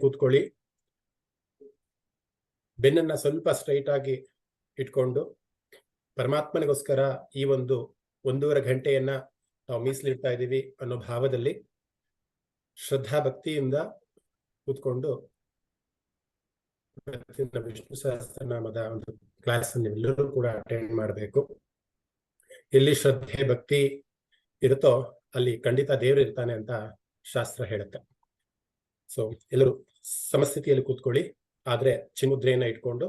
ಕೂತ್ಕೊಳ್ಳಿ. ಬೆನ್ನನ್ನ ಸ್ವಲ್ಪ ಸ್ಟ್ರೈಟ್ ಆಗಿ ಇಟ್ಕೊಂಡು ಪರಮಾತ್ಮನಿಗೋಸ್ಕರ ಈ 1.5 ಗಂಟೆಯನ್ನ ನಾವು ಮೀಸಲಿಡ್ತಾ ಇದ್ದೀವಿ ಅನ್ನೋ ಭಾವದಲ್ಲಿ ಶ್ರದ್ಧಾ ಭಕ್ತಿಯಿಂದ ಕೂತ್ಕೊಂಡು ವಿಷ್ಣು ಸಹಸ್ರನಾಮದ ಒಂದು ಕ್ಲಾಸ್ ಎಲ್ಲರೂ ಕೂಡ ಅಟೆಂಡ್ ಮಾಡಬೇಕು. ಎಲ್ಲಿ ಶ್ರದ್ಧೆ ಭಕ್ತಿ ಇರುತ್ತೋ ಅಲ್ಲಿ ಖಂಡಿತ ದೇವರು ಇರ್ತಾನೆ ಅಂತ ಶಾಸ್ತ್ರ ಹೇಳುತ್ತೆ. ಸೊ ಎಲ್ಲರೂ ಸಮಸ್ಥಿತಿಯಲ್ಲಿ ಕೂತ್ಕೊಳ್ಳಿ. ಆದ್ರೆ ಚಿನ್ಮುದ್ರೆಯನ್ನ ಇಟ್ಕೊಂಡು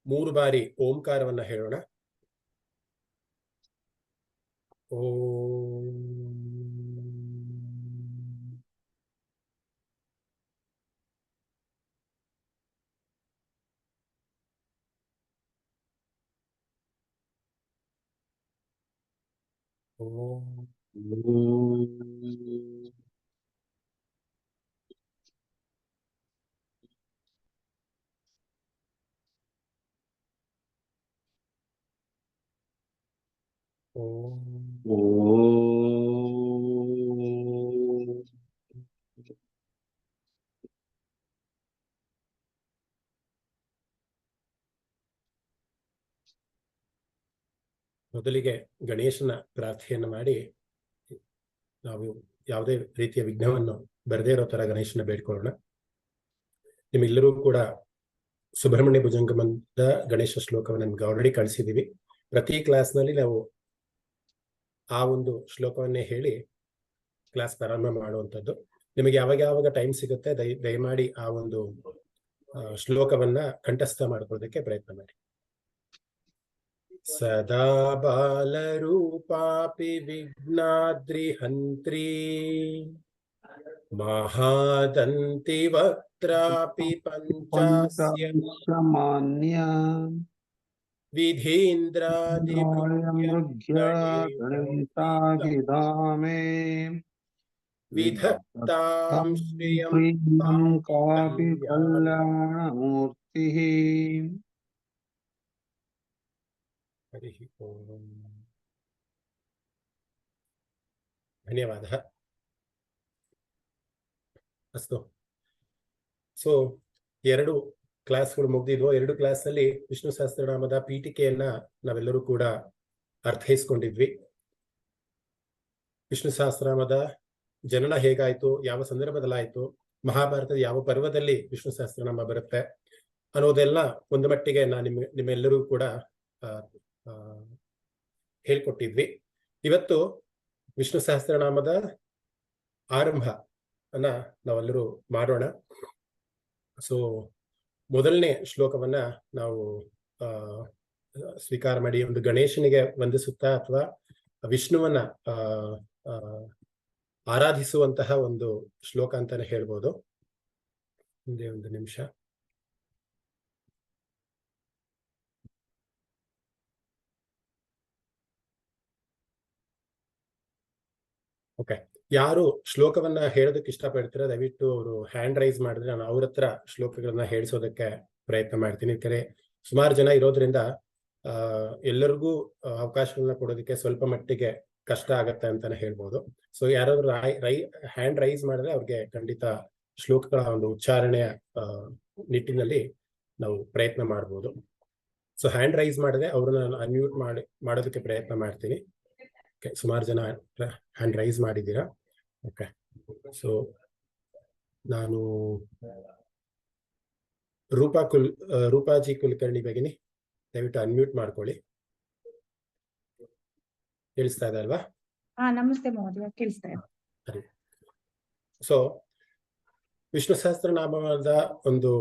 3 ಬಾರಿ ಓಂಕಾರವನ್ನ ಹೇಳೋಣ. ಓಂ ಮೊದಲಿಗೆ ಗಣೇಶನ ಪ್ರಾರ್ಥನೆಯನ್ನು ಮಾಡಿ ನಾವು ಯಾವುದೇ ರೀತಿಯ ವಿಘ್ನವನ್ನು ಬರದೇ ಇರೋ ತರ ಗಣೇಶನ ಬೇಡ್ಕೊಳ್ಳೋಣ. ನಿಮ್ಮೆಲ್ಲರೂ ಕೂಡ ಸುಬ್ರಹ್ಮಣ್ಯ ಭುಜಂಗಮದ ಗಣೇಶ ಶ್ಲೋಕವನ್ನು ನಿಮ್ಗೆ ಆಲ್ರೆಡಿ ಕಳಿಸಿದೀವಿ. ಪ್ರತಿ ಕ್ಲಾಸ್ನಲ್ಲಿ ನಾವು ಆ ಒಂದು ಶ್ಲೋಕವನ್ನೇ ಹೇಳಿ ಕ್ಲಾಸ್ ಪ್ರಾರಂಭ ಮಾಡುವಂಥದ್ದು. ನಿಮಗೆ ಯಾವಾಗ ಟೈಮ್ ಸಿಗುತ್ತೆ ದಯಮಾಡಿ ಆ ಒಂದು ಶ್ಲೋಕವನ್ನ ಕಂಠಸ್ಥ ಮಾಡ್ಕೊಳ್ಳೋದಕ್ಕೆ ಪ್ರಯತ್ನ ಮಾಡಿ. ಸದಾ ಬಾಲರೂಪಾಪಿ ವಿಘ್ನಾದ್ರಿಹಂತ್ರಿ ಮಹಾದಂತಿ ವಕ್ತ್ರಾಪಿ ಪಂಚಾಸ್ಯ ವಿಧೀಂದ್ರಾದಿಮೃಗ್ಯಾಗಣಂತಾಗಿಧಾಮೇ ವಿಧತ್ತಾಂ ಶ್ರಿಯಂ ಕಾಪಿ ಕಲ್ಯಾಣಮೂರ್ತಿಃ. ಹರಿ ಓಂ. ಧನ್ಯವಾದ. ಅಸ್ತು. ಸೊ 2 ಕ್ಲಾಸ್ಗಳು ಮುಗಿದಿದ್ವು. 2 ಕ್ಲಾಸ್ನಲ್ಲಿ ವಿಷ್ಣು ಸಹಸ್ರನಾಮದ ಪೀಠಿಕೆಯನ್ನ ನಾವೆಲ್ಲರೂ ಕೂಡ ಅರ್ಥೈಸ್ಕೊಂಡಿದ್ವಿ. ವಿಷ್ಣು ಸಹಸ್ರನಾಮದ ಜನನ ಹೇಗಾಯ್ತು, ಯಾವ ಸಂದರ್ಭದಲ್ಲಾಯ್ತು, ಮಹಾಭಾರತದ ಯಾವ ಪರ್ವದಲ್ಲಿ ವಿಷ್ಣು ಸಹಸ್ರನಾಮ ಬರುತ್ತೆ ಅನ್ನೋದೆಲ್ಲ ಒಂದು ಮಟ್ಟಿಗೆ ನಿಮ್ಮೆಲ್ಲರೂ ಕೂಡ ಹೇಳ್ಕೊಟ್ಟಿದ್ವಿ. ಇವತ್ತು ವಿಷ್ಣು ಸಹಸ್ರನಾಮದ ಆರಂಭ ಅನ್ನ ನಾವೆಲ್ಲರೂ ಮಾಡೋಣ. ಸೊ ಮೊದಲನೇ ಶ್ಲೋಕವನ್ನ ನಾವು ಸ್ವೀಕಾರ ಮಾಡಿ ಒಂದು ಗಣೇಶನಿಗೆ ವಂದಿಸುತ್ತಾ ಅಥವಾ ವಿಷ್ಣುವನ್ನ ಆರಾಧಿಸುವಂತಹ ಒಂದು ಶ್ಲೋಕ ಅಂತಾನೆ ಹೇಳ್ಬೋದು. ಒಂದೇ ಒಂದು ನಿಮಿಷ. ಓಕೆ, ಯಾರು ಶ್ಲೋಕವನ್ನ ಹೇಳೋದಕ್ಕೆ ಇಷ್ಟಪಡ್ತೀರ ದಯವಿಟ್ಟು ಅವರು ಹ್ಯಾಂಡ್ ರೈಸ್ ಮಾಡಿದ್ರೆ ನಾನು ಅವ್ರ ಹತ್ರ ಶ್ಲೋಕಗಳನ್ನ ಹೇಳಿಸೋದಕ್ಕೆ ಪ್ರಯತ್ನ ಮಾಡ್ತೀನಿ. ಯಾಕಂದ್ರೆ ಸುಮಾರು ಜನ ಇರೋದ್ರಿಂದ ಎಲ್ಲರಿಗೂ ಅವಕಾಶಗಳನ್ನ ಕೊಡೋದಕ್ಕೆ ಸ್ವಲ್ಪ ಮಟ್ಟಿಗೆ ಕಷ್ಟ ಆಗತ್ತೆ ಅಂತಾನೆ ಹೇಳ್ಬೋದು. ಸೊ ಯಾರಾದ್ರೂ ಹ್ಯಾಂಡ್ ರೈಸ್ ಮಾಡಿದ್ರೆ ಅವ್ರಿಗೆ ಖಂಡಿತ ಶ್ಲೋಕಗಳ ಒಂದು ಉಚ್ಚಾರಣೆಯ ನಿಟ್ಟಿನಲ್ಲಿ ನಾವು ಪ್ರಯತ್ನ ಮಾಡ್ಬೋದು. ಸೊ ಹ್ಯಾಂಡ್ ರೈಸ್ ಮಾಡಿದ್ರೆ ಅವ್ರನ್ನ ನಾನು ಅನ್ಮ್ಯೂಟ್ ಮಾಡೋದಕ್ಕೆ ಪ್ರಯತ್ನ ಮಾಡ್ತೀನಿ. ಓಕೆ, ಸುಮಾರು ಜನ ಹ್ಯಾಂಡ್ ರೈಸ್ ಮಾಡಿದ್ದೀರಾ. ಓಕೆ, ಸೊ ನಾನು ರೂಪಾಜಿ ಕುಲಕರ್ಣಿ ಭಗಿನಿ ದಯವಿಟ್ಟು ಅನ್ಮ್ಯೂಟ್ ಮಾಡ್ಕೊಳ್ಳಿ. ಕೇಳಿಸ್ತಾ ಇದೆ ಅಲ್ವಾ? ನಮಸ್ತೆ ಮಹೋದಯ, ಕೇಳಿಸ್ತಾ ಇದೆ. ಸರಿ. ಸೊ ವಿಷ್ಣು ಸಹಸ್ರನಾಮದ ಒಂದು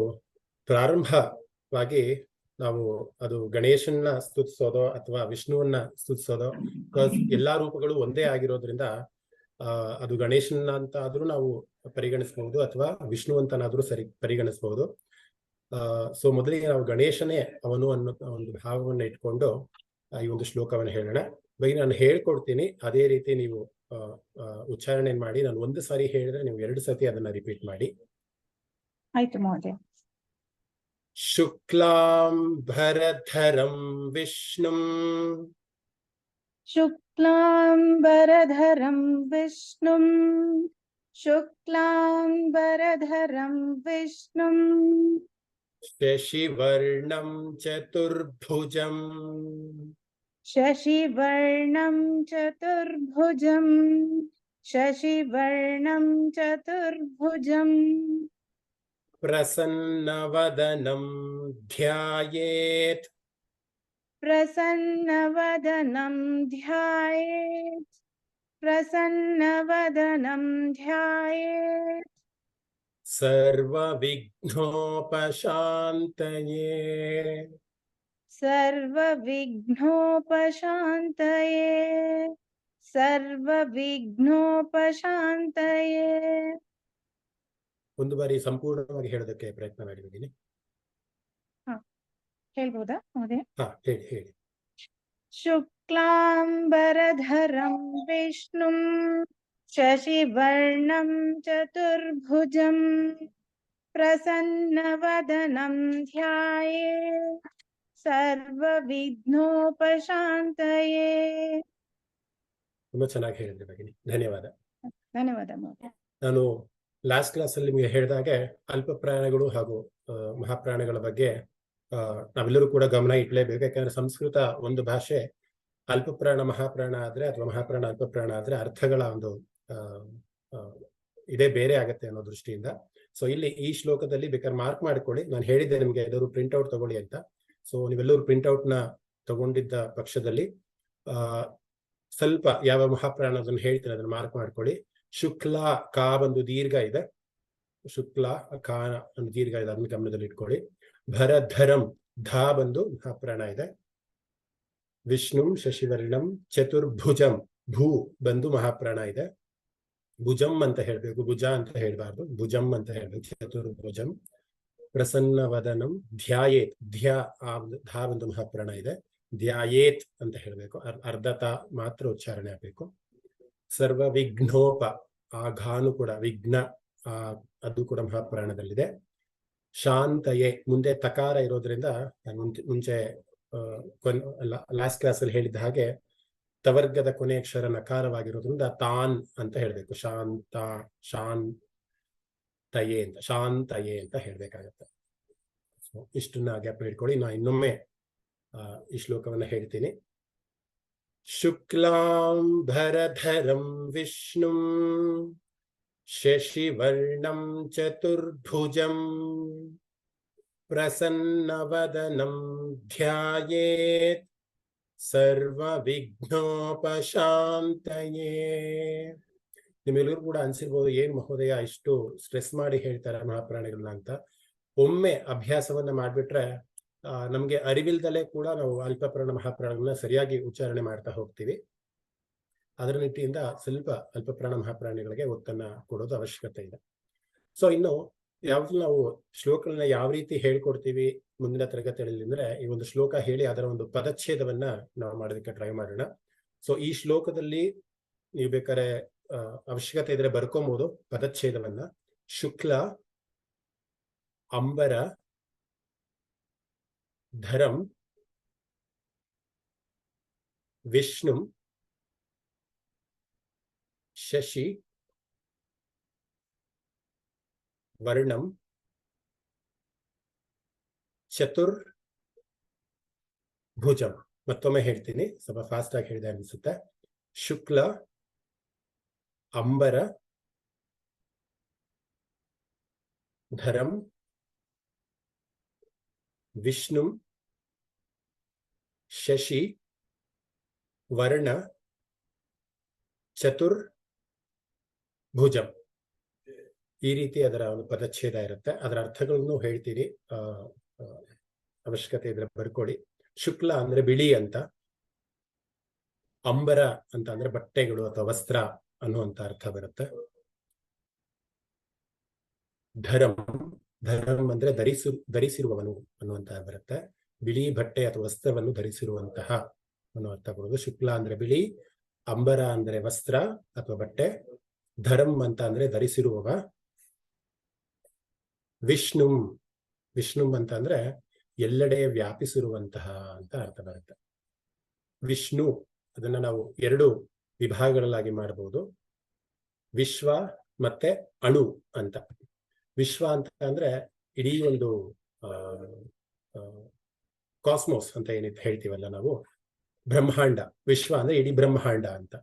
ಪ್ರಾರಂಭವಾಗಿ ನಾವು ಅದು ಗಣೇಶನ್ನ ಸ್ತುತಿಸೋದೋ ಅಥವಾ ವಿಷ್ಣುವನ್ನ ಸ್ತುತಿಸೋದೋ, ಬಿಕಾಸ್ ಎಲ್ಲಾ ರೂಪಗಳು ಒಂದೇ ಆಗಿರೋದ್ರಿಂದ ಅದು ಗಣೇಶನ ಅಂತ ಆದ್ರೂ ನಾವು ಪರಿಗಣಿಸಬಹುದು ಅಥವಾ ವಿಷ್ಣು ಅಂತನಾದ್ರೂ ಪರಿಗಣಿಸಬಹುದು. ಸೊ ಮೊದಲಿಗೆ ನಾವು ಗಣೇಶನೇ ಅವನು ಅನ್ನೋ ಒಂದು ಭಾವವನ್ನು ಇಟ್ಕೊಂಡು ಈ ಒಂದು ಶ್ಲೋಕವನ್ನು ಹೇಳೋಣ. ಬೈ ನಾನು ಹೇಳ್ಕೊಡ್ತೀನಿ, ಅದೇ ರೀತಿ ನೀವು ಉಚ್ಚಾರಣೆ ಮಾಡಿ. ನಾನು 1 ಸಾರಿ ಹೇಳಿದ್ರೆ ನೀವು 2 ಸತಿ ಅದನ್ನ ರಿಪೀಟ್ ಮಾಡಿ. ಆಯ್ತು ಮಹೋದಯ. ಶುಕ್ಲಾಂಬರಧರಂ ವಿಷ್ಣುಂ ಶುಕ್ಲಾಂಬರಧರಂ ವಿಷ್ಣುಂ शुक्लाम्बरधरं विष्णुं शशिवर्णं चतुर्भुजं शशिवर्णं चतुर्भुजं शशिवर्णं चतुर्भुजम् प्रसन्नवदनं ध्यायेत् प्रसन्नवदनं ध्यायेत् प्रसन्नवदनं ध्यायेत् सर्वविघ्नोपशान्तये सर्वविघ्नोपशान्तये सर्वविघ್ನೋಪಶಾಂತಯೇ ಒಂದು ಬಾರಿ ಸಂಪೂರ್ಣವಾಗಿ ಹೇಳೋದಕ್ಕೆ ಪ್ರಯತ್ನ ಮಾಡಿದ್ದೀನಿ. ಹೇಳ್ಬೋದಾ ಮಹೋದಯ? ಹೇಳಿ. ಶುಕ್ಲಾಂಬರಧರಂ ವಿಷ್ಣುಂ ಶಶಿವರ್ಣಂ ಚತುರ್ಭುಜಂ ಪ್ರಸನ್ನವದನಂ ಧ್ಯಾಯೇತ್ ಸರ್ವವಿಘ್ನೋಪಶಾಂತಯೇ. ತುಂಬಾ ಚೆನ್ನಾಗಿ ಹೇಳಿದ್ರಿ ಭಗಿನಿ, ಧನ್ಯವಾದ. ಧನ್ಯವಾದ ಮಹೋದಯ. ನಾನು ಲಾಸ್ಟ್ ಕ್ಲಾಸ್ ಅಲ್ಲಿ ನಿಮಗೆ ಹೇಳಿದಾಗೆ ಅಲ್ಪ ಪ್ರಾಣಿಗಳು ಹಾಗೂ ಮಹಾಪ್ರಾಣಿಗಳ ಬಗ್ಗೆ ನಾವೆಲ್ಲರೂ ಕೂಡ ಗಮನ ಇಟ್ಲೇಬೇಕು. ಯಾಕಂದ್ರೆ ಸಂಸ್ಕೃತ ಒಂದು ಭಾಷೆ. ಅಲ್ಪ ಪ್ರಾಣ ಮಹಾಪ್ರಾಣ ಆದ್ರೆ ಅಥವಾ ಮಹಾಪ್ರಾಣ ಅಲ್ಪ ಪ್ರಾಣ ಆದ್ರೆ ಅರ್ಥಗಳ ಒಂದು ಇದೇ ಬೇರೆ ಆಗತ್ತೆ ಅನ್ನೋ ದೃಷ್ಟಿಯಿಂದ. ಸೊ ಇಲ್ಲಿ ಈ ಶ್ಲೋಕದಲ್ಲಿ ಬೇಕಾದ್ರೆ ಮಾರ್ಕ್ ಮಾಡ್ಕೊಳ್ಳಿ, ನಾನು ಹೇಳಿದ್ದೆ ನಿಮ್ಗೆ ಎಲ್ಲರೂ ಪ್ರಿಂಟ್ಔಟ್ ತಗೊಳ್ಳಿ ಅಂತ. ಸೊ ನೀವೆಲ್ಲರೂ ಪ್ರಿಂಟ್ಔಟ್ ನ ತಗೊಂಡಿದ್ದ ಪಕ್ಷದಲ್ಲಿ ಸ್ವಲ್ಪ ಯಾವ ಮಹಾಪ್ರಾಣ ಅದನ್ನು ಹೇಳ್ತೀನಿ, ಅದನ್ನ ಮಾರ್ಕ್ ಮಾಡ್ಕೊಳ್ಳಿ. ಶುಕ್ಲ ಕಾ ಒಂದು ದೀರ್ಘ ಇದೆ, ಶುಕ್ಲ ಕಾ ಒಂದು ದೀರ್ಘ ಇದೆ, ಅದನ್ನ ಗಮನದಲ್ಲಿ ಇಟ್ಕೊಳ್ಳಿ. ಭರಧರಂ ಧಾ ಬಂದು ಮಹಾಪ್ರಾಣ ಇದೆ. ವಿಷ್ಣುಂ ಶಶಿವರ್ಣಂ ಚತುರ್ಭುಜಂ ಭೂ ಬಂದು ಮಹಾಪ್ರಾಣ ಇದೆ. ಭುಜಂ ಅಂತ ಹೇಳ್ಬೇಕು, ಭುಜ ಅಂತ ಹೇಳ್ಬಾರ್ದು, ಭುಜಂ ಅಂತ ಹೇಳ್ಬೇಕು. ಚತುರ್ಭುಜಂ. ಪ್ರಸನ್ನವದನಂ ಧ್ಯಾಯೇತ್ ಧ್ಯಾ ಧಾ ಒಂದು ಮಹಾಪ್ರಾಣ ಇದೆ. ಧ್ಯಾಯೇತ್ ಅಂತ ಹೇಳ್ಬೇಕು, ಅರ್ಧತ ಮಾತ್ರ ಉಚ್ಚಾರಣೆ ಆಗ್ಬೇಕು. ಸರ್ವ ವಿಘ್ನೋಪ ಆ ಘಾನು ಕೂಡ ವಿಘ್ನ ಅದು ಕೂಡ ಮಹಾಪ್ರಾಣದಲ್ಲಿದೆ. ಶಾಂತಯೇ ಮುಂದೆ ತಕಾರ ಇರೋದ್ರಿಂದ ಮುಂಚೆ ಲಾಸ್ಟ್ ಕ್ಲಾಸ್ ಅಲ್ಲಿ ಹೇಳಿದ ಹಾಗೆ ತವರ್ಗದ ಕೊನೆ ಅಕ್ಷರ ನಕಾರವಾಗಿರೋದ್ರಿಂದ ತಾನ್ ಅಂತ ಹೇಳ್ಬೇಕು. ಶಾಂತಯೇ ಅಂತ ಹೇಳ್ಬೇಕಾಗತ್ತೆ. ಇಷ್ಟನ್ನ ಗ್ಯಾಪ್ ಹೇಳ್ಕೊಳ್ಳಿ. ನಾ ಇನ್ನೊಮ್ಮೆ ಈ ಶ್ಲೋಕವನ್ನ ಹೇಳ್ತೀನಿ. ಶುಕ್ಲಾಂಬರಧರಂ ವಿಷ್ಣುಂ ಶಶಿವರ್ಣಂ ಚತುರ್ಭುಜಂ ಪ್ರಸನ್ನವದನಂ ಧ್ಯಾಯೇತ್ ಸರ್ವವಿಘ್ನೋಪಶಾಂತಯೇ. ನಿಮ್ಮೆಲ್ಲರೂ ಕೂಡ ಅನ್ಸಿರ್ಬೋದು, ಏನ್ ಮಹೋದಯ ಇಷ್ಟು ಸ್ಟ್ರೆಸ್ ಮಾಡಿ ಹೇಳ್ತಾರೆ ಮಹಾಪ್ರಾಣಿಗಳನ್ನ ಅಂತ. ಒಮ್ಮೆ ಅಭ್ಯಾಸವನ್ನ ಮಾಡ್ಬಿಟ್ರೆ ನಮ್ಗೆ ಅರಿವಿಲ್ದಲೇ ಕೂಡ ನಾವು ಅಲ್ಪ ಪ್ರಾಣ ಮಹಾಪ್ರಾಣಗಳನ್ನ ಸರಿಯಾಗಿ ಉಚ್ಚಾರಣೆ ಮಾಡ್ತಾ ಹೋಗ್ತೀವಿ. ಅದರ ನಿಟ್ಟಿನಿಂದ ಸ್ವಲ್ಪ ಅಲ್ಪ ಪ್ರಾಣ ಮಹಾಪ್ರಾಣಿಗಳಿಗೆ ಒತ್ತನ್ನ ಕೊಡೋದು ಅವಶ್ಯಕತೆ ಇದೆ. ಸೊ ಇನ್ನು ಯಾವ್ದು ನಾವು ಶ್ಲೋಕಗಳನ್ನ ಯಾವ ರೀತಿ ಹೇಳ್ಕೊಡ್ತೀವಿ ಮುಂದಿನ ತರಗತಿಗಳಲ್ಲಿ ಅಂದ್ರೆ, ಈ ಒಂದು ಶ್ಲೋಕ ಹೇಳಿ ಅದರ ಒಂದು ಪದಚ್ಛೇದವನ್ನ ನಾವು ಮಾಡೋದಕ್ಕೆ ಟ್ರೈ ಮಾಡೋಣ. ಸೊ ಈ ಶ್ಲೋಕದಲ್ಲಿ ನೀವು ಬೇಕಾದ್ರೆ ಅವಶ್ಯಕತೆ ಇದ್ರೆ ಬರ್ಕೊಬಹುದು ಪದಚ್ಛೇದವನ್ನ. ಶುಕ್ಲ ಅಂಬರ ಧರಂ ವಿಷ್ಣು ಶಶಿ ವರ್ಣಂ ಚತುರ್ಭುಜಂ. ಮತ್ತೊಮ್ಮೆ ಹೇಳ್ತೀನಿ, ಸ್ವಲ್ಪ ಫಾಸ್ಟ್ ಆಗಿ ಹೇಳಿದೆ ಅನಿಸುತ್ತೆ. ಶುಕ್ಲ ಅಂಬರ ಧರಂ ವಿಷ್ಣು ಶಶಿ ವರ್ಣ ಚತುರ್ಭುಜಂ. ಈ ರೀತಿ ಅದರ ಒಂದು ಪದಚ್ಛೇದ ಇರುತ್ತೆ. ಅದರ ಅರ್ಥಗಳನ್ನು ಹೇಳ್ತೀರಿ, ಅವಶ್ಯಕತೆ ಇದ್ರೆ ಬರ್ಕೊಳ್ಳಿ. ಶುಕ್ಲ ಅಂದ್ರೆ ಬಿಳಿ ಅಂತ, ಅಂಬರ ಅಂತ ಅಂದ್ರೆ ಬಟ್ಟೆಗಳು ಅಥವಾ ವಸ್ತ್ರ ಅನ್ನುವಂತ ಅರ್ಥ ಬರುತ್ತೆ. ಧರಂ ಅಂದ್ರೆ ಧರಿಸಿರುವವನು ಅನ್ನುವಂತ ಬರುತ್ತೆ. ಬಿಳಿ ಬಟ್ಟೆ ಅಥವಾ ವಸ್ತ್ರವನ್ನು ಧರಿಸಿರುವಂತಹ ಅನ್ನೋ ಅರ್ಥ ಬರೋದು. ಶುಕ್ಲ ಅಂದ್ರೆ ಬಿಳಿ, ಅಂಬರ ಅಂದ್ರೆ ವಸ್ತ್ರ ಅಥವಾ ಬಟ್ಟೆ, ಧರಂ ಅಂತ ಅಂದ್ರೆ ಧರಿಸಿರುವವ, ವಿಷ್ಣು ಅಂತ ಅಂದ್ರೆ ಎಲ್ಲೆಡೆ ವ್ಯಾಪಿಸಿರುವಂತಹ ಅಂತ ಅರ್ಥ ಬರುತ್ತೆ. ವಿಷ್ಣು ಅದನ್ನ ನಾವು ಎರಡು ವಿಭಾಗಗಳಾಗಿ ಮಾಡಬಹುದು. ವಿಶ್ವ ಮತ್ತೆ ಅಣು ಅಂತ. ವಿಶ್ವ ಅಂತ ಅಂದ್ರೆ ಇಡೀ ಒಂದು ಕಾಸ್ಮೋಸ್ ಅಂತ ಏನಿತ್ತು ಹೇಳ್ತೀವಲ್ಲ ನಾವು, ಬ್ರಹ್ಮಾಂಡ. ವಿಶ್ವ ಅಂದ್ರೆ ಇಡೀ ಬ್ರಹ್ಮಾಂಡ ಅಂತ.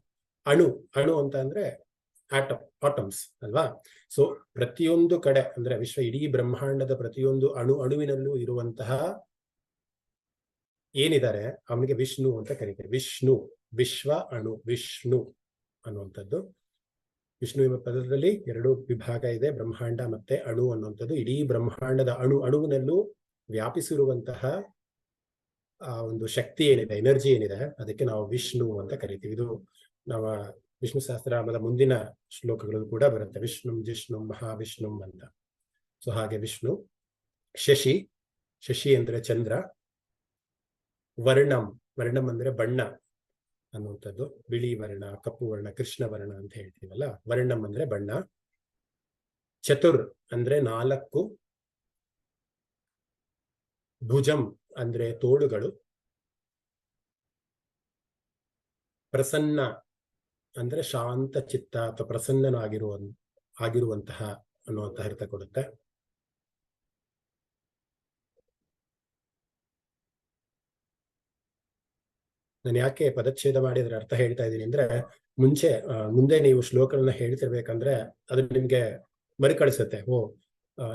ಅಣು, ಅಣು ಅಂತ ಅಂದ್ರೆ ಆಟಮ್ಸ್ ಅಲ್ವಾ. ಸೊ ಪ್ರತಿಯೊಂದು ಕಡೆ ಅಂದ್ರೆ ವಿಶ್ವ ಇಡೀ ಬ್ರಹ್ಮಾಂಡದ ಪ್ರತಿಯೊಂದು ಅಣುವಿನಲ್ಲೂ ಇರುವಂತಹ ಏನಿದ್ದಾರೆ ಅವನಿಗೆ ವಿಷ್ಣು ಅಂತ ಕರೀತಾರೆ. ವಿಷ್ಣು, ವಿಶ್ವ, ಅಣು, ವಿಷ್ಣು ಅನ್ನುವಂಥದ್ದು. ವಿಷ್ಣು ಎಂಬ ಪದದಲ್ಲಿ ಎರಡು ವಿಭಾಗ ಇದೆ, ಬ್ರಹ್ಮಾಂಡ ಮತ್ತೆ ಅಣು ಅನ್ನುವಂಥದ್ದು. ಇಡೀ ಬ್ರಹ್ಮಾಂಡದ ಅಣುವಿನಲ್ಲೂ ವ್ಯಾಪಿಸಿರುವಂತಹ ಆ ಒಂದು ಶಕ್ತಿ ಏನಿದೆ, ಎನರ್ಜಿ ಏನಿದೆ, ಅದಕ್ಕೆ ನಾವು ವಿಷ್ಣು ಅಂತ ಕರಿತೀವಿ. ಇದು ನಾವು ವಿಷ್ಣು ಸಹಸ್ರನಾಮದ ಮುಂದಿನ ಶ್ಲೋಕಗಳು ಕೂಡ ಬರುತ್ತೆ, ವಿಷ್ಣು ಜಿಷ್ಣು ಮಹಾವಿಷ್ಣು ಅಂತ. ಸೊ ಹಾಗೆ ವಿಷ್ಣು. ಶಶಿ, ಶಶಿ ಅಂದ್ರೆ ಚಂದ್ರ. ವರ್ಣಂ, ವರ್ಣಂ ಅಂದ್ರೆ ಬಣ್ಣ ಅನ್ನುವಂಥದ್ದು. ಬಿಳಿ ವರ್ಣ, ಕಪ್ಪು ವರ್ಣ, ಕೃಷ್ಣ ವರ್ಣ ಅಂತ ಹೇಳ್ತೀವಲ್ಲ, ವರ್ಣಂ ಅಂದ್ರೆ ಬಣ್ಣ. ಚತುರ್ ಅಂದ್ರೆ 4. ಭುಜಂ ಅಂದ್ರೆ ತೋಳುಗಳು. ಪ್ರಸನ್ನ ಅಂದ್ರೆ ಶಾಂತ ಚಿತ್ತ ಅಥವಾ ಪ್ರಸನ್ನನಾಗಿರುವಂತಹ ಅನ್ನುವಂತಹ ಅರ್ಥ ಕೊಡುತ್ತೆ. ನಾನು ಯಾಕೆ ಪದಚ್ಛೇದ ಮಾಡಿ ಅದರ ಅರ್ಥ ಹೇಳ್ತಾ ಇದ್ದೀನಿ ಅಂದ್ರೆ, ಮುಂದೆ ನೀವು ಶ್ಲೋಕಗಳನ್ನ ಹೇಳ್ತಿರ್ಬೇಕಂದ್ರೆ ಅದು ನಿಮ್ಗೆ ಮರುಕಳಿಸುತ್ತೆ.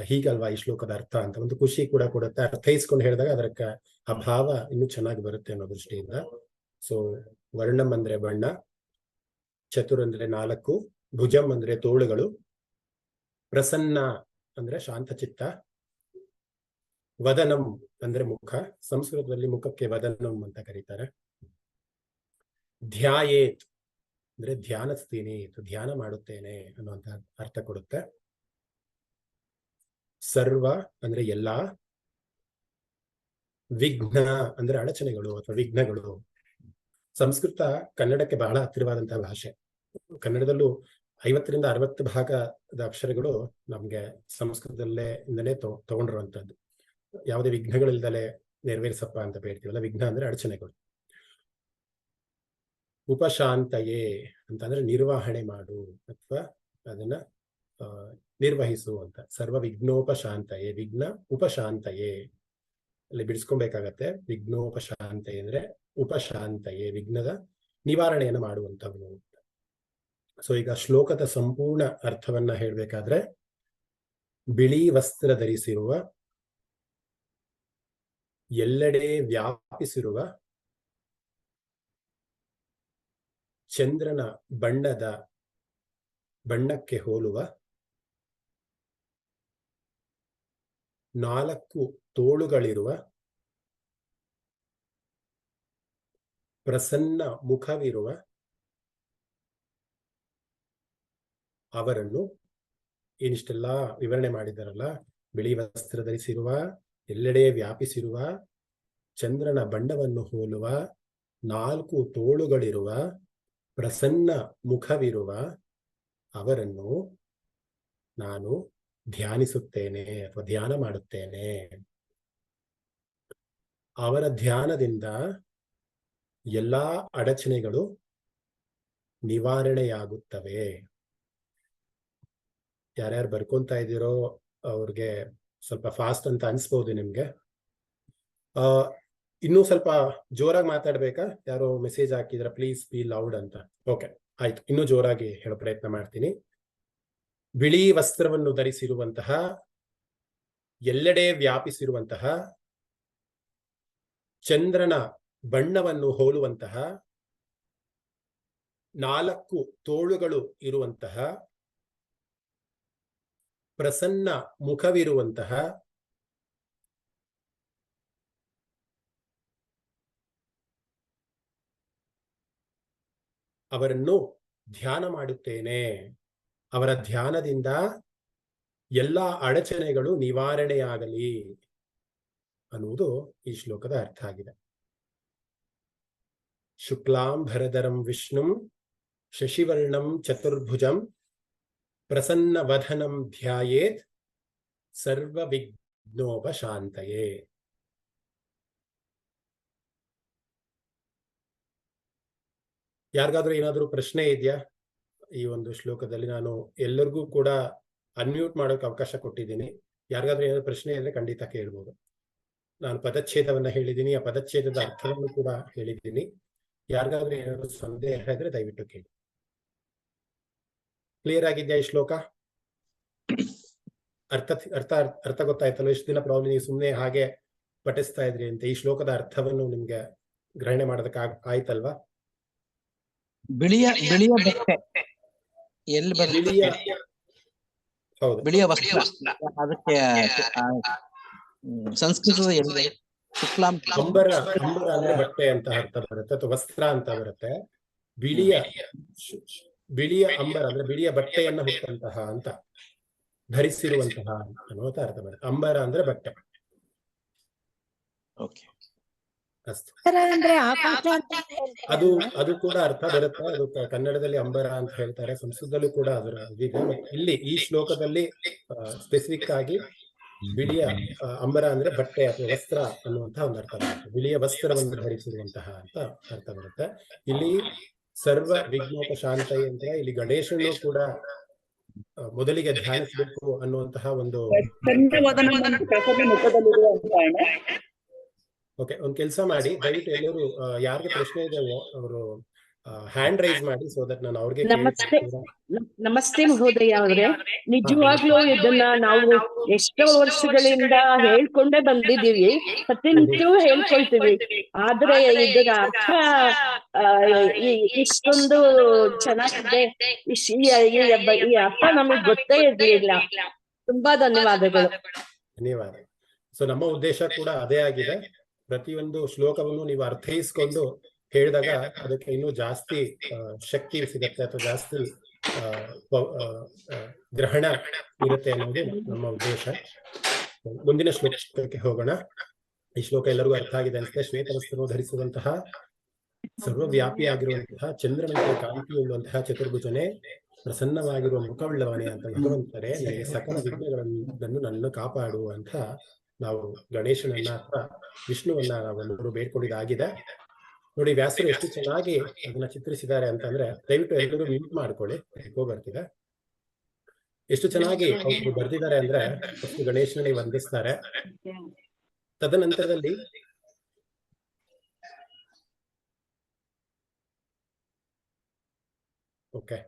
ಹೀಗಲ್ವಾ ಈ ಶ್ಲೋಕದ ಅರ್ಥ ಅಂತ ಒಂದು ಖುಷಿ ಕೂಡ ಕೊಡುತ್ತೆ. ಅರ್ಥೈಸ್ಕೊಂಡು ಹೇಳಿದಾಗ ಅದಕ್ಕೆ ಆ ಭಾವ ಇನ್ನೂ ಚೆನ್ನಾಗಿ ಬರುತ್ತೆ ಅನ್ನೋ ದೃಷ್ಟಿಯಿಂದ. ಸೊ ವರ್ಣಂ ಅಂದ್ರೆ ಬಣ್ಣ, ಚತುರ್ ಅಂದ್ರೆ 4, ಭುಜಂ ಅಂದ್ರೆ ತೋಳುಗಳು, ಪ್ರಸನ್ನ ಅಂದ್ರೆ ಶಾಂತಚಿತ್ತ, ವದನಂ ಅಂದ್ರೆ ಮುಖ. ಸಂಸ್ಕೃತದಲ್ಲಿ ಮುಖಕ್ಕೆ ವದನಂ ಅಂತ ಕರೀತಾರೆ. ಧ್ಯಾಯೇತ್ ಅಂದ್ರೆ ಧ್ಯಾನಿಸ್ತೀನಿ, ಧ್ಯಾನ ಮಾಡುತ್ತೇನೆ ಅನ್ನುವಂತ ಅರ್ಥ ಕೊಡುತ್ತೆ. ಸರ್ವ ಅಂದ್ರೆ ಎಲ್ಲಾ. ವಿಘ್ನ ಅಂದ್ರೆ ಅಡಚಣೆಗಳು ಅಥವಾ ವಿಘ್ನಗಳು. ಸಂಸ್ಕೃತ ಕನ್ನಡಕ್ಕೆ ಬಹಳ ಹತ್ತಿರವಾದಂತಹ ಭಾಷೆ. ಕನ್ನಡದಲ್ಲೂ 50ರಿಂದ 60 ಭಾಗದ ಅಕ್ಷರಗಳು ನಮ್ಗೆ ಸಂಸ್ಕೃತದಲ್ಲೇ ಇಂದಲೇ ತಗೊಂಡಿರುವಂತದ್ದು. ಯಾವುದೇ ವಿಘ್ನಗಳಿಲ್ದಲೇ ನೆರವೇರಿಸಪ್ಪ ಅಂತ ಹೇಳ್ತೀವಲ್ಲ, ವಿಘ್ನ ಅಂದ್ರೆ ಅಡಚಣೆಗಳು. ಉಪಶಾಂತಯೇ ಅಂತಂದ್ರೆ ನಿರ್ವಹಣೆ ಮಾಡು ಅಥವಾ ಅದನ್ನ ನಿರ್ವಹಿಸು ಅಂತ. ಸರ್ವ ವಿಘ್ನೋಪಶಾಂತಯೇ, ವಿಘ್ನ ಉಪಶಾಂತಯೇ ಅಲ್ಲಿ ಬಿಡಿಸ್ಕೊಬೇಕಾಗತ್ತೆ. ವಿಘ್ನೋಪಶಾಂತಯೇ ಅಂದ್ರೆ ಉಪಶಾಂತಯೇ, ವಿಘ್ನದ ನಿವಾರಣೆಯನ್ನು ಮಾಡುವಂಥವನು. ಸೊ ಈಗ ಶ್ಲೋಕದ ಸಂಪೂರ್ಣ ಅರ್ಥವನ್ನ ಹೇಳ್ಬೇಕಾದ್ರೆ, ಬಿಳಿ ವಸ್ತ್ರ ಧರಿಸಿರುವ, ಎಲ್ಲೆಡೆ ವ್ಯಾಪಿಸಿರುವ, ಚಂದ್ರನ ಬಣ್ಣಕ್ಕೆ ಹೋಲುವ, 4 ತೋಳುಗಳಿರುವ, ಪ್ರಸನ್ನ ಮುಖವಿರುವ ಅವರನ್ನು, ಏನಿಷ್ಟೆಲ್ಲ ವಿವರಣೆ ಮಾಡಿದ್ದಾರಲ್ಲ, ಬಿಳಿ ವಸ್ತ್ರ ಧರಿಸಿರುವ, ಎಲ್ಲೆಡೆ ವ್ಯಾಪಿಸಿರುವ, ಚಂದ್ರನ ಬಣ್ಣವನ್ನು ಹೋಲುವ, 4 ತೋಳುಗಳಿರುವ, ಪ್ರಸನ್ನ ಮುಖವಿರುವ ಅವರನ್ನು ನಾನು ಧ್ಯಾನಿಸುತ್ತೇನೆ ಅಥವಾ ಧ್ಯಾನ ಮಾಡುತ್ತೇನೆ. ಅವರ ಧ್ಯಾನದಿಂದ ಎಲ್ಲಾ ಅಡಚಣೆಗಳು ನಿವಾರಣೆಯಾಗುತ್ತವೆ. ಯಾರ್ಯಾರು ಬರ್ಕೊಂತಾ ಇದ್ದೀರೋ ಅವ್ರಿಗೆ ಸ್ವಲ್ಪ ಫಾಸ್ಟ್ ಅಂತ ಅನ್ಸ್ಬೋದು ನಿಮ್ಗೆ. ಇನ್ನೂ ಸ್ವಲ್ಪ ಜೋರಾಗಿ ಮಾತಾಡ್ಬೇಕಾ? ಯಾರೋ ಮೆಸೇಜ್ ಹಾಕಿದ್ರ ಪ್ಲೀಸ್ ಬಿ ಲೌಡ್ ಅಂತ. ಓಕೆ, ಆಯ್ತು, ಇನ್ನೂ ಜೋರಾಗಿ ಹೇಳೋ ಪ್ರಯತ್ನ ಮಾಡ್ತೀನಿ. ಬಿಳಿ ವಸ್ತ್ರವನ್ನು ಧರಿಸಿರುವಂತಹ, ಎಲ್ಲೆಡೆ ವ್ಯಾಪಿಸಿರುವಂತಹ, ಚಂದ್ರನ ಬಣ್ಣವನ್ನು ಹೋಲುವಂತಹ, 4 ತೋಳುಗಳು ಇರುವಂತಹ, ಪ್ರಸನ್ನ ಮುಖವಿರುವಂತಹ, ಅವರನ್ನು ಧ್ಯಾನ ಮಾಡುತ್ತೇನೆ. ಅವರ ಧ್ಯಾನದಿಂದ ಎಲ್ಲ ಅಡಚಣೆಗಳು ನಿವಾರಣೆಯಾಗಲಿ ಅನ್ನುವುದು ಈ ಶ್ಲೋಕದ ಅರ್ಥ ಆಗಿದೆ. ಶುಕ್ಲಾಂಬರಧರಂ ವಿಷ್ಣುಂ ಶಶಿವರ್ಣಂ ಚತುರ್ಭುಜಂ ಪ್ರಸನ್ನವದನಂ ಧ್ಯಾಯೇತ್ ಸರ್ವವಿಘ್ನೋಪಶಾಂತಯೇ. ಯಾರಿಗಾದ್ರೂ ಏನಾದ್ರೂ ಪ್ರಶ್ನೆ ಇದೆಯಾ? ಈ ಒಂದು ಶ್ಲೋಕದಲ್ಲಿ ನಾನು ಎಲ್ಲರಿಗೂ ಕೂಡ ಅನ್ಮ್ಯೂಟ್ ಮಾಡೋಕೆ ಅವಕಾಶ ಕೊಟ್ಟಿದ್ದೀನಿ. ಯಾರಿಗಾದ್ರೂ ಏನಾದ್ರು ಪ್ರಶ್ನೆ ಇದ್ರೆ ಖಂಡಿತ ಕೇಳ್ಬೋದು. ನಾನು ಪದಚ್ಛೇದವನ್ನ ಹೇಳಿದ್ದೀನಿ, ಆ ಪದಚ್ಛೇದದ ಅರ್ಥವನ್ನು ಕೂಡ ಹೇಳಿದ್ದೀನಿ. ಯಾರಿಗಾದ್ರೂ ಏನಾದ್ರು ಸಂದೇಹ ಇದ್ರೆ ದಯವಿಟ್ಟು ಕೇಳಿ. ಕ್ಲಿಯರ್ ಆಗಿದ್ಯಾ ಈ ಶ್ಲೋಕ? ಅರ್ಥ ಅರ್ಥ ಅರ್ಥ ಗೊತ್ತಾಯ್ತಲ್ಲ? ಇಷ್ಟು ದಿನ ಪ್ರಾಬ್ಲಮ್ ನೀವು ಸುಮ್ಮನೆ ಹಾಗೆ ಪಠಿಸ್ತಾ ಇದ್ರಿ ಅಂತ. ಈ ಶ್ಲೋಕದ ಅರ್ಥವನ್ನು ನಿಮ್ಗೆ ಗ್ರಹಣೆ ಮಾಡೋದಕ್ಕೆ ಆಯ್ತಲ್ವಾ? ಬಿಳಿಯ ಬಟ್ಟೆ ಎಲ್ಲಿ ಬಿಳಿಯ, ಬರುತ್ತೆ? ಹೌದು, ಬಿಳಿಯ ವಸ್ತ್ರ, ಅದಕ್ಕೆ ಸಂಸ್ಕೃತದ ಎಲ್ಲಿ ಶುಕ್ಲಾಂ ಅಂಬರ. ಅಂಬರ ಅಂದ್ರೆ ಬಟ್ಟೆ ಅಂತ ಅರ್ಥ ಬರುತ್ತೆ, ಅಥವಾ ವಸ್ತ್ರ ಅಂತ ಬರುತ್ತೆ. ಬಿಳಿಯ ಅಂಬರ ಅಂದ್ರೆ ಬಿಳಿಯ ಬಟ್ಟೆಯನ್ನು ಹೊತ್ತಂತಹ ಅಂತ, ಧರಿಸಿರುವಂತಹ ಅನ್ನುವಂತ ಅರ್ಥ ಬರುತ್ತೆ. ಅಂಬರ ಅಂದ್ರೆ ಬಟ್ಟೆ. ಓಕೆ, ಅಷ್ಟೇ. ಅಂದ್ರೆ ಆಕಾಶ ಅಂತ ಹೇಳ್ತಾರೆ ಅದು ಅಲ್ವಾ? ಅದು ಕೂಡ ಅರ್ಥ ಬರುತ್ತೆ. ಅದು ಕನ್ನಡದಲ್ಲಿ ಅಂಬರ ಅಂತ ಹೇಳ್ತಾರೆ, ಸಂಸ್ಕೃತದಲ್ಲೂ ಕೂಡ ಅದರ ಇದಿದೆ. ಬಟ್ ಇಲ್ಲಿ ಈ ಶ್ಲೋಕದಲ್ಲಿ ಸ್ಪೆಸಿಫಿಕ್ ಆಗಿ ಬಿಳಿಯ ಅಂಬರ ಅಂದ್ರೆ ಬಟ್ಟೆ ಅಥವಾ ವಸ್ತ್ರ ಅನ್ನುವಂತಹ ಒಂದು ಅರ್ಥ ಬರುತ್ತೆ. ಬಿಳಿಯ ವಸ್ತ್ರವನ್ನು ಧರಿಸಿರುವಂತಹ ಅಂತ ಅರ್ಥ ಬರುತ್ತೆ. ಇಲ್ಲಿ ಸರ್ವ ವಿಘ್ನೋಪ ಶಾಂತೈ ಅಂತ ಇಲ್ಲಿ ಗಣೇಶನು ಕೂಡ ಮೊದಲಿಗೆ ಧ್ಯಾನಿಸಬೇಕು ಅನ್ನುವಂತಹ ಒಂದು. ಓಕೆ, ಒಂದ್ ಕೆಲಸ ಮಾಡಿ, ದಯವಿಟ್ಟು ಎಲ್ಲರೂ ಯಾರಿಗೆ ಪ್ರಶ್ನೆ ಇದೆ ಅವರು ಹ್ಯಾಂಡ್ ರೈಸ್ ಮಾಡಿ, ಸೋ ದಟ್ ನಾನು ಅವ್ರಿಗೆ ನಮಸ್ತೆ ಮಹೋದಯ ಅವರೇ, ನಿಜವಾಗ್ಲೂ ಇದನ್ನ ನಾವು ಎಷ್ಟೋ ವರ್ಷಗಳಿಂದ ಹೇಳ್ಕೊಂಡೇ ಬಂದಿದ್ದೀವಿ, ಪ್ರತಿನಿತ್ಯವೂ ಹೇಳ್ಕೊಳ್ತೀವಿ. ಆದ್ರೆ ಇದರ ಅರ್ಥ ಇಷ್ಟೊಂದು ಚೆನ್ನಾಗಿದೆ, ಈ ಅರ್ಥ ನಮಗ್ ಗೊತ್ತೇ ಇರ್ಲಿಲ್ಲ. ತುಂಬಾ ಧನ್ಯವಾದಗಳು. ಧನ್ಯವಾದ. ಸೊ ನಮ್ಮ ಉದ್ದೇಶ ಕೂಡ ಅದೇ ಆಗಿದೆ. ಪ್ರತಿಯೊಂದು ಶ್ಲೋಕವನ್ನು ನೀವು ಅರ್ಥೈಸ್ಕೊಂಡು ಹೇಳಿದಾಗ ಅದಕ್ಕೆ ಇನ್ನೂ ಜಾಸ್ತಿ ಶಕ್ತಿ ಸಿಗತ್ತೆ, ಅಥವಾ ಜಾಸ್ತಿ ಗ್ರಹಣ ಇರುತ್ತೆ ಅನ್ನೋದು ನಮ್ಮ ಉದ್ದೇಶ. ಮುಂದಿನ ಶ್ಲೋಕಕ್ಕೆ ಹೋಗೋಣ. ಈ ಶ್ಲೋಕ ಎಲ್ಲರಿಗೂ ಅರ್ಥ ಆಗಿದೆ ಅನ್ಸುತ್ತೆ. ಶ್ವೇತವಸ್ತ್ರವನ್ನು ಧರಿಸುವಂತಹ, ಸರ್ವವ್ಯಾಪಿಯಾಗಿರುವಂತಹ, ಚಂದ್ರನಂತೆ ಕಾಂತಿಯುಳ್ಳುವಂತಹ ಚತುರ್ಭುಜನೆ, ಪ್ರಸನ್ನವಾಗಿರುವ ಮುಖವುಳ್ಳವನೇ ಅಂತ ಭಗವಂತರೇ, ನನಗೆ ಸಕಲ ವಿಘ್ನಗಳನ್ನು ನನ್ನ ಕಾಪಾಡು ಅಂತ ನಾವು ಗಣೇಶನನ್ನ ಅಥವಾ ವಿಷ್ಣುವನ್ನ ನಾವು ಬೇಡ್ಕೊಂಡಿದ್ದಾಗಿದೆ. ನೋಡಿ, ವ್ಯಾಸರು ಎಷ್ಟು ಚೆನ್ನಾಗಿ ಅದನ್ನ ಚಿತ್ರಿಸಿದ್ದಾರೆ ಅಂತಂದ್ರೆ, ದಯವಿಟ್ಟು ಎಲ್ಲರೂ ಮ್ಯೂಟ್ ಮಾಡ್ಕೊಳ್ಳಿ, ಎಕೋ ಬರ್ತಿದೆ. ಎಷ್ಟು ಚೆನ್ನಾಗಿ ಅವರು ಬರ್ದಿದ್ದಾರೆ ಅಂದ್ರೆ, ಫಸ್ಟ್ ಗಣೇಶನಿಗೆ ವಂದಿಸ್ತಾರೆ. ತದನಂತರದಲ್ಲಿ ಓಕೆ,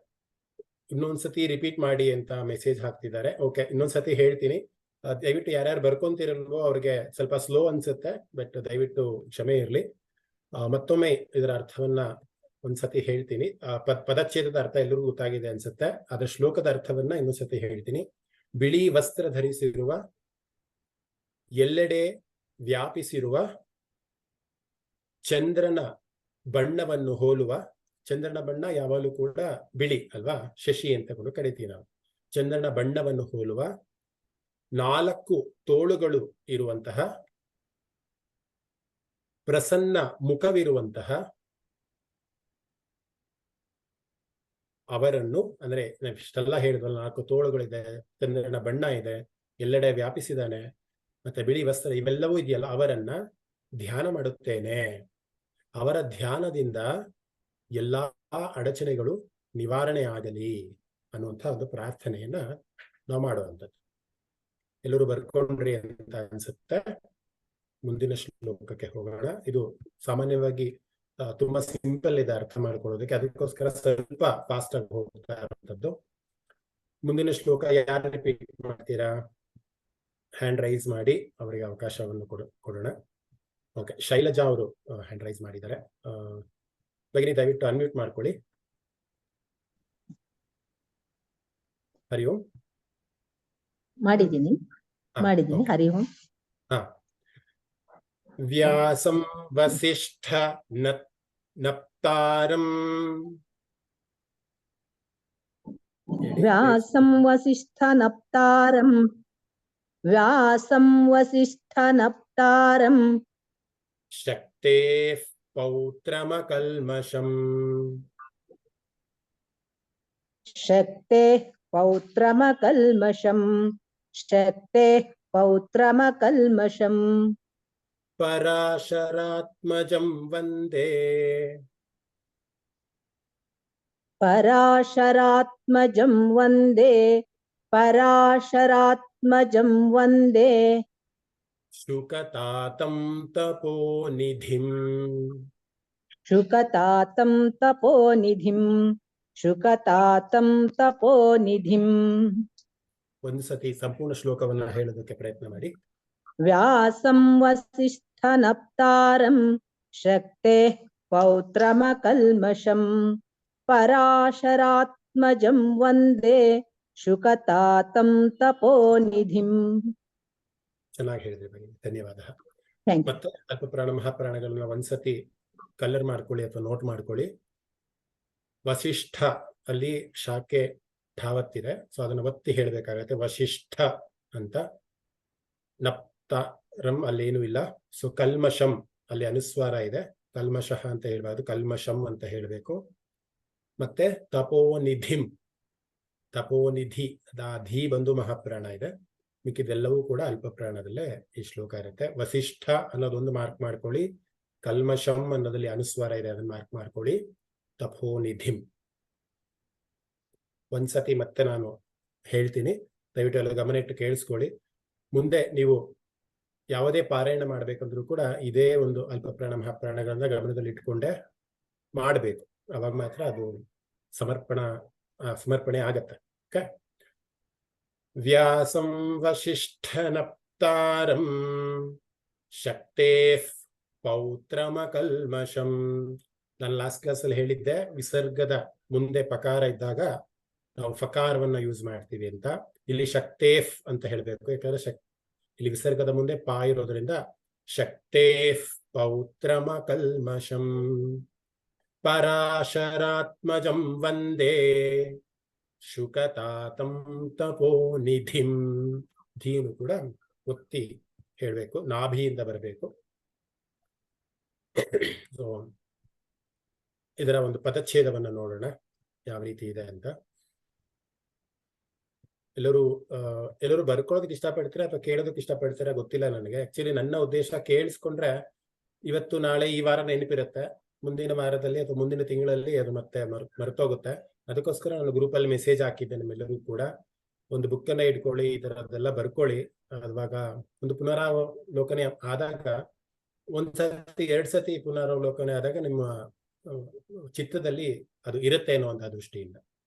ಇನ್ನೊಂದ್ಸತಿ ರಿಪೀಟ್ ಮಾಡಿ ಅಂತ ಮೆಸೇಜ್ ಹಾಕ್ತಿದ್ದಾರೆ. ಓಕೆ, ಇನ್ನೊಂದ್ಸತಿ ಹೇಳ್ತೀನಿ. ದಯವಿಟ್ಟು ಯಾರ್ಯಾರು ಬರ್ಕೊಂತಿರಲ್ವೋ ಅವ್ರಿಗೆ ಸ್ವಲ್ಪ ಸ್ಲೋ ಅನ್ಸುತ್ತೆ, ಬಟ್ ದಯವಿಟ್ಟು ಕ್ಷಮೆ ಇರಲಿ. ಮತ್ತೊಮ್ಮೆ ಇದರ ಅರ್ಥವನ್ನ ಒಂದ್ಸತಿ ಹೇಳ್ತೀನಿ. ಪದಚ್ಛೇದದ ಅರ್ಥ ಎಲ್ಲರಿಗೂ ಗೊತ್ತಾಗಿದೆ ಅನ್ಸುತ್ತೆ. ಅದರ ಶ್ಲೋಕದ ಅರ್ಥವನ್ನ ಇನ್ನೊಂದ್ಸತಿ ಹೇಳ್ತೀನಿ. ಬಿಳಿ ವಸ್ತ್ರ ಧರಿಸಿರುವ, ಎಲ್ಲೆಡೆ ವ್ಯಾಪಿಸಿರುವ, ಚಂದ್ರನ ಬಣ್ಣವನ್ನು ಹೋಲುವ. ಚಂದ್ರನ ಬಣ್ಣ ಯಾವಾಗಲೂ ಕೂಡ ಬಿಳಿ ಅಲ್ವಾ, ಶಶಿ ಅಂತ ಕೂಡ ಕರಿತೀವಿ ನಾವು. ಚಂದ್ರನ ಬಣ್ಣವನ್ನು ಹೋಲುವ, 4 ತೋಳುಗಳು ಇರುವಂತಹ, ಪ್ರಸನ್ನ ಮುಖವಿರುವಂತಹ ಅವರನ್ನು, ಅಂದ್ರೆ ಇಷ್ಟೆಲ್ಲ ಹೇಳಿದ್ವಲ್ಲ, 4 ತೋಳುಗಳಿದೆ, ಚಂದ್ರನ ಬಣ್ಣ ಇದೆ, ಎಲ್ಲೆಡೆ ವ್ಯಾಪಿಸಿದಾನೆ, ಮತ್ತೆ ಬಿಳಿ ವಸ್ತ್ರ, ಇವೆಲ್ಲವೂ ಇದೆಯಲ್ಲ, ಅವರನ್ನ ಧ್ಯಾನ ಮಾಡುತ್ತೇನೆ. ಅವರ ಧ್ಯಾನದಿಂದ ಎಲ್ಲಾ ಅಡಚಣೆಗಳು ನಿವಾರಣೆ ಆಗಲಿ ಅನ್ನುವಂಥ ಒಂದು ಪ್ರಾರ್ಥನೆಯನ್ನ ನಾವು ಮಾಡುವಂಥದ್ದು. ಎಲ್ಲರೂ ಬರ್ಕೊಂಡ್ರಿ ಅಂತ ಅನ್ಸುತ್ತೆ. ಮುಂದಿನ ಶ್ಲೋಕಕ್ಕೆ ಹೋಗೋಣ. ಇದು ಸಾಮಾನ್ಯವಾಗಿ ತುಂಬಾ ಸಿಂಪಲ್ ಇದೆ ಅರ್ಥ ಮಾಡ್ಕೊಳ್ಳೋದಕ್ಕೆ, ಅದಕ್ಕೋಸ್ಕರ ಸ್ವಲ್ಪ ಫಾಸ್ಟ್ ಆಗಿ ಹೋಗ್ತಾ ಇರುವಂತದ್ದು. ಮುಂದಿನ ಶ್ಲೋಕ ಯಾರು ರಿಪೀಟ್ ಮಾಡ್ತೀರಾ? ಹ್ಯಾಂಡ್ ರೈಸ್ ಮಾಡಿ ಅವರಿಗೆ ಅವಕಾಶವನ್ನು ಕೊಡೋಣ. ಓಕೆ, ಶೈಲಜಾ ಅವರು ಹ್ಯಾಂಡ್ ರೈಸ್ ಮಾಡಿದ್ದಾರೆ. ಭಗಿನಿ ದಯವಿಟ್ಟು ಅನ್ಮ್ಯೂಟ್ ಮಾಡ್ಕೊಳ್ಳಿ. ಹರಿ ಓಂ. ಮಾಡಿದ್ದೀನಿ. ಹರಿ ಓಂ. ವ್ಯಾಸಂ ವಸಿಷ್ಠ ನಪ್ತಾರಂ. ವ್ಯಾಸಂ ವಸಿಷ್ಠ ನಪ್ತಾರಂ ಶಕ್ತೇ ಪೌತ್ರಮಕಲ್ಮಷಂ. ಪೌತ್ರಮಕಲ್ಮಷಂ ಪರಾಶರಾತ್ಮಜಂ ವಂದೇ. ಪರಾಶರಾತ್ಮಜಂ ವಂದೇ ಪರಾಶರಾತ್ಮಜಂ ವಂದೇ ಶುಕತಾತಂ ತಪೋನಿಧಿಂ ಶುಕತಾತಂ ತಪೋನಿಧಿಂ ಶುಕತಾತಂ ತಪೋನಿಧಿಂ ಒಂದು ಸತಿ ಸಂಪೂರ್ಣ ಶ್ಲೋಕವನ್ನ ಹೇಳೋದಕ್ಕೆ ಪ್ರಯತ್ನ ಮಾಡಿ. ವ್ಯಾಸಂ ವಸಿಷ್ಠನಪ್ತಾರಂ ಶಕ್ತೇಃ ಪೌತ್ರಮಕಲ್ಮಷಂ ಪರಾಶರಾತ್ಮಜಂ ವಂದೇ ಶುಕತಾತಂ ತಪೋನಿಧಿಂ. ಚೆನ್ನಾಗಿ ಹೇಳಿದ್ರಿ ಭಗಿನಿ, ಧನ್ಯವಾದ. Thank you. ಮತ್ತೆ ಅಲ್ಪಪುರಾಣ ಮಹಾಪುರಾಣಗಳನ್ನ ಒಂದ್ಸತಿ ಕಲರ್ ಮಾಡ್ಕೊಳ್ಳಿ ಅಥವಾ ನೋಟ್ ಮಾಡ್ಕೊಳ್ಳಿ. ವಸಿಷ್ಠ ಅಲ್ಲಿ ಶಾಖೆ ಧಾವತ್ತಿದೆ, ಸೊ ಅದನ್ನ ಒತ್ತಿ ಹೇಳ್ಬೇಕಾಗತ್ತೆ, ವಸಿಷ್ಠ ಅಂತ. ನಪ್ತಾರಂ ಅಲ್ಲಿ ಏನೂ ಇಲ್ಲ. ಸೊ ಕಲ್ಮಷಂ ಅಲ್ಲಿ ಅನುಸ್ವಾರ ಇದೆ, ಕಲ್ಮಷಃ ಅಂತ ಹೇಳ್ಬಾರ್ದು, ಕಲ್ಮಷಂ ಅಂತ ಹೇಳ್ಬೇಕು. ಮತ್ತೆ ತಪೋನಿಧಿಂ, ತಪೋನಿಧಿ ಧೀ ಬಂದು ಮಹಾಪುರಾಣ ಇದೆ, ಮಿಕ್ಕಿದೆಲ್ಲವೂ ಕೂಡ ಅಲ್ಪಪುರಾಣದಲ್ಲೇ ಈ ಶ್ಲೋಕ ಇರುತ್ತೆ. ವಸಿಷ್ಠ ಅನ್ನೋದೊಂದು ಮಾರ್ಕ್ ಮಾಡ್ಕೊಳ್ಳಿ, ಕಲ್ಮಷಂ ಅನ್ನೋದಲ್ಲಿ ಅನುಸ್ವಾರ ಇದೆ, ಅದನ್ನ ಮಾರ್ಕ್ ಮಾಡ್ಕೊಳ್ಳಿ. ತಪೋನಿಧಿಂ ಒಂದ್ಸತಿ ಮತ್ತೆ ನಾನು ಹೇಳ್ತೀನಿ, ದಯವಿಟ್ಟು ಎಲ್ಲ ಗಮನ ಇಟ್ಟು ಕೇಳಿಸ್ಕೊಳ್ಳಿ. ಮುಂದೆ ನೀವು ಯಾವುದೇ ಪಾರಾಯಣ ಮಾಡ್ಬೇಕಂದ್ರೂ ಕೂಡ ಇದೇ ಒಂದು ಅಲ್ಪಪುರಾಣ ಮಹಾಪುರಾಣಗಳನ್ನ ಗಮನದಲ್ಲಿ ಇಟ್ಕೊಂಡೆ ಮಾಡಬೇಕು, ಅವಾಗ ಮಾತ್ರ ಅದು ಸಮರ್ಪಣೆ ಆಗತ್ತೆ. ಓಕೆ. ವ್ಯಾಸಂ ವಸಿಷ್ಠನಪ್ತಾರಂ ಶಕ್ತೇಃ ಪೌತ್ರಮಕಲ್ಮಷಂ. ನಾನು ಲಾಸ್ಟ್ ಕ್ಲಾಸಲ್ಲಿ ಹೇಳಿದ್ದೆ, ವಿಸರ್ಗದ ಮುಂದೆ ಪಕಾರ ಇದ್ದಾಗ ನಾವು ಫಕಾರವನ್ನ ಯೂಸ್ ಮಾಡ್ತೀವಿ ಅಂತ. ಇಲ್ಲಿ ಶಕ್ತೇಫ್ ಅಂತ ಹೇಳ್ಬೇಕು, ಯಾಕಂದ್ರೆ ಇಲ್ಲಿ ವಿಸರ್ಗದ ಮುಂದೆ ಪಾ ಇರೋದ್ರಿಂದ ಶಕ್ತೇಫ್ ಪೌತ್ರಮಕಲ್ಮಷಂ ಪರಾಶರಾತ್ಮಜಂ ವಂದೇ ಶುಕತಾತಂ ತಪೋನಿಧಿಂ. ಧೀನು ಕೂಡ ಒತ್ತಿ ಹೇಳ್ಬೇಕು, ನಾಭಿಯಿಂದ ಬರಬೇಕು. ಸೊ ಇದರ ಒಂದು ಪದಚ್ಛೇದವನ್ನ ನೋಡೋಣ ಯಾವ ರೀತಿ ಇದೆ ಅಂತ. ಎಲ್ಲರೂ ಬರ್ಕೊಳ್ಳೋದಕ್ಕೆ ಇಷ್ಟಪಡ್ತೀರಾ ಅಥವಾ ಕೇಳೋದಕ್ಕೆ ಇಷ್ಟಪಡ್ತೀರಾ ಗೊತ್ತಿಲ್ಲ ನನಗೆ. ಆಕ್ಚುಲಿ ನನ್ನ ಉದ್ದೇಶ ಕೇಳಿಸ್ಕೊಂಡ್ರೆ ಇವತ್ತು ನಾಳೆ ಈ ವಾರ ನೆನಪಿರುತ್ತೆ, ಮುಂದಿನ ವಾರದಲ್ಲಿ ಅಥವಾ ಮುಂದಿನ ತಿಂಗಳಲ್ಲಿ ಅದು ಮತ್ತೆ ಮರೆತೋಗುತ್ತೆ. ಅದಕ್ಕೋಸ್ಕರ ನಾನು ಗ್ರೂಪಲ್ಲಿ ಮೆಸೇಜ್ ಹಾಕಿದ್ದೆ ನಿಮ್ಮೆಲ್ಲರೂ ಕೂಡ, ಒಂದು ಬುಕ್ಕನ್ನ ಇಟ್ಕೊಳ್ಳಿ, ಈ ಥರದ್ದೆಲ್ಲ ಬರ್ಕೊಳ್ಳಿ. ಅವಾಗ ಒಂದು ಪುನರಾವಲೋಕನೆ ಆದಾಗ, ಒಂದ್ಸತಿ 2 ಸತಿ ಪುನರಾವಲೋಕನೆ ಆದಾಗ ನಿಮ್ಮ ಚಿತ್ತದಲ್ಲಿ ಅದು ಇರುತ್ತೆ ಅನ್ನೋ ಒಂದು ದೃಷ್ಟಿಯಿಂದ.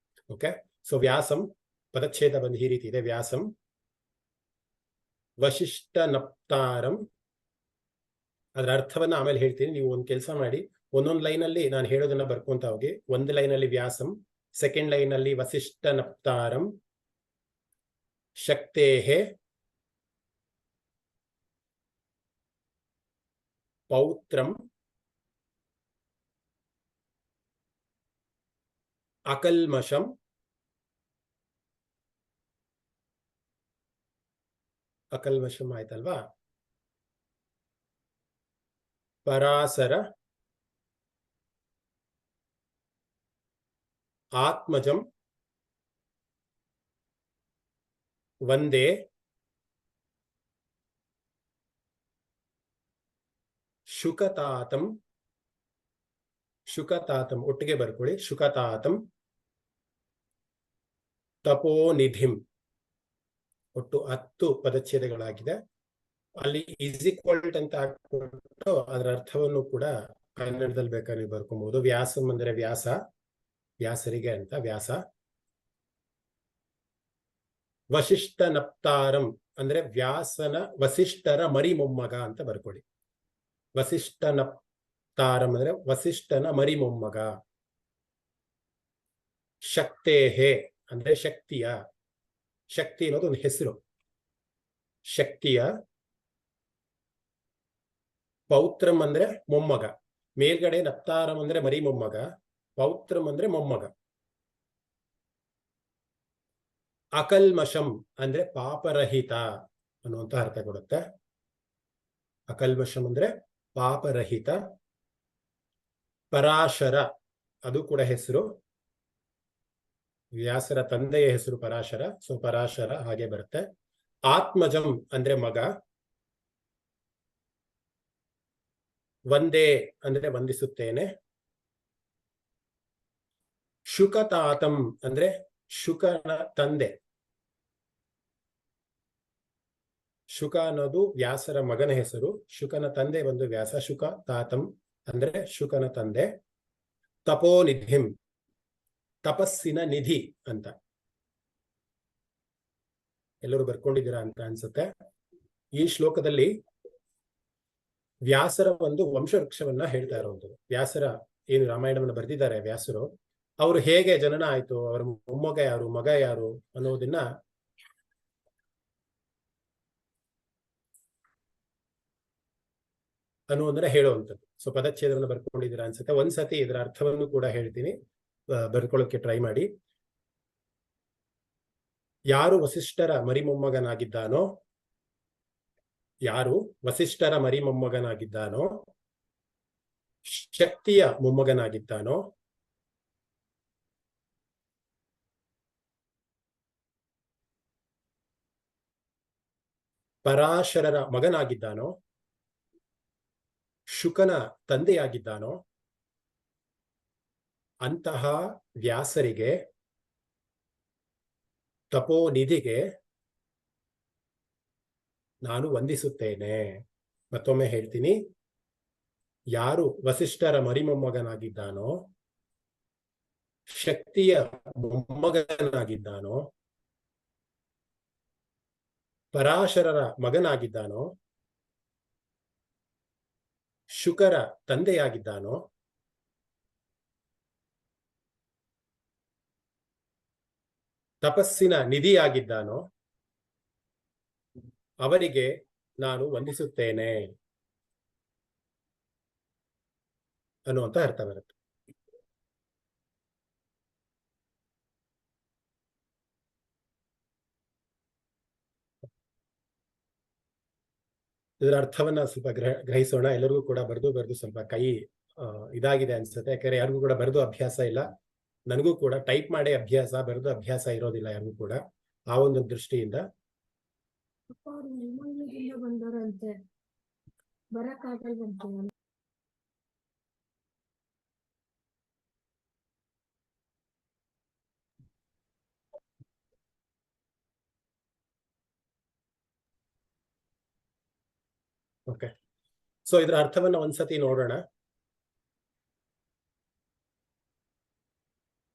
ಓಕೆ. ಸೊ ವ್ಯಾಸಂ ಪದಚ್ಛೇದ ಬಂದು ಈ ರೀತಿ ಇದೆ. ವ್ಯಾಸಂ ವಸಿಷ್ಠ ನಪ್ತಾರಂ, ಅದರ ಅರ್ಥವನ್ನ ಆಮೇಲೆ ಹೇಳ್ತೀನಿ. ನೀವು ಒಂದು ಕೆಲಸ ಮಾಡಿ, ಒಂದೊಂದು ಲೈನಲ್ಲಿ ನಾನು ಹೇಳೋದನ್ನ ಬರ್ಕೊಂತ ಹೋಗಿ. ಒಂದು ಲೈನಲ್ಲಿ ವ್ಯಾಸಂ, ಸೆಕೆಂಡ್ ಲೈನಲ್ಲಿ ವಸಿಷ್ಠ ನಪ್ತಾರಂ ಶಕ್ತೇಹೇ ಪೌತ್ರಂ ಅಕಲ್ಮಷಂ ಅಕಲ್ಮಷಂ ಆಯ್ತಲ್ವಾ. ಪರಾಸರ ಆತ್ಮಜಂ ವಂದೇ ಶುಕತಾತಂ. ಶುಕತಾತಂ ಒಟ್ಟಿಗೆ ಬರ್ಕೊಳ್ಳಿ, ಶುಕತಾತಂ ತಪೋನಿಧಿಂ. ಒಟ್ಟು 10 ಪದಚ್ಛೇದಗಳಾಗಿದೆ. ಅಲ್ಲಿ ಈಸ್ ಈಕ್ವಲ್ ಅಂತ ಹಾಕ್ಬಿಟ್ಟು ಅದರ ಅರ್ಥವನ್ನು ಕೂಡ ಕನ್ನಡದಲ್ಲಿ ಬೇಕಾದ್ರೆ ನೀವು ಬರ್ಕೊಬಹುದು. ವ್ಯಾಸಂ ಅಂದ್ರೆ ವ್ಯಾಸ, ವ್ಯಾಸರಿಗೆ ಅಂತ ವ್ಯಾಸ. ವಸಿಷ್ಠ ನಪ್ತಾರಂ ಅಂದ್ರೆ ವಸಿಷ್ಠರ ಮರಿ ಮೊಮ್ಮಗ ಅಂತ ಬರ್ಕೊಳ್ಳಿ. ವಸಿಷ್ಠ ನಪ್ತಾರಂ ಅಂದ್ರೆ ವಸಿಷ್ಠನ ಮರಿ ಮೊಮ್ಮಗ. ಶಕ್ತೇಹೇ ಅಂದ್ರೆ ಶಕ್ತಿಯ, ಶಕ್ತಿ ಅನ್ನೋದು ಒಂದು ಹೆಸರು, ಶಕ್ತಿಯ. ಪೌತ್ರಂ ಅಂದ್ರೆ ಮೊಮ್ಮಗ, ಮೇಲ್ಗಡೆ ನಪ್ತಾರಂ ಅಂದ್ರೆ ಮರಿ ಮೊಮ್ಮಗ, ಪೌತ್ರಂ ಅಂದ್ರೆ ಮೊಮ್ಮಗ. ಅಕಲ್ಮಷಂ ಅಂದ್ರೆ ಪಾಪರಹಿತ ಅನ್ನುವಂತ ಅರ್ಥ ಕೊಡುತ್ತೆ. ಅಕಲ್ಮಷಂ ಅಂದ್ರೆ ಪಾಪರಹಿತ. ಪರಾಶರ ಅದು ಕೂಡ ಹೆಸರು, ವ್ಯಾಸರ ತಂದೆಯ ಹೆಸರು ಪರಾಶರ, ಸೊ ಪರಾಶರ ಹಾಗೆ ಬರುತ್ತೆ. ಆತ್ಮಜಂ ಅಂದ್ರೆ ಮಗ. ವಂದೇ ಅಂದ್ರೆ ವಂದಿಸುತ್ತೇನೆ. ಶುಕತಾತಂ ಅಂದ್ರೆ ಶುಕನ ತಂದೆ. ಶುಕ ಅನ್ನೋದು ವ್ಯಾಸರ ಮಗನ ಹೆಸರು. ಶುಕನ ತಂದೆ ಒಂದು ವ್ಯಾಸ. ಶುಕ ತಾತಂ ಅಂದ್ರೆ ಶುಕನ ತಂದೆ. ತಪೋನಿಧಿಂ ತಪಸ್ಸಿನ ನಿಧಿ ಅಂತ. ಎಲ್ಲರೂ ಬರ್ಕೊಂಡಿದ್ದೀರಾ ಅಂತ ಅನ್ಸುತ್ತೆ. ಈ ಶ್ಲೋಕದಲ್ಲಿ ವ್ಯಾಸರ ಒಂದು ವಂಶವೃಕ್ಷವನ್ನ ಹೇಳ್ತಾ ಇರುವಂಥದ್ದು. ವ್ಯಾಸರ ಏನು ರಾಮಾಯಣವನ್ನು ಬರೆದಿದ್ದಾರೆ ವ್ಯಾಸರು, ಅವರು ಹೇಗೆ ಜನನ ಆಯ್ತು, ಅವರ ಮೊಮ್ಮಗ ಯಾರು, ಮಗ ಯಾರು ಅನ್ನೋದನ್ನ ಅನ್ನೋದನ್ನ ಹೇಳುವಂಥದ್ದು. ಸೊ ಪದಚ್ಛೇದವನ್ನು ಬರ್ಕೊಂಡಿದ್ದೀರಾ ಅನ್ಸುತ್ತೆ. ಒಂದ್ಸತಿ ಇದರ ಅರ್ಥವನ್ನು ಕೂಡ ಹೇಳ್ತೀನಿ, ಬರ್ಕೊಳ್ಳೋಕೆ ಟ್ರೈ ಮಾಡಿ. ಯಾರು ವಸಿಷ್ಠರ ಮರಿಮೊಮ್ಮಗನಾಗಿದ್ದಾನೋ, ಯಾರು ವಸಿಷ್ಠರ ಮರಿಮೊಮ್ಮಗನಾಗಿದ್ದಾನೋ, ಶಕ್ತಿಯ ಮೊಮ್ಮಗನಾಗಿದ್ದಾನೋ, ಪರಾಶರರ ಮಗನಾಗಿದ್ದಾನೋ, ಶುಕನ ತಂದೆಯಾಗಿದ್ದಾನೋ ಅಂತಹ ವ್ಯಾಸರಿಗೆ, ತಪೋನಿಧಿಗೆ ನಾನು ವಂದಿಸುತ್ತೇನೆ. ಮತ್ತೊಮ್ಮೆ ಹೇಳ್ತೀನಿ, ಯಾರು ವಸಿಷ್ಠರ ಮರಿಮೊಮ್ಮಗನಾಗಿದ್ದಾನೋ, ಶಕ್ತಿಯ ಮೊಮ್ಮಗನಾಗಿದ್ದಾನೋ, ಪರಾಶರರ ಮಗನಾಗಿದ್ದಾನೋ, ಶುಕರ ತಂದೆಯಾಗಿದ್ದಾನೋ, ತಪಸ್ಸಿನ ನಿಧಿಯಾಗಿದ್ದಾನೋ ಅವರಿಗೆ ನಾನು ವಂದಿಸುತ್ತೇನೆ ಅನ್ನುವಂತ ಅರ್ಥ ಬರುತ್ತೆ. ಇದರ ಅರ್ಥವನ್ನ ಸ್ವಲ್ಪ ಗ್ರಹಿಸೋಣ. ಎಲ್ಲರಿಗೂ ಕೂಡ ಬರೆದು ಸ್ವಲ್ಪ ಕೈ ಇದಾಗಿದೆ ಅನ್ಸುತ್ತೆ. ಯಾಕಂದ್ರೆ ಯಾರಿಗೂ ಕೂಡ ಬರೆದು ಅಭ್ಯಾಸ ಇಲ್ಲ. ನನಗೂ ಕೂಡ ಟೈಪ್ ಮಾಡಿ ಅಭ್ಯಾಸ, ಬರೆದು ಅಭ್ಯಾಸ ಇರೋದಿಲ್ಲ ಯಾರಿಗೂ ಕೂಡ. ಆ ಒಂದು ದೃಷ್ಟಿಯಿಂದ ಬಂದವರಂತೆ ಬರಕಾಗಲ್ವಂತೆ. ಓಕೆ, ಸೊ ಇದರ ಅರ್ಥವನ್ನ ಒಂದ್ಸತಿ ನೋಡೋಣ.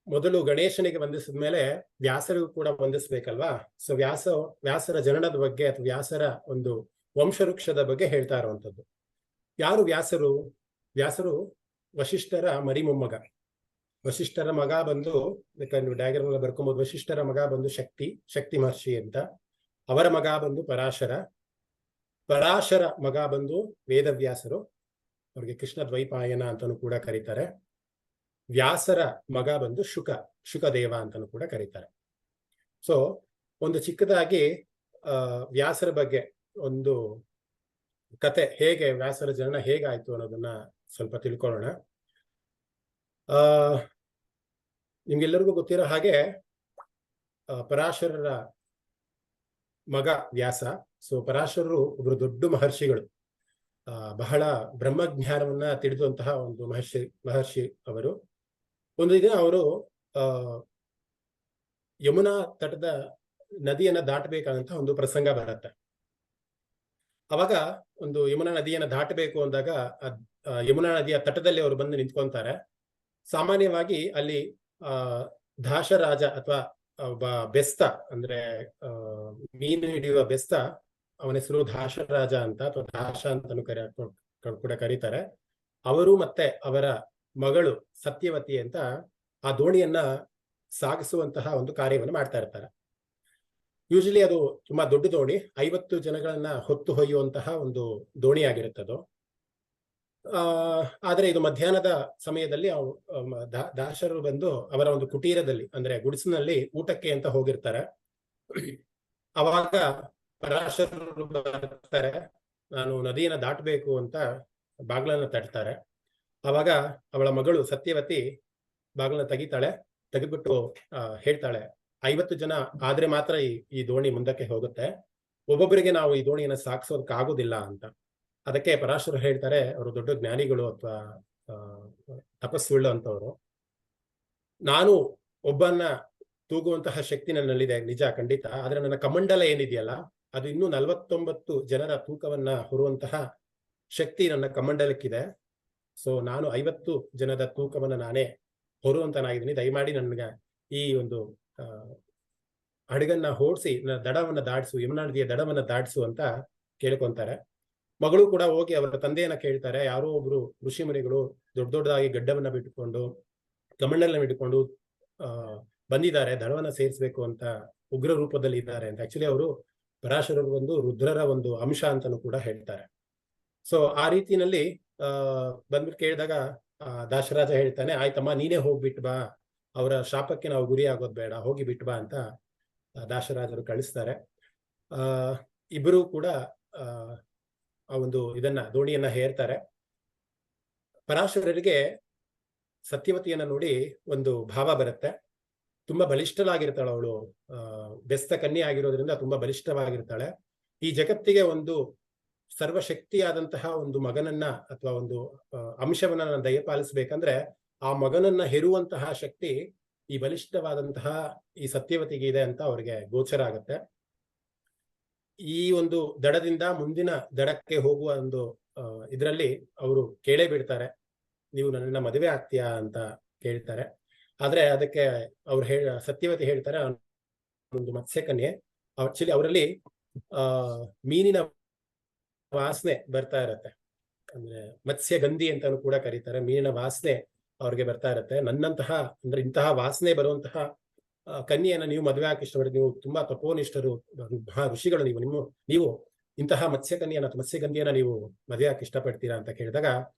ಮೊದಲು ಗಣೇಶನಿಗೆ ವಂದಿಸಿದ ಮೇಲೆ ವ್ಯಾಸರಿಗೂ ಕೂಡ ವಂದಿಸ್ಬೇಕಲ್ವಾ. ಸೊ ವ್ಯಾಸರ ಜನನದ ಬಗ್ಗೆ ಅಥವಾ ವ್ಯಾಸರ ಒಂದು ವಂಶವೃಕ್ಷದ ಬಗ್ಗೆ ಹೇಳ್ತಾ ಇರುವಂತದ್ದು. ಯಾರು ವ್ಯಾಸರು? ವ್ಯಾಸರು ವಶಿಷ್ಠರ ಮರಿಮೊಮ್ಮಗ. ವಶಿಷ್ಠರ ಮಗ ಬಂದು, ನೀವು ಡಯಾಗ್ರಾಮ್ ಎಲ್ಲ ಬರ್ಕೊಬಹುದು, ವಶಿಷ್ಠರ ಮಗ ಬಂದು ಶಕ್ತಿ ಮಹರ್ಷಿ ಅಂತ. ಅವರ ಮಗ ಬಂದು ಪರಾಶರ ಮಗ ಬಂದು ವೇದವ್ಯಾಸರು, ಅವ್ರಿಗೆ ಕೃಷ್ಣ ದ್ವೈಪಾಯನ ಅಂತಾನು ಕೂಡ ಕರೀತಾರೆ. ವ್ಯಾಸರ ಮಗ ಬಂದು ಶುಕದೇವ ಅಂತಾನು ಕೂಡ ಕರೀತಾರೆ. ಸೊ ಒಂದು ಚಿಕ್ಕದಾಗಿ ವ್ಯಾಸರ ಬಗ್ಗೆ ಒಂದು ಕತೆ, ಹೇಗೆ ವ್ಯಾಸರ ಜನನ ಹೇಗಾಯ್ತು ಅನ್ನೋದನ್ನ ಸ್ವಲ್ಪ ತಿಳ್ಕೊಳ್ಳೋಣ. ನಿಮ್ಗೆಲ್ಲರಿಗೂ ಗೊತ್ತಿರೋ ಹಾಗೆ ಪರಾಶರರ ಮಗ ವ್ಯಾಸ. ಸೊ ಪರಾಶರರು ಒಬ್ರು ದೊಡ್ಡ ಮಹರ್ಷಿಗಳು, ಬಹಳ ಬ್ರಹ್ಮಜ್ಞಾನವನ್ನ ತಿಳಿದಂತಹ ಒಂದು ಮಹರ್ಷಿ ಅವರು. ಒಂದು ದಿನ ಅವರು ಯಮುನಾ ತಟದ ನದಿಯನ್ನ ದಾಟಬೇಕಾದಂತಹ ಒಂದು ಪ್ರಸಂಗ ಬರುತ್ತೆ. ಅವಾಗ ಒಂದು ಯಮುನಾ ನದಿಯನ್ನ ದಾಟಬೇಕು ಅಂದಾಗ ಯಮುನಾ ನದಿಯ ತಟದಲ್ಲಿ ಅವರು ಬಂದು ನಿಂತ್ಕೊಂತಾರೆ. ಸಾಮಾನ್ಯವಾಗಿ ಅಲ್ಲಿ ದಾಶರಾಜ ಅಥವಾ ಒಬ್ಬ ಬೆಸ್ತ, ಅಂದ್ರೆ ಮೀನು ಹಿಡಿಯುವ ಬೆಸ್ತ, ಅವನ ಹೆಸರು ದಾಶರಾಜ ಅಂತ ಅಥವಾ ದಾಶ ಅಂತಾನು ಕೂಡ ಕರೀತಾರೆ. ಅವರು ಮತ್ತೆ ಅವರ ಮಗಳು ಸತ್ಯವತಿ ಅಂತ ಆ ದೋಣಿಯನ್ನ ಸಾಗಿಸುವಂತಹ ಒಂದು ಕಾರ್ಯವನ್ನು ಮಾಡ್ತಾ ಇರ್ತಾರೆ. ಯೂಶಲಿ ಅದು ತುಂಬಾ ದೊಡ್ಡ ದೋಣಿ, 50 ಜನಗಳನ್ನ ಹೊತ್ತು ಹೊಯ್ಯುವಂತಹ ಒಂದು ದೋಣಿ ಆಗಿರುತ್ತದು. ಆದ್ರೆ ಇದು ಮಧ್ಯಾಹ್ನದ ಸಮಯದಲ್ಲಿ ದಾಶರು ಬಂದು ಅವರ ಒಂದು ಕುಟೀರದಲ್ಲಿ, ಅಂದ್ರೆ ಗುಡಿಸಿನಲ್ಲಿ ಊಟಕ್ಕೆ ಅಂತ ಹೋಗಿರ್ತಾರೆ. ಅವಾಗ ಪರಾಶರರು ಬರ್ತಾರೆ, ನಾನು ನದಿಯನ್ನ ದಾಟಬೇಕು ಅಂತ ಬಾಗ್ಲನ್ನ ತಟ್ತಾರೆ. ಅವಾಗ ಅವಳ ಮಗಳು ಸತ್ಯವತಿ ಬಾಗ್ಲನ್ನ ತೆಗೆದ್ಬಿಟ್ಟು ಹೇಳ್ತಾಳೆ, 50 ಜನ ಆದ್ರೆ ಮಾತ್ರ ಈ ದೋಣಿ ಮುಂದಕ್ಕೆ ಹೋಗುತ್ತೆ, ಒಬ್ಬೊಬ್ಬರಿಗೆ ನಾವು ಈ ದೋಣಿಯನ್ನ ಸಾಗಿಸೋದಕ್ಕಾಗೋದಿಲ್ಲ ಅಂತ. ಅದಕ್ಕೆ ಪರಾಶರರು ಹೇಳ್ತಾರೆ, ಅವರು ದೊಡ್ಡ ಜ್ಞಾನಿಗಳು ಅಥವಾ ತಪಸ್ಸುಳ್ಳು ಅಂತವ್ರು, ನಾನು ಒಬ್ಬನ್ನ ತೂಗುವಂತಹ ಶಕ್ತಿ ನನ್ನಲ್ಲಿದೆ, ನಿಜ, ಖಂಡಿತ. ಆದ್ರೆ ನನ್ನ ಕಮಂಡಲ ಏನಿದೆಯಲ್ಲ, ಅದು ಇನ್ನೂ 49 ಜನರ ತೂಕವನ್ನ ಹೊರುವಂತಹ ಶಕ್ತಿ ನನ್ನ ಕಮಂಡಲಕ್ಕಿದೆ. ಸೊ ನಾನು 50 ಜನದ ತೂಕವನ್ನ ನಾನೇ ಹೊರುವಂತನಾಗಿದ್ದೀನಿ. ದಯಮಾಡಿ ನನಗೆ ಈ ಒಂದು ಹಡಗನ್ನ ಓಡಿಸಿ ನನ್ನ ದಡವನ್ನ ದಾಟಿಸು, ಯಮುನಾ ನದಿಯ ದಡವನ್ನ ದಾಟಿಸು ಅಂತ ಕೇಳ್ಕೊಂತಾರೆ. ಮಗಳು ಕೂಡ ಹೋಗಿ ಅವರ ತಂದೆಯನ್ನ ಕೇಳ್ತಾರೆ. ಯಾರೋ ಒಬ್ರು ಋಷಿ ಮುನಿಗಳು ದೊಡ್ಡದಾಗಿ ಗಡ್ಡವನ್ನ ಬಿಟ್ಟುಕೊಂಡು ಕಮಂಡಲನ್ನ ಬಿಟ್ಟುಕೊಂಡು ಬಂದಿದ್ದಾರೆ, ದಡವನ್ನ ಸೇರಿಸಬೇಕು ಅಂತ, ಉಗ್ರ ರೂಪದಲ್ಲಿ ಇದ್ದಾರೆ ಅಂತ. ಆಕ್ಚುಲಿ ಅವರು ಪರಾಶರರು ಒಂದು ರುದ್ರರ ಒಂದು ಅಂಶ ಅಂತಾನು ಕೂಡ ಹೇಳ್ತಾರೆ. ಸೊ ಆ ರೀತಿನಲ್ಲಿ ಬಂದ್ಬಿಟ್ಟು ಕೇಳಿದಾಗ ದಾಶರಾಜ ಹೇಳ್ತಾನೆ, ಆಯ್ತಮ್ಮ ನೀನೇ ಹೋಗ್ಬಿಟ್ಟು ಬಾ, ಅವರ ಶಾಪಕ್ಕೆ ನಾವು ಗುರಿ ಆಗೋದ್ ಬೇಡ, ಹೋಗಿ ಬಿಟ್ಟು ಬಾ ಅಂತ ದಾಶರಾಜರು ಕಳಿಸ್ತಾರೆ. ಇಬ್ಬರು ಕೂಡ ಆ ಒಂದು ದೋಣಿಯನ್ನ ಹೇರ್ತಾರೆ. ಪರಾಶರರಿಗೆ ಸತ್ಯವತಿಯನ್ನ ನೋಡಿ ಒಂದು ಭಾವ ಬರುತ್ತೆ. ತುಂಬಾ ಬಲಿಷ್ಠಳಾಗಿರ್ತಾಳೆ ಅವಳು. ಬೆಸ್ತ ಕನ್ಯೆ ಆಗಿರೋದ್ರಿಂದ ತುಂಬಾ ಬಲಿಷ್ಠವಾಗಿರ್ತಾಳೆ. ಈ ಜಗತ್ತಿಗೆ ಒಂದು ಸರ್ವಶಕ್ತಿಯಾದಂತಹ ಒಂದು ಮಗನನ್ನ ಅಥವಾ ಒಂದು ಅಂಶವನ್ನ ದಯಪಾಲಿಸ್ಬೇಕಂದ್ರೆ ಆ ಮಗನನ್ನ ಹೆರುವಂತಹ ಶಕ್ತಿ ಈ ಬಲಿಷ್ಠವಾದಂತಹ ಈ ಸತ್ಯವತಿಗೆ ಇದೆ ಅಂತ ಅವ್ರಿಗೆ ಗೋಚರ ಆಗತ್ತೆ. ಈ ಒಂದು ದಡದಿಂದ ಮುಂದಿನ ದಡಕ್ಕೆ ಹೋಗುವ ಒಂದು ಇದರಲ್ಲಿ ಅವರು ಕೇಳೇ ಬಿಡ್ತಾರೆ, ನೀವು ನನ್ನನ್ನ ಮದುವೆ ಆಗ್ತೀಯಾ ಅಂತ ಕೇಳ್ತಾರೆ. ಆದ್ರೆ ಅದಕ್ಕೆ ಅವ್ರು ಸತ್ಯವತಿ ಹೇಳ್ತಾರೆ, ಒಂದು ಮತ್ಸ್ಯಕನ್ಯೆ. ಆಕ್ಚುಲಿ ಅವರಲ್ಲಿ ಮೀನಿನ ವಾಸನೆ ಬರ್ತಾ ಇರತ್ತೆ, ಅಂದ್ರೆ ಮತ್ಸ್ಯಗಂಧಿ ಅಂತಾನು ಕೂಡ ಕರೀತಾರೆ. ಮೀನಿನ ವಾಸನೆ ಅವ್ರಿಗೆ ಬರ್ತಾ ಇರತ್ತೆ. ನನ್ನಂತಹ ಅಂದ್ರೆ ಇಂತಹ ವಾಸನೆ ಬರುವಂತಹ ಕನ್ಯೆಯನ್ನ ನೀವು ಮದುವೆ ಹಾಕಿ ಇಷ್ಟಪಡ್ತೀವಿ, ನೀವು ತುಂಬಾ ತಪೋನಿಷ್ಠರು, ಮಹಾ ಋಷಿಗಳು, ನೀವು ಇಂತಹ ಮತ್ಸ್ಯಕನ್ಯೆಯನ್ನ ಅಥವಾ ಮತ್ಸ್ಯಗಂಧಿಯನ್ನ ನೀವು ಮದುವೆ ಹಾಕಿ ಇಷ್ಟಪಡ್ತೀರಾ ಅಂತ ಕೇಳಿದಾಗ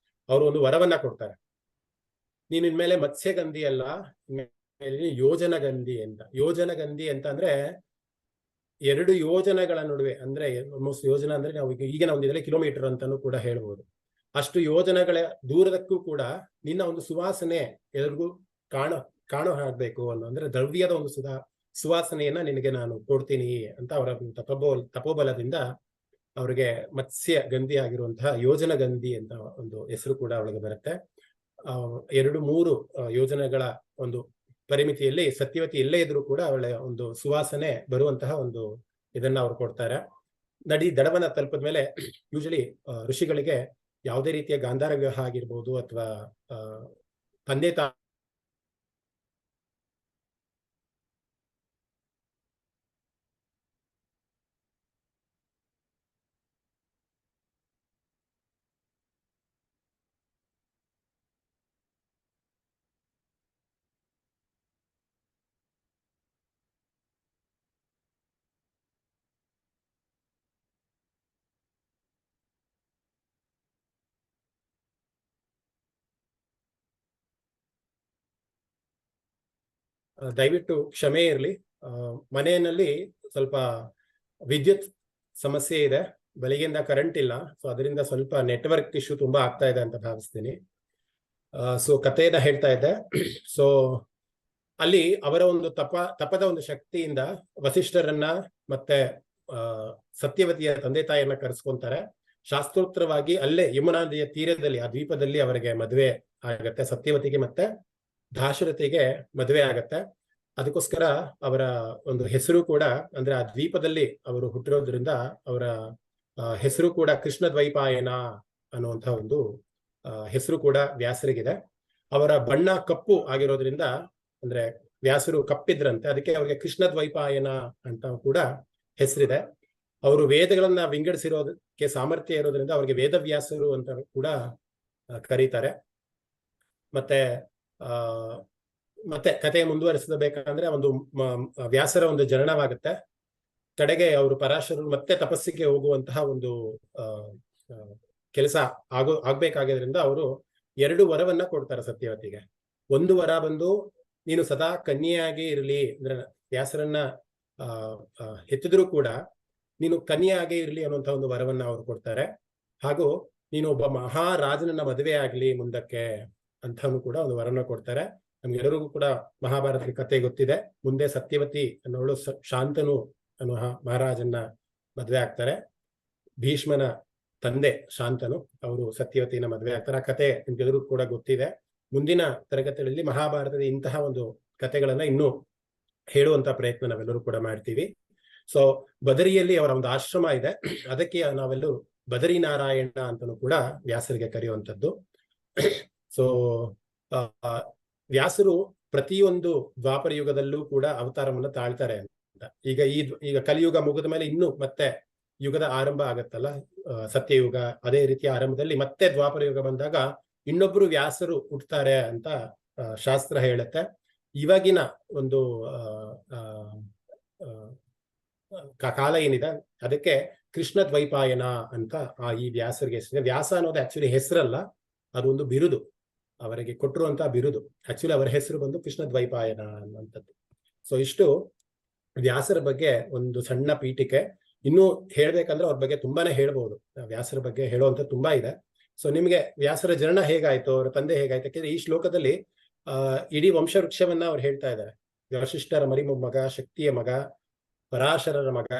ಅವರು ಒಂದು ವರವನ್ನ ಕೊಡ್ತಾರೆ. ನೀನು ಇನ್ಮೇಲೆ ಮತ್ಸ್ಯಗಂಧಿ ಅಲ್ಲ, ಯೋಜನಗಂಧಿ ಅಂತ. ಯೋಜನಗಂಧಿ ಅಂತ ಅಂದ್ರೆ 2 ಯೋಜನೆಗಳ ನಡುವೆ, ಅಂದ್ರೆ ಆಲ್ಮೋಸ್ಟ್ ಯೋಜನ ಅಂದ್ರೆ ನಾವು ಈಗಿನ ಒಂದು ಇದರಲ್ಲಿ ಕಿಲೋಮೀಟರ್ ಅಂತಾನು ಕೂಡ ಹೇಳ್ಬೋದು. ಅಷ್ಟು ಯೋಜನೆಗಳ ದೂರದಕ್ಕೂ ಕೂಡ ನಿನ್ನ ಒಂದು ಸುವಾಸನೆ ಎಲ್ರಿಗೂ ಕಾಣೋ ಹಾಕ್ಬೇಕು ಅನ್ನೋ, ಅಂದ್ರೆ ದ್ರವ್ಯದ ಒಂದು ಸುವಾಸನೆಯನ್ನ ನಿನಗೆ ನಾನು ಕೊಡ್ತೀನಿ ಅಂತ ಅವರ ತಪೋಬಲದಿಂದ ಅವರಿಗೆ ಮತ್ಸ್ಯ ಗಂಧಿ ಆಗಿರುವಂತಹ ಯೋಜನಗಂಧಿ ಅಂತ ಒಂದು ಹೆಸರು ಕೂಡ ಅವಳಿಗೆ ಬರುತ್ತೆ. 2-3 ಯೋಜನೆಗಳ ಒಂದು ಪರಿಮಿತಿಯಲ್ಲಿ ಸತ್ಯವತಿ ಎಲ್ಲೇ ಇದ್ರೂ ಕೂಡ ಅವಳ ಒಂದು ಸುವಾಸನೆ ಬರುವಂತಹ ಒಂದು ಇದನ್ನ ಅವ್ರು ಕೊಡ್ತಾರೆ. ದಡವನ್ನ ತಲುಪಿದ ಮೇಲೆ ಯೂಶಲಿ ಋಷಿಗಳಿಗೆ ಯಾವುದೇ ರೀತಿಯ ಗಾಂಧಾರ ವಿವಾಹ ಆಗಿರ್ಬೋದು ಅಥವಾ ತಂದೆ ದಯವಿಟ್ಟು ಕ್ಷಮೆ ಇರಲಿ. ಮನೆಯಲ್ಲಿ ಸ್ವಲ್ಪ ವಿದ್ಯುತ್ ಸಮಸ್ಯೆ ಇದೆ, ಬೆಳಿಗ್ಗೆಯಿಂದ ಕರೆಂಟ್ ಇಲ್ಲ. ಸೊ ಅದರಿಂದ ಸ್ವಲ್ಪ ನೆಟ್ವರ್ಕ್ ಇಶ್ಯೂ ತುಂಬಾ ಆಗ್ತಾ ಇದೆ ಅಂತ ಭಾವಿಸ್ತೀನಿ. ಸೊ ಕಥೆಯನ್ನ ಹೇಳ್ತಾ ಇದ್ದೆ. ಸೊ ಅಲ್ಲಿ ಅವರ ಒಂದು ತಪದ ಒಂದು ಶಕ್ತಿಯಿಂದ ವಸಿಷ್ಠರನ್ನ ಮತ್ತೆ ಸತ್ಯವತಿಯ ತಂದೆ ತಾಯಿಯನ್ನ ಕರೆಸ್ಕೊಂತಾರೆ. ಶಾಸ್ತ್ರೋಕ್ತರವಾಗಿ ಅಲ್ಲೇ ಯಮುನಾ ನದಿಯ ತೀರದಲ್ಲಿ ಆ ದ್ವೀಪದಲ್ಲಿ ಅವರಿಗೆ ಮದುವೆ ಆಗತ್ತೆ. ಸತ್ಯವತಿಗೆ ಮತ್ತೆ ದಾಶರಥಿಗೆ ಮದುವೆ ಆಗತ್ತೆ. ಅದಕ್ಕೋಸ್ಕರ ಅವರ ಒಂದು ಹೆಸರು ಕೂಡ, ಅಂದ್ರೆ ಆ ದ್ವೀಪದಲ್ಲಿ ಅವರು ಹುಟ್ಟಿರೋದ್ರಿಂದ ಅವರ ಹೆಸರು ಕೂಡ ಕೃಷ್ಣ ದ್ವೈಪಾಯನ ಅನ್ನುವಂತಹ ಒಂದು ಹೆಸರು ಕೂಡ ವ್ಯಾಸರಿಗಿದೆ. ಅವರ ಬಣ್ಣ ಕಪ್ಪು ಆಗಿರೋದ್ರಿಂದ, ಅಂದ್ರೆ ವ್ಯಾಸರು ಕಪ್ಪಿದ್ರಂತೆ, ಅದಕ್ಕೆ ಅವರಿಗೆ ಕೃಷ್ಣ ದ್ವೈಪಾಯನ ಅಂತ ಕೂಡ ಹೆಸರಿದೆ. ಅವರು ವೇದಗಳನ್ನ ವಿಂಗಡಿಸಿರೋದಕ್ಕೆ ಸಾಮರ್ಥ್ಯ ಇರೋದ್ರಿಂದ ಅವರಿಗೆ ವೇದವ್ಯಾಸರು ಅಂತ ಕೂಡ ಕರೀತಾರೆ. ಮತ್ತೆ ಕಥೆಯ ಮುಂದುವರಿಸಬೇಕಂದ್ರೆ ಒಂದು ವ್ಯಾಸರ ಒಂದು ಜನನವಾಗುತ್ತೆ. ಕಡೆಗೆ ಅವರು ಪರಾಶರರು ಮತ್ತೆ ತಪಸ್ಸಿಗೆ ಹೋಗುವಂತಹ ಒಂದು ಕೆಲಸ ಆಗ್ಬೇಕಾಗಿದ್ರಿಂದ ಅವರು 2 ವರವನ್ನ ಕೊಡ್ತಾರೆ ಸತ್ಯವತಿಗೆ. ಒಂದು ವರ ಬಂದು, ನೀನು ಸದಾ ಕನ್ಯೆಯಾಗಿ ಇರಲಿ, ಅಂದ್ರೆ ವ್ಯಾಸರನ್ನ ಹೆತ್ತಿದ್ರು ಕೂಡ ನೀನು ಕನ್ಯೆಯಾಗಿ ಇರಲಿ ಅನ್ನುವಂಥ ಒಂದು ವರವನ್ನ ಅವರು ಕೊಡ್ತಾರೆ. ಹಾಗೂ ನೀನು ಒಬ್ಬ ಮಹಾರಾಜನನ್ನ ಮದುವೆ ಆಗ್ಲಿ ಮುಂದಕ್ಕೆ ಅಂತಾನು ಕೂಡ ಒಂದು ವರನ ಕೊಡ್ತಾರೆ. ನಮ್ಗೆಲ್ಲರಿಗೂ ಕೂಡ ಮಹಾಭಾರತದ ಕಥೆ ಗೊತ್ತಿದೆ. ಮುಂದೆ ಸತ್ಯವತಿ ಅನ್ನೋಳು ಶಾಂತನು ಅನ್ನುವ ಮಹಾರಾಜನ್ನ ಮದುವೆ ಆಗ್ತಾರೆ. ಭೀಷ್ಮನ ತಂದೆ ಶಾಂತನು ಅವರು ಸತ್ಯವತಿನ ಮದುವೆ ಆಗ್ತಾರೆ. ಆ ಕಥೆ ನಿಮ್ಗೆಲ್ಲರಿಗೂ ಕೂಡ ಗೊತ್ತಿದೆ. ಮುಂದಿನ ತರಗತಿಗಳಲ್ಲಿ ಮಹಾಭಾರತದ ಇಂತಹ ಒಂದು ಕಥೆಗಳನ್ನ ಇನ್ನೂ ಹೇಳುವಂತ ಪ್ರಯತ್ನ ನಾವೆಲ್ಲರೂ ಕೂಡ ಮಾಡ್ತೀವಿ. ಸೊ ಬದರಿಯಲ್ಲಿ ಅವರ ಒಂದು ಆಶ್ರಮ ಇದೆ, ಅದಕ್ಕೆ ನಾವೆಲ್ಲರೂ ಬದರಿ ನಾರಾಯಣ ಅಂತಲೂ ಕೂಡ ವ್ಯಾಸರಿಗೆ ಕರೆಯುವಂಥದ್ದು. ಸೊ ವ್ಯಾಸರು ಪ್ರತಿಯೊಂದು ದ್ವಾಪರ ಯುಗದಲ್ಲೂ ಕೂಡ ಅವತಾರವನ್ನು ತಾಳ್ತಾರೆ ಅಂತ. ಈಗ ಕಲಿಯುಗ ಮುಗಿದ ಮೇಲೆ ಇನ್ನು ಮತ್ತೆ ಯುಗದ ಆರಂಭ ಆಗತ್ತಲ್ಲ, ಸತ್ಯಯುಗ. ಅದೇ ರೀತಿಯ ಆರಂಭದಲ್ಲಿ ಮತ್ತೆ ದ್ವಾಪರ ಯುಗ ಬಂದಾಗ ಇನ್ನೊಬ್ರು ವ್ಯಾಸರು ಹುಟ್ಟುತ್ತಾರೆ ಅಂತ ಶಾಸ್ತ್ರ ಹೇಳುತ್ತೆ. ಇವಾಗಿನ ಒಂದು ಕಾಲ ಏನಿದೆ ಅದಕ್ಕೆ ಕೃಷ್ಣ ದ್ವೈಪಾಯನ ಅಂತ ಈ ವ್ಯಾಸರಿಗೆ ಹೆಸರಿದೆ. ವ್ಯಾಸ ಅನ್ನೋದು ಆಕ್ಚುಲಿ ಹೆಸರಲ್ಲ, ಅದೊಂದು ಬಿರುದು, ಅವರಿಗೆ ಕೊಟ್ಟಿರುವಂತಹ ಬಿರುದು. ಆಕ್ಚುಲಿ ಅವರ ಹೆಸರು ಬಂದು ಕೃಷ್ಣ ದ್ವೈಪಾಯನ ಅನ್ನುವಂಥದ್ದು. ಸೊ ಇಷ್ಟು ವ್ಯಾಸರ ಬಗ್ಗೆ ಒಂದು ಸಣ್ಣ ಪೀಠಿಕೆ. ಇನ್ನು ಹೇಳ್ಬೇಕಂದ್ರೆ ಅವ್ರ ಬಗ್ಗೆ ತುಂಬಾನೇ ಹೇಳ್ಬಹುದು, ವ್ಯಾಸರ ಬಗ್ಗೆ ಹೇಳುವಂತ ತುಂಬಾ ಇದೆ. ಸೊ ನಿಮ್ಗೆ ವ್ಯಾಸರ ಜನನ ಹೇಗಾಯ್ತು, ಅವರ ತಂದೆ ಹೇಗಾಯ್ತು, ಯಾಕೆಂದ್ರೆ ಈ ಶ್ಲೋಕದಲ್ಲಿ ಇಡೀ ವಂಶವೃಕ್ಷವನ್ನ ಅವ್ರು ಹೇಳ್ತಾ ಇದ್ದಾರೆ. ವಶಿಷ್ಠರ ಮಗ, ಶಕ್ತಿಯ ಮಗ, ಪರಾಶರರ ಮಗ,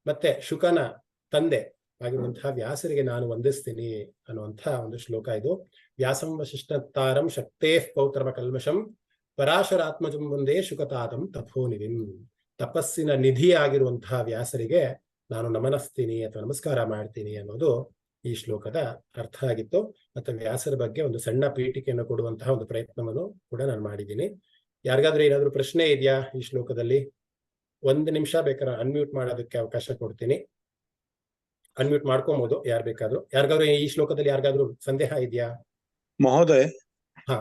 ಮತ್ತೆ ಶುಕನ ತಂದೆ ಆಗಿರುವಂತಹ ವ್ಯಾಸರಿಗೆ ನಾನು ವಂದಿಸ್ತೀನಿ ಅನ್ನುವಂತಹ ಒಂದು ಶ್ಲೋಕ ಇದು. ವ್ಯಾಸಂ ವಶಿಷ್ಠತಾರಂ ಶಕ್ತೇಃ ಪೌತ್ರಮ ಕಲ್ಮಷಂ ಪರಾಶರಾತ್ಮಜಂ ವಂದೇ ಶುಕತಾತಂ ತಪೋನಿಧಿಂ. ತಪಸ್ಸಿನ ನಿಧಿ ಆಗಿರುವಂತಹ ವ್ಯಾಸರಿಗೆ ನಾನು ನಮನಿಸ್ತೀನಿ ಅಥವಾ ನಮಸ್ಕಾರ ಮಾಡ್ತೀನಿ ಅನ್ನೋದು ಈ ಶ್ಲೋಕದ ಅರ್ಥ ಆಗಿತ್ತು. ಮತ್ತೆ ವ್ಯಾಸರ ಬಗ್ಗೆ ಒಂದು ಸಣ್ಣ ಪೀಠಿಕೆಯನ್ನು ಕೊಡುವಂತಹ ಒಂದು ಪ್ರಯತ್ನವನ್ನು ಕೂಡ ನಾನು ಮಾಡಿದ್ದೀನಿ. ಯಾರಿಗಾದ್ರೂ ಏನಾದ್ರೂ ಪ್ರಶ್ನೆ ಇದೆಯಾ ಈ ಶ್ಲೋಕದಲ್ಲಿ? 1 ನಿಮಿಷ ಬೇಕಾದ್ರೆ ಅನ್ಮ್ಯೂಟ್ ಮಾಡೋದಕ್ಕೆ ಅವಕಾಶ ಕೊಡ್ತೀನಿ. ಅನ್ಮ್ಯೂಟ್ ಮಾಡ್ಕೊಬಹುದು ಯಾರು ಬೇಕಾದ್ರೂ. ಯಾರಿಗಾದ್ರೂ ಈ ಶ್ಲೋಕದಲ್ಲಿ ಯಾರಿಗಾದ್ರೂ ಸಂದೇಹ ಇದೆಯಾ? ಮಹೋದಯ, ಹಾ,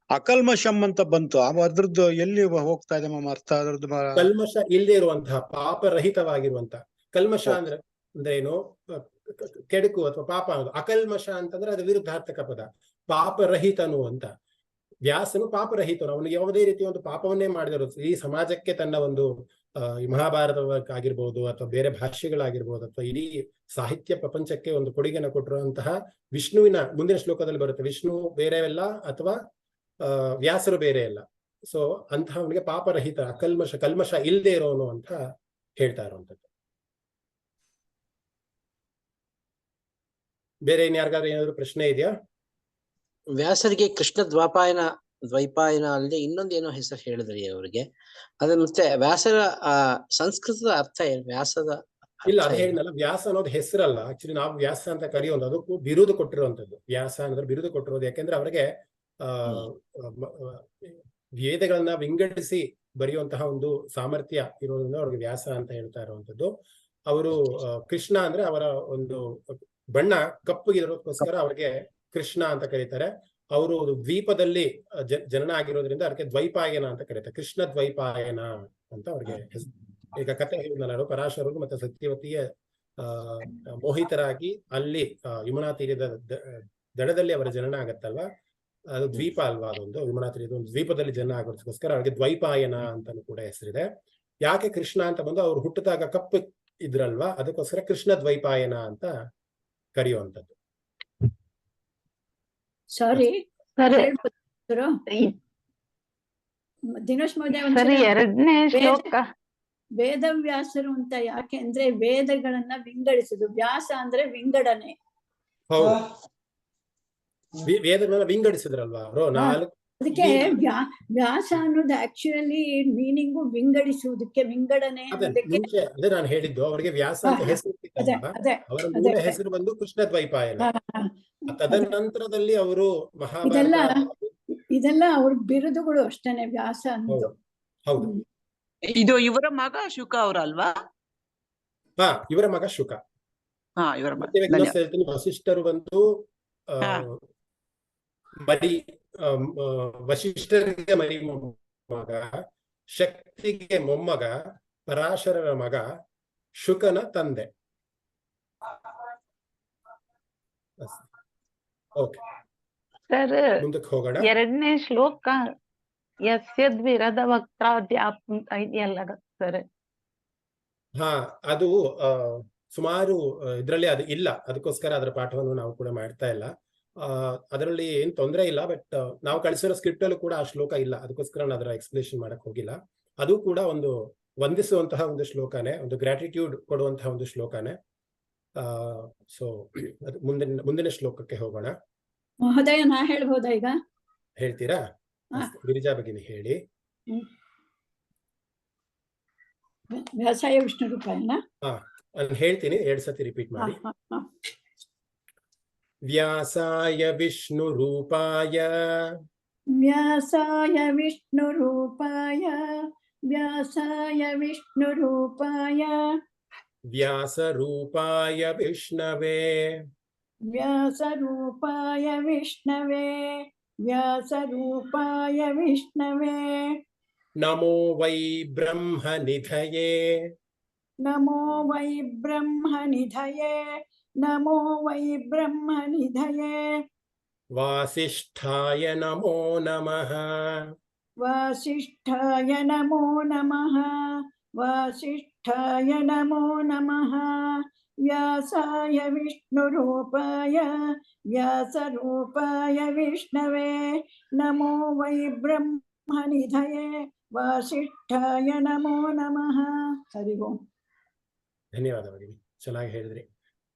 ಅಕಲ್ಮಷಂ ಅಂತ ಬಂತು, ಅದ್ರದ್ದು ಎಲ್ಲಿ ಹೋಗ್ತಾ ಇದೆ ಮಾಮ ಅರ್ಥ? ಅದ್ರದ್ದು ಕಲ್ಮಶ ಇಲ್ಲದೆ ಇರುವಂತಹ, ಪಾಪರಹಿತವಾಗಿರುವಂತಹ. ಕಲ್ಮಶ ಅಂದ್ರೆ ಏನು? ಕೆಡುಕು ಅಥವಾ ಪಾಪ ಅನ್ನೋದು. ಅಕಲ್ಮಶ ಅಂತಂದ್ರೆ ಅದು ವಿರುದ್ಧಾರ್ಥಕ ಪದ. ಪಾಪರಹಿತನು ಅಂತ. ವ್ಯಾಸನು ಪಾಪರಹಿತನು, ಅವನಿಗೆ ಯಾವುದೇ ರೀತಿಯ ಒಂದು ಪಾಪವನ್ನೇ ಮಾಡಿದಿರೋದು. ಈ ಸಮಾಜಕ್ಕೆ ತನ್ನ ಒಂದು ಈ ಮಹಾಭಾರತವಾಗಿರ್ಬೋದು ಅಥವಾ ಬೇರೆ ಭಾಷೆಗಳಾಗಿರ್ಬೋದು ಅಥವಾ ಇಡೀ ಸಾಹಿತ್ಯ ಪ್ರಪಂಚಕ್ಕೆ ಒಂದು ಕೊಡುಗೆಯನ್ನು ಕೊಟ್ಟಿರುವಂತಹ ವಿಷ್ಣುವಿನ ಮುಂದಿನ ಶ್ಲೋಕದಲ್ಲಿ ಬರುತ್ತೆ, ವಿಷ್ಣು ಬೇರೆಯಲ್ಲ ಅಥವಾ ವ್ಯಾಸರು ಬೇರೆ ಅಲ್ಲ. ಸೊ ಅಂತಹ ಅವನಿಗೆ ಪಾಪರಹಿತ, ಕಲ್ಮಶ ಇಲ್ಲದೆ ಇರೋನು ಅಂತ ಹೇಳ್ತಾ ಇರುವಂತದ್ದು. ಬೇರೆ ಇನ್ಯಾರಿಗಾದ್ರೂ ಏನಾದ್ರು ಪ್ರಶ್ನೆ ಇದೆಯಾ? ವ್ಯಾಸರಿಗೆ ಕೃಷ್ಣ ದ್ವೈಪಾಯನ ಅಲ್ಲಿ ಇನ್ನೊಂದೇನೋ ಹೆಸರು ಹೇಳಿದ್ರಿ ಅವ್ರಿಗೆ. ಅದ್ರ ಮತ್ತೆ ವ್ಯಾಸರ ಸಂಸ್ಕೃತದ ಅರ್ಥ ಏನು? ವ್ಯಾಸದ ಇಲ್ಲ, ಅದು ಹೇಳಿದ್ನಲ್ಲ, ವ್ಯಾಸ ಅನ್ನೋದು ಹೆಸರಲ್ಲ. ಆಕ್ಚುಲಿ ನಾವು ವ್ಯಾಸ ಅಂತ ಕರೆಯೋದು, ಅದಕ್ಕೂ ಬಿರುದು ಕೊಟ್ಟಿರುವಂತದ್ದು. ವ್ಯಾಸ ಅಂದ್ರೆ ಬಿರುದು ಕೊಟ್ಟಿರೋದು. ಯಾಕೆಂದ್ರೆ ಅವರಿಗೆ ವೇದಗಳನ್ನ ವಿಂಗಡಿಸಿ ಬರೆಯುವಂತಹ ಒಂದು ಸಾಮರ್ಥ್ಯ ಇರೋದ್ರಿಂದ ಅವ್ರಿಗೆ ವ್ಯಾಸ ಅಂತ ಹೇಳ್ತಾ ಇರುವಂತದ್ದು. ಅವರು ಕೃಷ್ಣ ಅಂದ್ರೆ ಅವರ ಒಂದು ಬಣ್ಣ ಕಪ್ಪಗಿರೋದಕ್ಕೋಸ್ಕರ ಅವ್ರಿಗೆ ಕೃಷ್ಣ ಅಂತ ಕರೀತಾರೆ. ಅವರು ದ್ವೀಪದಲ್ಲಿ ಜನನ ಆಗಿರೋದ್ರಿಂದ ಅದಕ್ಕೆ ದ್ವೈಪಾಯನ ಅಂತ ಕರೀತಾರೆ. ಕೃಷ್ಣ ದ್ವೈಪಾಯನ ಅಂತ ಅವ್ರಿಗೆ ಹೆಸರು. ಈಗ ಕಥೆ ಹೇಳಿದ್ನಲ್ಲ, ಪರಾಶರರು ಮತ್ತೆ ಸತ್ಯವತಿಯ ಮೋಹಿತರಾಗಿ ಅಲ್ಲಿ ಯಮುನಾ ತೀರದ ದಡದಲ್ಲಿ ಅವರ ಜನನ ಆಗತ್ತಲ್ವಾ, ಅದು ದ್ವೀಪ ಅಲ್ವಾ, ಅದೊಂದು ಯಮುನಾ ತೀರದ ಒಂದು ದ್ವೀಪದಲ್ಲಿ ಜನನ ಆಗೋದಕ್ಕೋಸ್ಕರ ಅವ್ರಿಗೆ ದ್ವೈಪಾಯನ ಅಂತಾನು ಕೂಡ ಹೆಸರಿದೆ. ಯಾಕೆ ಕೃಷ್ಣ ಅಂತ ಬಂದು ಅವ್ರು ಹುಟ್ಟಿದಾಗ ಕಪ್ಪು ಇದ್ರಲ್ವಾ, ಅದಕ್ಕೋಸ್ಕರ ಕೃಷ್ಣ ದ್ವೈಪಾಯನ ಅಂತ ಕರೆಯುವಂಥದ್ದು. ಸಾರಿ ದಿನೇಶ್ ಮಹೋದಯ, ಎರಡನೇ ಶ್ಲೋಕ ವೇದವ್ಯಾಸರು ಅಂತ ಯಾಕೆ ಅಂದ್ರೆ ವೇದಗಳನ್ನ ವಿಂಗಡಿಸುದು. ವ್ಯಾಸ ಅಂದ್ರೆ ವಿಂಗಡಣೆ. ಹೌದು, ವೇದಗಳನ್ನ ವಿಂಗಡಿಸಿದ್ರಲ್ವಾ ಅವರು 4. ಅದಕ್ಕೆ ವ್ಯಾಸ ಅನ್ನೋದು ಆಕ್ಚುಲಿ ಮೀನಿಂಗು ವಿಂಗಡಿಸುವುದಕ್ಕೆ, ವಿಂಗಡಣೆ. ಅದೇ ನಾನು ಹೇಳಿದ್ದು, ಅವರಿಗೆ ವ್ಯಾಸ ಅಂತ ಹೆಸರು. ಅವರ ಮೂಲ ಹೆಸರು ಬಂದು ಕೃಷ್ಣ ದ್ವೈಪಾಯನ. ತದನಂತರದಲ್ಲಿ ಅವರು ಇದೆಲ್ಲ ಅವ್ರ ಬಿರುದುಗಳು ಅಷ್ಟೇನೆ, ವ್ಯಾಸ ಅನ್ನೋದು. ಹೌದು, ಇದು ಇವರ ಮಗ ಶುಕ ಅವರಲ್ವಾ? ಹಾ, ಇವರ ಮಗ ಶುಕ. ಇವರ ಮಗ. ವಸಿಷ್ಠರು ಬಂದು ವಶಿಷ್ಠರಿಗೆ ಮರಿ ಮೊಮ್ಮಗ, ಶಕ್ತಿಗೆ ಮೊಮ್ಮಗ, ಪರಾಶರರ ಮಗ, ಶುಕನ ತಂದೆ. ಓಕೆ ಸರ್, ಮುಂದಕ್ಕೆ ಹೋಗೋಣ. ಎರಡನೇ ಶ್ಲೋಕ ಯಸ್ಯದ್ವಿರದ ವಕ್ತಾದ್ಯಾಪ್ ಅಂತ ಇದೆಯಲ್ಲ ಸರ್? ಹಾ, ಅದು ಸುಮಾರು ಇದ್ರಲ್ಲಿ ಅದು ಇಲ್ಲ, ಅದಕ್ಕೋಸ್ಕರ ಅದರ ಪಾಠವನ್ನು ನಾವು ಕೂಡ ಮಾಡ್ತಾ ಇಲ್ಲ. ಅದರಲ್ಲಿ ಏನ್ ತೊಂದರೆ ಇಲ್ಲ, ಬಟ್ ನಾವು ಕಳಿಸಿರೋ ಸ್ಕ್ರಿಪ್ಟ್ ಅಲ್ಲೂ ಕೂಡ ಆ ಶ್ಲೋಕ ಇಲ್ಲ, ಅದಕ್ಕೋಸ್ಕರ ನಾನು ಅದರ ಎಕ್ಸ್ಪ್ಲೇಷನ್ ಮಾಡಕ್ ಹೋಗಿಲ್ಲ. ಅದು ಕೂಡ ಒಂದು ವಂದಿಸುವಂತಹ ಒಂದು ಶ್ಲೋಕನೇ, ಒಂದು ಗ್ರಾಟಿಟ್ಯೂಡ್ ಕೊಡುವಂತಹ ಒಂದು ಶ್ಲೋಕನೇ. ಸೊ ಮುಂದಿನ ಶ್ಲೋಕಕ್ಕೆ ಹೋಗೋಣ. ಮಹೋದಯ, ನಾ ಹೇಳ್ಬೋದಾ ಈಗ? ಹೇಳ್ತೀರಾ? ಹಾ. ಗಿರಿಜಾ ಭಗಿನಿ ಹೇಳಿ. ವ್ಯಾಸಾಯ ವಿಷ್ಣು ರೂಪಾಯನ ನಾನು ಹೇಳ್ತೀನಿ, 2 ಸತಿ ರಿಪೀಟ್ ಮಾಡಿ. ವ್ಯಾಸಾಯ ವಿಷ್ಣು ರೂಪಾಯ ವ್ಯಾಸಾಯ ವಿಷ್ಣು ರೂಪಾಯ ವ್ಯಾಸಾಯ ವಿಷ್ಣು ರೂಪಾಯ ವ್ಯಾಸ ರೂಪಾಯ ವಿಷ್ಣವೇ ವ್ಯಾಸ ರೂಪಾಯ ವಿಷ್ಣವೇ ವ್ಯಾಸ ರೂಪಾಯ ವಿಷ್ಣವೇ ನಮೋ ವೈ ಬ್ರಹ್ಮ ನಿಧಯೇ ನಮೋ ವೈ ಬ್ರಹ್ಮ ನಿಧಯೇ ನಮೋ ವೈ ಬ್ರಹ್ಮ ನಿಧಯೇ ವಾಸಿಷ್ಠಾಯ ನಮೋ ನಮಃ ವಾಸಿಷ್ಠಾಯ ನಮೋ ನಮಃ ವಾಸಿಷ್ಠಾಯ ನಮೋ ನಮಃ ವ್ಯಾಸಾಯ ವಿಷ್ಣು ರೂಪಾಯ ವ್ಯಾಸ ರೂಪಾಯ ವಿಷ್ಣವೇ ನಮೋ ವೈ ಬ್ರಹ್ಮ ನಿಧಯೇ ವಾಸಿಷ್ಠಾಯ ನಮೋ ನಮಃ. ಹರಿ ಓಂ. ಧನ್ಯವಾದ ಭಗಿನಿ, ಚೆನ್ನಾಗಿ ಹೇಳಿದ್ರಿ.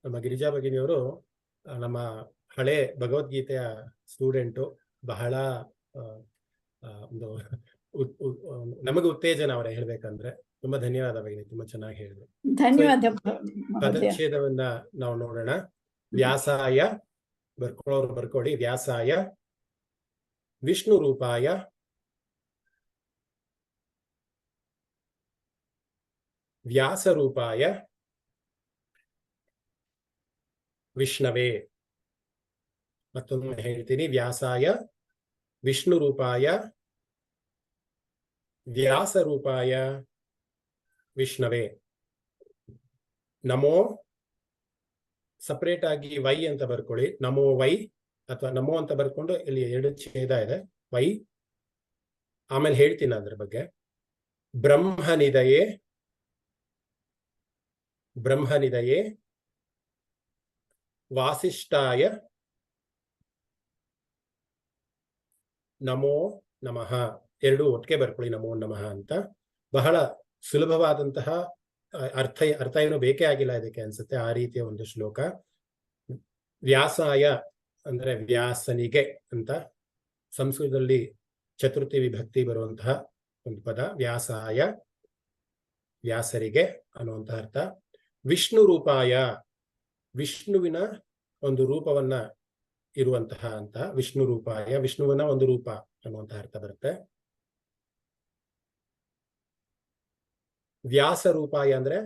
ನಮ್ಮ ಗಿರಿಜಾ ಭಗಿನಿಯವರು ನಮ್ಮ ಹಳೆ ಭಗವದ್ಗೀತೆಯ ಸ್ಟೂಡೆಂಟು. ಬಹಳ ಒಂದು ನಮಗೆ ಉತ್ತೇಜನ ಅವರ ಹೇಳ್ಬೇಕಂದ್ರೆ. ತುಂಬಾ ಧನ್ಯವಾದ ಭಗಿನಿ, ತುಂಬಾ ಚೆನ್ನಾಗಿ ಹೇಳಿದ್ರು. ಧನ್ಯವಾದ ಪದಚ್ಛೇದವನ್ನ ನಾವು ನೋಡೋಣ. ವ್ಯಾಸಾಯ ಬರ್ಕೊಳ್ಳೋರು ಬರ್ಕೊಳ್ಳಿ. ವ್ಯಾಸಾಯ ವಿಷ್ಣು ರೂಪಾಯ ವ್ಯಾಸ ರೂಪಾಯ ವಿಷ್ಣವೇ. ಮತ್ತೊಮ್ಮೆ ಹೇಳ್ತೀನಿ, ವ್ಯಾಸಾಯ ವಿಷ್ಣು ರೂಪಾಯ ವ್ಯಾಸ ರೂಪಾಯ ವಿಷ್ಣವೇ. ನಮೋ ಸಪರೇಟ್ ಆಗಿ ವೈ ಅಂತ ಬರ್ಕೊಳ್ಳಿ. ನಮೋ ವೈ ಅಥವಾ ನಮೋ ಅಂತ ಬರ್ಕೊಂಡು ಇಲ್ಲಿ 2 ಛೇದ ಇದೆ, ವೈ. ಆಮೇಲೆ ಹೇಳ್ತೀನಿ ಅದ್ರ ಬಗ್ಗೆ. ಬ್ರಹ್ಮನಿದಯೇ ಬ್ರಹ್ಮನಿದಯೇ ವಾಸಿಷ್ಠಾಯ ನಮೋ ನಮಃ. 2 ಒಟ್ಟಿಗೆ ಬರ್ಕೊಳ್ಳಿ, ನಮೋ ನಮಃ ಅಂತ. ಬಹಳ ಸುಲಭವಾದಂತಹ ಅರ್ಥ ಏನು ಬೇಕೇ ಆಗಿಲ್ಲ ಇದಕ್ಕೆ ಅನ್ಸುತ್ತೆ, ಆ ರೀತಿಯ ಒಂದು ಶ್ಲೋಕ. ವ್ಯಾಸಾಯ ಅಂದ್ರೆ ವ್ಯಾಸನಿಗೆ ಅಂತ ಸಂಸ್ಕೃತದಲ್ಲಿ ಚತುರ್ಥಿ ವಿಭಕ್ತಿ ಬರುವಂತಹ ಒಂದು ಪದ. ವ್ಯಾಸಾಯ ವ್ಯಾಸರಿಗೆ ಅನ್ನುವಂತಹ ಅರ್ಥ. ವಿಷ್ಣು ರೂಪಾಯ ವಿಷ್ಣುವಿನ ಒಂದು ರೂಪವನ್ನ ಇರುವಂತಹ ಅಂತ. ವಿಷ್ಣು ರೂಪಾಯ ವಿಷ್ಣುವಿನ ಒಂದು ರೂಪ ಅನ್ನುವಂತಹ ಅರ್ಥ ಬರುತ್ತೆ. ವ್ಯಾಸ ರೂಪಾಯ ಅಂದ್ರೆ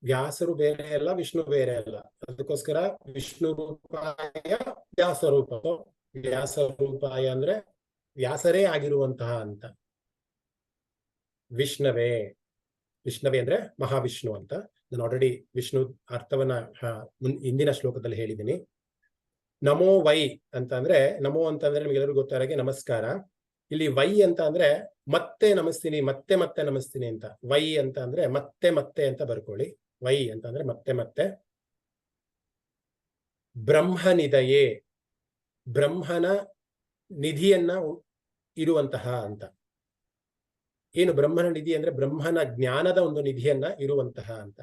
ವ್ಯಾಸರು ಬೇರೆ ಅಲ್ಲ, ವಿಷ್ಣು ಬೇರೆ ಅಲ್ಲ. ಅದಕ್ಕೋಸ್ಕರ ವಿಷ್ಣು ರೂಪಾಯ ವ್ಯಾಸ ರೂಪ. ವ್ಯಾಸ ರೂಪಾಯ ಅಂದ್ರೆ ವ್ಯಾಸರೇ ಆಗಿರುವಂತಹ ಅಂತ. ವಿಷ್ಣವೇ ವಿಷ್ಣವೇ ಅಂದ್ರೆ ಮಹಾವಿಷ್ಣು ಅಂತ. ನಾನು ಆಲ್ರೆಡಿ ವಿಷ್ಣು ಅರ್ಥವನ್ನ ಹಿಂದಿನ ಶ್ಲೋಕದಲ್ಲಿ ಹೇಳಿದ್ದೀನಿ. ನಮೋ ವೈ ಅಂತ ಅಂದ್ರೆ, ನಮೋ ಅಂತಂದ್ರೆ ನಿಮ್ಗೆಲ್ಲರಿಗೂ ಗೊತ್ತಾರಾಗೆ ನಮಸ್ಕಾರ. ಇಲ್ಲಿ ವೈ ಅಂತ ಅಂದ್ರೆ ಮತ್ತೆ ನಮಸ್ತೀನಿ, ಮತ್ತೆ ಮತ್ತೆ ನಮಸ್ತೀನಿ ಅಂತ. ವೈ ಅಂತ ಅಂದ್ರೆ ಮತ್ತೆ ಮತ್ತೆ ಅಂತ ಬರ್ಕೊಳ್ಳಿ. ವೈ ಅಂತ ಅಂದ್ರೆ ಮತ್ತೆ ಮತ್ತೆ. ಬ್ರಹ್ಮನಿದಯೇ ಬ್ರಹ್ಮನ ನಿಧಿಯನ್ನ ಇರುವಂತಹ ಅಂತ. ಏನು ಬ್ರಹ್ಮನ ನಿಧಿ ಅಂದ್ರೆ ಬ್ರಹ್ಮನ ಜ್ಞಾನದ ಒಂದು ನಿಧಿಯನ್ನ ಇರುವಂತಹ ಅಂತ.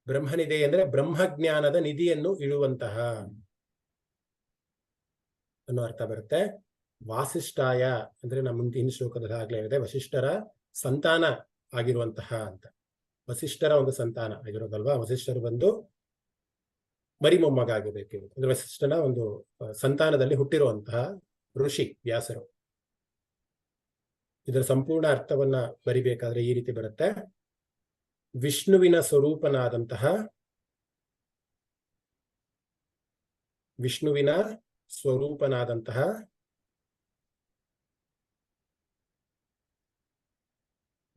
ಬ್ರಹ್ಮನಿದೆ ಅಂದ್ರೆ ಬ್ರಹ್ಮಜ್ಞಾನದ ನಿಧಿಯನ್ನು ಇರುವಂತಹ ಅನ್ನೋ ಅರ್ಥ ಬರುತ್ತೆ. ವಾಸಿಷ್ಠಾಯ ಅಂದ್ರೆ ನಮ್ಮ ಮುಂದಿನ ಶ್ಲೋಕದಲ್ಲಿ ಆಗ್ಲೇ ಇದೆ, ವಸಿಷ್ಠರ ಸಂತಾನ ಆಗಿರುವಂತಹ ಅಂತ. ವಸಿಷ್ಠರ ಒಂದು ಸಂತಾನ ಆಗಿರೋದಲ್ವಾ. ವಸಿಷ್ಠರು ಬಂದು ಮರಿ ಮೊಮ್ಮಗ ಆಗಬೇಕು ಅಂದ್ರೆ ವಸಿಷ್ಠನ ಒಂದು ಸಂತಾನದಲ್ಲಿ ಹುಟ್ಟಿರುವಂತಹ ಋಷಿ ವ್ಯಾಸರು. ಇದರ ಸಂಪೂರ್ಣ ಅರ್ಥವನ್ನ ಬರಿಬೇಕಾದ್ರೆ ಈ ರೀತಿ ಬರುತ್ತೆ. ವಿಷ್ಣುವಿನ ಸ್ವರೂಪನಾದಂತಹ ವಿಷ್ಣುವಿನ ಸ್ವರೂಪನಾದಂತಹ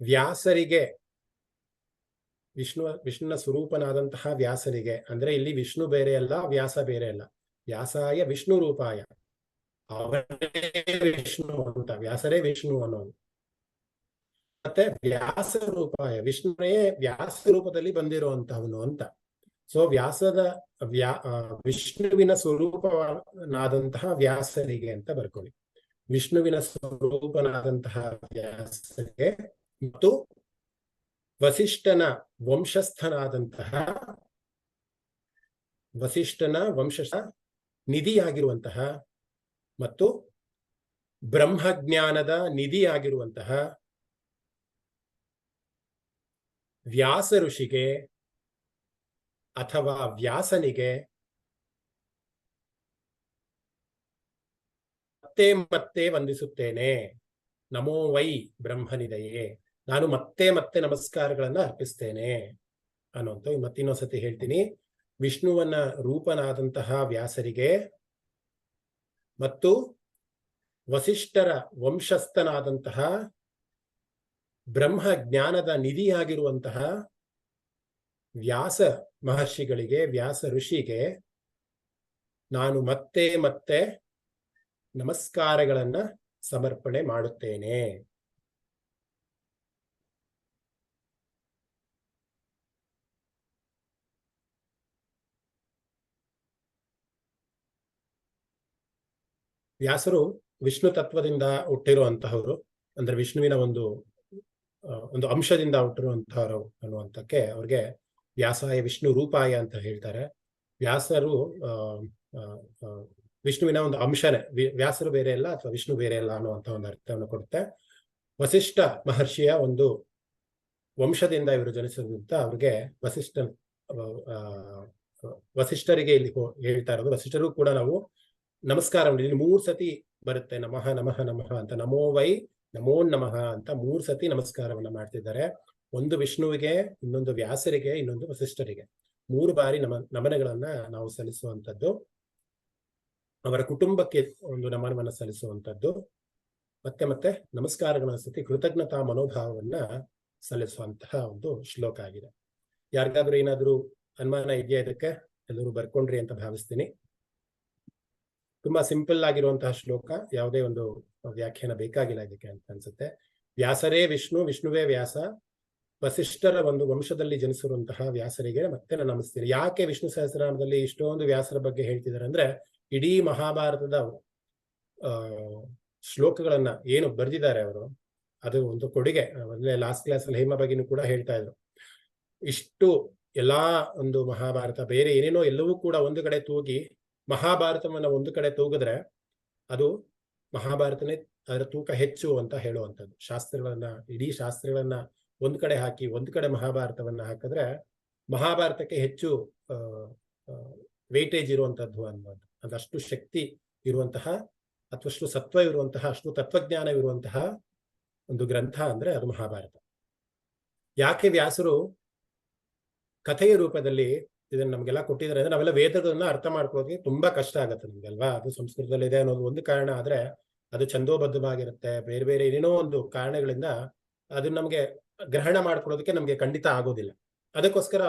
ವ್ಯಾಸರಿಗೆ ವಿಷ್ಣುವಿನ ಸ್ವರೂಪನಾದಂತಹ ವ್ಯಾಸರಿಗೆ ಅಂದ್ರೆ ಇಲ್ಲಿ ವಿಷ್ಣು ಬೇರೆ ಅಲ್ಲ, ವ್ಯಾಸ ಬೇರೆ ಅಲ್ಲ. ವ್ಯಾಸಾಯ ವಿಷ್ಣು ರೂಪಾಯ, ಅವರೇ ವಿಷ್ಣು ಅಂತ, ವ್ಯಾಸರೇ ವಿಷ್ಣು ಅನ್ನೋದು. ಮತ್ತೆ ವ್ಯಾಸ ರೂಪಾಯ, ವಿಷ್ಣುವೇ ವ್ಯಾಸ ರೂಪದಲ್ಲಿ ಬಂದಿರುವಂತಹವನು ಅಂತ. ಸೊ ವಿಷ್ಣುವಿನ ಸ್ವರೂಪನಾದಂತಹ ವ್ಯಾಸರಿಗೆ ಅಂತ ಬರ್ಕೊಳ್ಳಿ. ವಿಷ್ಣುವಿನ ಸ್ವರೂಪನಾದಂತಹ ವ್ಯಾಸರಿಗೆ ಮತ್ತು ವಸಿಷ್ಠನ ವಂಶಸ್ಥನಾದಂತಹ ವಸಿಷ್ಠನ ವಂಶ ನಿಧಿಯಾಗಿರುವಂತಹ ಮತ್ತು ಬ್ರಹ್ಮಜ್ಞಾನದ ನಿಧಿಯಾಗಿರುವಂತಹ ವ್ಯಾಸ ಋಷಿಗೆ ಅಥವಾ ವ್ಯಾಸನಿಗೆ ಮತ್ತೆ ಮತ್ತೆ ವಂದಿಸುತ್ತೇನೆ. ನಮೋ ವೈ ಬ್ರಹ್ಮನಿದಯೇ, ನಾನು ಮತ್ತೆ ಮತ್ತೆ ನಮಸ್ಕಾರಗಳನ್ನ ಅರ್ಪಿಸ್ತೇನೆ ಅನ್ನುವಂಥ. ಮತ್ತಿನ್ನೊಂದ್ಸತಿ ಹೇಳ್ತೀನಿ. ವಿಷ್ಣುವನ ರೂಪನಾದಂತಹ ವ್ಯಾಸರಿಗೆ ಮತ್ತು ವಸಿಷ್ಠರ ವಂಶಸ್ಥನಾದಂತಹ ಬ್ರಹ್ಮ ಜ್ಞಾನದ ನಿಧಿಯಾಗಿರುವಂತಹ ವ್ಯಾಸ ಮಹರ್ಷಿಗಳಿಗೆ, ವ್ಯಾಸ ಋಷಿಗೆ ನಾನು ಮತ್ತೆ ಮತ್ತೆ ನಮಸ್ಕಾರಗಳನ್ನ ಸಮರ್ಪಣೆ ಮಾಡುತ್ತೇನೆ. ವ್ಯಾಸರು ವಿಷ್ಣು ತತ್ವದಿಂದ ಹುಟ್ಟಿರುವಂತಹವರು, ಅಂದ್ರೆ ವಿಷ್ಣುವಿನ ಒಂದು ಅಂಶದಿಂದ ಹುಟ್ಟಿರುವಂತಹವರು ಅನ್ನುವಂಥಕ್ಕೆ ಅವ್ರಿಗೆ ವ್ಯಾಸಾಯ ವಿಷ್ಣು ರೂಪಾಯ ಅಂತ ಹೇಳ್ತಾರೆ. ವ್ಯಾಸರು ವಿಷ್ಣುವಿನ ಒಂದು ಅಂಶನೇ, ವ್ಯಾಸರು ಬೇರೆ ಅಲ್ಲ ಅಥವಾ ವಿಷ್ಣು ಬೇರೆ ಅಲ್ಲ ಅನ್ನುವಂಥ ಒಂದು ಅರ್ಥವನ್ನು ಕೊಡುತ್ತೆ. ವಸಿಷ್ಠ ಮಹರ್ಷಿಯ ಒಂದು ವಂಶದಿಂದ ಇವರು ಜನಿಸಿದಂತ ಅವ್ರಿಗೆ ವಸಿಷ್ಠರಿಗೆ ಇಲ್ಲಿ ಹೇಳ್ತಾ ಇರೋದು. ವಸಿಷ್ಠರು ಕೂಡ ನಾವು ನಮಸ್ಕಾರ ಇಲ್ಲಿ 3 ಸತಿ ಬರುತ್ತೆ. ನಮಃ ನಮಃ ನಮಃ ಅಂತ, ನಮೋ ವೈ ನಮೋ ನಮಃ ಅಂತ 3 ಸತಿ ನಮಸ್ಕಾರವನ್ನ ಮಾಡ್ತಿದ್ದಾರೆ. ಒಂದು ವಿಷ್ಣುವಿಗೆ, ಇನ್ನೊಂದು ವ್ಯಾಸರಿಗೆ, ಇನ್ನೊಂದು ವಸಿಷ್ಠರಿಗೆ 3 ಬಾರಿ ನಮನಗಳನ್ನ ನಾವು ಸಲ್ಲಿಸುವಂಥದ್ದು. ಅವರ ಕುಟುಂಬಕ್ಕೆ ಒಂದು ನಮನವನ್ನ ಸಲ್ಲಿಸುವಂಥದ್ದು. ಮತ್ತೆ ಮತ್ತೆ ನಮಸ್ಕಾರಗಳ ಸತಿ ಕೃತಜ್ಞತಾ ಮನೋಭಾವವನ್ನ ಸಲ್ಲಿಸುವಂತಹ ಒಂದು ಶ್ಲೋಕ ಆಗಿದೆ. ಯಾರಿಗಾದ್ರೂ ಏನಾದ್ರೂ ಅನುಮಾನ ಇದೆಯಾ ಇದಕ್ಕೆ? ಎಲ್ಲರೂ ಬರ್ಕೊಂಡ್ರಿ ಅಂತ ಭಾವಿಸ್ತೀನಿ. ತುಂಬಾ ಸಿಂಪಲ್ ಆಗಿರುವಂತಹ ಶ್ಲೋಕ, ಯಾವುದೇ ಒಂದು ವ್ಯಾಖ್ಯಾನ ಬೇಕಾಗಿಲ್ಲ ಇದಕ್ಕೆ ಅಂತ ಅನ್ಸುತ್ತೆ. ವ್ಯಾಸರೇ ವಿಷ್ಣು, ವಿಷ್ಣುವೇ ವ್ಯಾಸ, ವಸಿಷ್ಠರ ಒಂದು ವಂಶದಲ್ಲಿ ಜನಿಸಿರುವಂತಹ ವ್ಯಾಸರಿಗೆ ಮತ್ತೆ ನಾನು ನಮಿಸ್ತೀನಿ. ಯಾಕೆ ವಿಷ್ಣು ಸಹಸ್ರನಾಮದಲ್ಲಿ ಇಷ್ಟೊಂದು ವ್ಯಾಸರ ಬಗ್ಗೆ ಹೇಳ್ತಿದ್ದಾರೆ ಅಂದ್ರೆ, ಇಡೀ ಮಹಾಭಾರತದ ಶ್ಲೋಕಗಳನ್ನ ಏನು ಬರೆದಿದ್ದಾರೆ ಅವರು, ಅದು ಒಂದು ಕೊಡುಗೆ. ಮೊದಲೇ ಲಾಸ್ಟ್ ಕ್ಲಾಸ್ ಅಲ್ಲಿ ಹೇಮ ಬಗ್ಗೆನೂ ಕೂಡ ಹೇಳ್ತಾ ಇದ್ರು. ಇಷ್ಟು ಎಲ್ಲಾ ಒಂದು ಮಹಾಭಾರತ ಬೇರೆ ಏನೇನೋ ಎಲ್ಲವೂ ಕೂಡ ಒಂದು ಕಡೆ ತೂಗಿ ಮಹಾಭಾರತವನ್ನ ಒಂದು ಕಡೆ ತೂಗಿದ್ರೆ ಅದು ಮಹಾಭಾರತನೇ ಅದರ ತೂಕ ಹೆಚ್ಚು ಅಂತ ಹೇಳುವಂಥದ್ದು. ಶಾಸ್ತ್ರಗಳನ್ನ, ಇಡೀ ಶಾಸ್ತ್ರಗಳನ್ನ ಒಂದ್ ಕಡೆ ಹಾಕಿ ಒಂದ್ ಕಡೆ ಮಹಾಭಾರತವನ್ನ ಹಾಕಿದ್ರೆ ಮಹಾಭಾರತಕ್ಕೆ ಹೆಚ್ಚು ವೇಟೇಜ್ ಇರುವಂತದ್ದು ಅನ್ನೋದು. ಅದಷ್ಟು ಶಕ್ತಿ ಇರುವಂತಹ ಅಥವಾ ಅಷ್ಟು ಸತ್ವ ಇರುವಂತಹ, ಅಷ್ಟು ತತ್ವಜ್ಞಾನವಿರುವಂತಹ ಒಂದು ಗ್ರಂಥ ಅಂದ್ರೆ ಅದು ಮಹಾಭಾರತ. ಯಾಕೆ ವ್ಯಾಸರು ಕಥೆಯ ರೂಪದಲ್ಲಿ ಇದನ್ನ ನಮ್ಗೆಲ್ಲ ಕೊಟ್ಟಿದ್ದಾರೆ ಅಂದ್ರೆ, ನಾವೆಲ್ಲ ವೇದಗಳನ್ನ ಅರ್ಥ ಮಾಡ್ಕೊಳ್ಳೋಕೆ ತುಂಬಾ ಕಷ್ಟ ಆಗತ್ತೆ ನಮ್ಗೆ ಅಲ್ವಾ. ಅದು ಸಂಸ್ಕೃತದಲ್ಲಿ ಇದೆ ಅನ್ನೋದು ಒಂದು ಕಾರಣ, ಆದ್ರೆ ಅದು ಛಂದೋಬದ್ಧವಾಗಿರುತ್ತೆ. ಬೇರೆ ಬೇರೆ ಏನೇನೋ ಒಂದು ಕಾರಣಗಳಿಂದ ಅದನ್ನ ನಮ್ಗೆ ಗ್ರಹಣ ಮಾಡ್ಕೊಳ್ಳೋದಕ್ಕೆ ನಮ್ಗೆ ಖಂಡಿತ ಆಗೋದಿಲ್ಲ. ಅದಕ್ಕೋಸ್ಕರ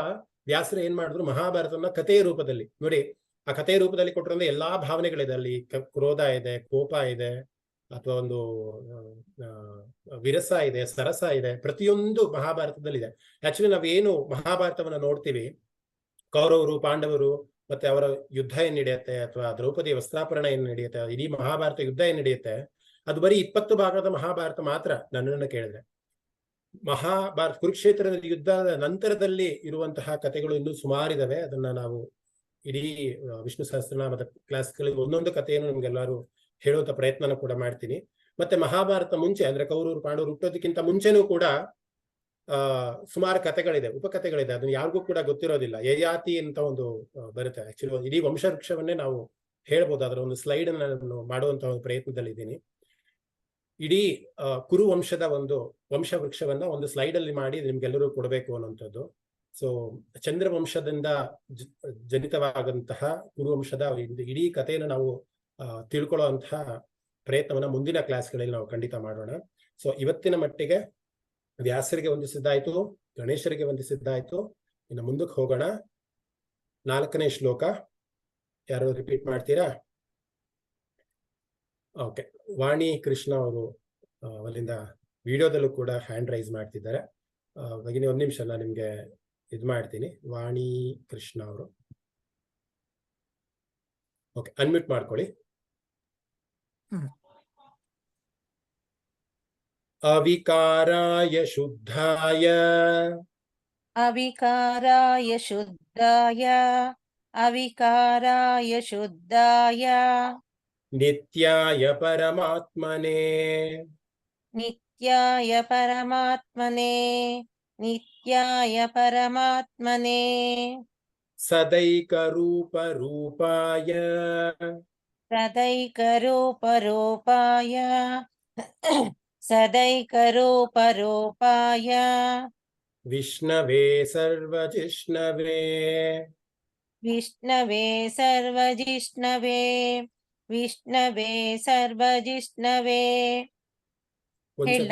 ವ್ಯಾಸರು ಏನ್ ಮಾಡಿದ್ರು, ಮಹಾಭಾರತವನ್ನ ಕಥೆಯ ರೂಪದಲ್ಲಿ ನೋಡಿ. ಆ ಕಥೆಯ ರೂಪದಲ್ಲಿ ಕೊಟ್ಟಿರೋ ಎಲ್ಲಾ ಭಾವನೆಗಳಿದೆ ಅಲ್ಲಿ. ಕ್ರೋಧ ಇದೆ, ಕೋಪ ಇದೆ, ಅಥವಾ ಒಂದು ವಿರಸ ಇದೆ, ಸರಸ ಇದೆ, ಪ್ರತಿಯೊಂದು ಮಹಾಭಾರತದಲ್ಲಿದೆ. ಆಕ್ಚುಲಿ ನಾವೇನು ಮಹಾಭಾರತವನ್ನ ನೋಡ್ತೀವಿ, ಕೌರವರು, ಪಾಂಡವರು, ಮತ್ತೆ ಅವರ ಯುದ್ಧ ಏನ್ ನಡೆಯುತ್ತೆ, ಅಥವಾ ದ್ರೌಪದಿ ವಸ್ತ್ರಾಪರಣ ಏನ್ ನಡೆಯುತ್ತೆ, ಇಡೀ ಮಹಾಭಾರತ ಯುದ್ಧ ಏನ್ ನಡೆಯುತ್ತೆ, ಅದು ಬರೀ 20 ಭಾಗದ ಮಹಾಭಾರತ ಮಾತ್ರ. ನನ್ನನ್ನು ಕೇಳಿದ್ರೆ ಮಹಾಭಾರತ ಕುರುಕ್ಷೇತ್ರದ ಯುದ್ಧದ ನಂತರದಲ್ಲಿ ಇರುವಂತಹ ಕಥೆಗಳು ಇನ್ನೂ ಸುಮಾರಿದಾವೆ. ಅದನ್ನ ನಾವು ಇಡೀ ವಿಷ್ಣು ಸಹಸ್ರನಾಮದ ಕ್ಲಾಸ್ಗಳಲ್ಲಿ ಒಂದೊಂದು ಕಥೆಯನ್ನು ನಿಮ್ಗೆಲ್ಲರೂ ಹೇಳುವಂತ ಪ್ರಯತ್ನನ ಕೂಡ ಮಾಡ್ತೀನಿ. ಮತ್ತೆ ಮಹಾಭಾರತ ಮುಂಚೆ ಅಂದ್ರೆ ಕೌರವರು ಪಾಂಡವರು ಹುಟ್ಟೋದಕ್ಕಿಂತ ಮುಂಚೆನೂ ಕೂಡ ಸುಮಾರು ಕಥೆಗಳಿದೆ, ಉಪಕಥೆಗಳಿದೆ. ಅದನ್ನ ಯಾರಿಗೂ ಕೂಡ ಗೊತ್ತಿರೋದಿಲ್ಲ. ಯಯಾತಿ ಅಂತ ಒಂದು ಬರುತ್ತೆ. ಆಕ್ಚುಲಿ ಇಡೀ ವಂಶವೃಕ್ಷವನ್ನೇ ನಾವು ಹೇಳ್ಬೋದು. ಅದರ ಒಂದು ಸ್ಲೈಡ್ ಅನ್ನ ನಾನು ಮಾಡುವಂತ ಒಂದು ಪ್ರಯತ್ನದಲ್ಲಿ ಇದ್ದೀನಿ. ಇಡೀ ಕುರು ವಂಶದ ಒಂದು ವಂಶವೃಕ್ಷವನ್ನ ಒಂದು ಸ್ಲೈಡ್ ಅಲ್ಲಿ ಮಾಡಿ ನಿಮ್ಗೆಲ್ಲರೂ ಕೊಡಬೇಕು ಅನ್ನುವಂಥದ್ದು. ಸೊ ಚಂದ್ರವಂಶದಿಂದ ಜನಿತವಾದಂತಹ ಕುರುವಂಶದ ಇಡೀ ಕಥೆಯನ್ನು ನಾವು ತಿಳ್ಕೊಳ್ಳುವಂತಹ ಪ್ರಯತ್ನವನ್ನ ಮುಂದಿನ ಕ್ಲಾಸ್ಗಳಲ್ಲಿ ನಾವು ಖಂಡಿತ ಮಾಡೋಣ. ಸೊ ಇವತ್ತಿನ ಮಟ್ಟಿಗೆ ವ್ಯಾಸರಿಗೆ ವಂದಿಸಿದ್ದಾಯ್ತು, ಗಣೇಶರಿಗೆ ವಂದಿಸಿದ್ದಾಯ್ತು. ಇನ್ನು ಮುಂದಕ್ಕೆ ಹೋಗೋಣ. 4ನೇ ಶ್ಲೋಕ ಯಾರು ರಿಪೀಟ್ ಮಾಡ್ತೀರಾ? ಓಕೆ, ವಾಣಿ ಕೃಷ್ಣ ಅವರು ಅಲ್ಲಿಂದ ವಿಡಿಯೋದಲ್ಲೂ ಕೂಡ ಹ್ಯಾಂಡ್ ರೈಸ್ ಮಾಡ್ತಿದ್ದಾರೆ. ಭಗಿನಿ 1 ನಿಮಿಷ ನಾನು ನಿಮ್ಗೆ ಇದು ಮಾಡ್ತೀನಿ. ವಾಣಿ ಕೃಷ್ಣ ಅವರು ಓಕೆ, ಅನ್ಮ್ಯೂಟ್ ಮಾಡ್ಕೊಳ್ಳಿ. ಅವಿಕಾರಾಯ ಶುದ್ಧಾಯ ಅವಿಕಾರಾಯ ಶುದ್ಧಾಯ ಅವಿಕಾರಾಯ ಶುದ್ಧಾಯ ನಿತ್ಯಾಯ ಪರಮಾತ್ಮನೇ ನಿತ್ಯಾಯ ಪರಮಾತ್ಮನೇ ನಿತ್ಯಾಯ ಪರಮಾತ್ಮನೇ ಸದೈಕ ರೂಪ ರೂಪಾಯ ಸದೈಕರೂಪರೂಪಾಯ ಸದೈಕರೂಪರೂಪಾಯ ವಿಷ್ಣವೇ ಸರ್ವಜಿಷ್ಣವೇ ವಿಷ್ಣವೇ ಸರ್ವಜಿಷ್ಣವೇ ವಿಷ್ಣವೇ ಸರ್ವಜಿಷ್ಣವೇ ಹೇಳ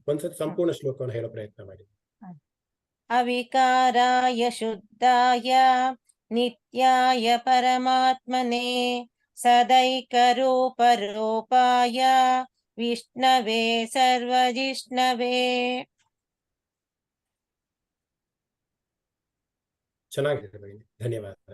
ಒಂದ್ಸತಿ ಸಂಪೂರ್ಣ ಶ್ಲೋಕವನ್ನು ಹೇಳೋ ಪ್ರಯತ್ನ ಮಾಡಿ. ಅವಿಕಾರಾಯ ಶುದ್ಧಾಯ ನಿತ್ಯಾಯ ಪರಮಾತ್ಮನೇ ಸದೈಕರೂಪರೂಪಾಯ ವಿಷ್ಣವೇ ಸರ್ವಜಿಷ್ಣವೇ. ಚೆನ್ನಾಗಿದೆ ಭಗಿನಿ, ಧನ್ಯವಾದ.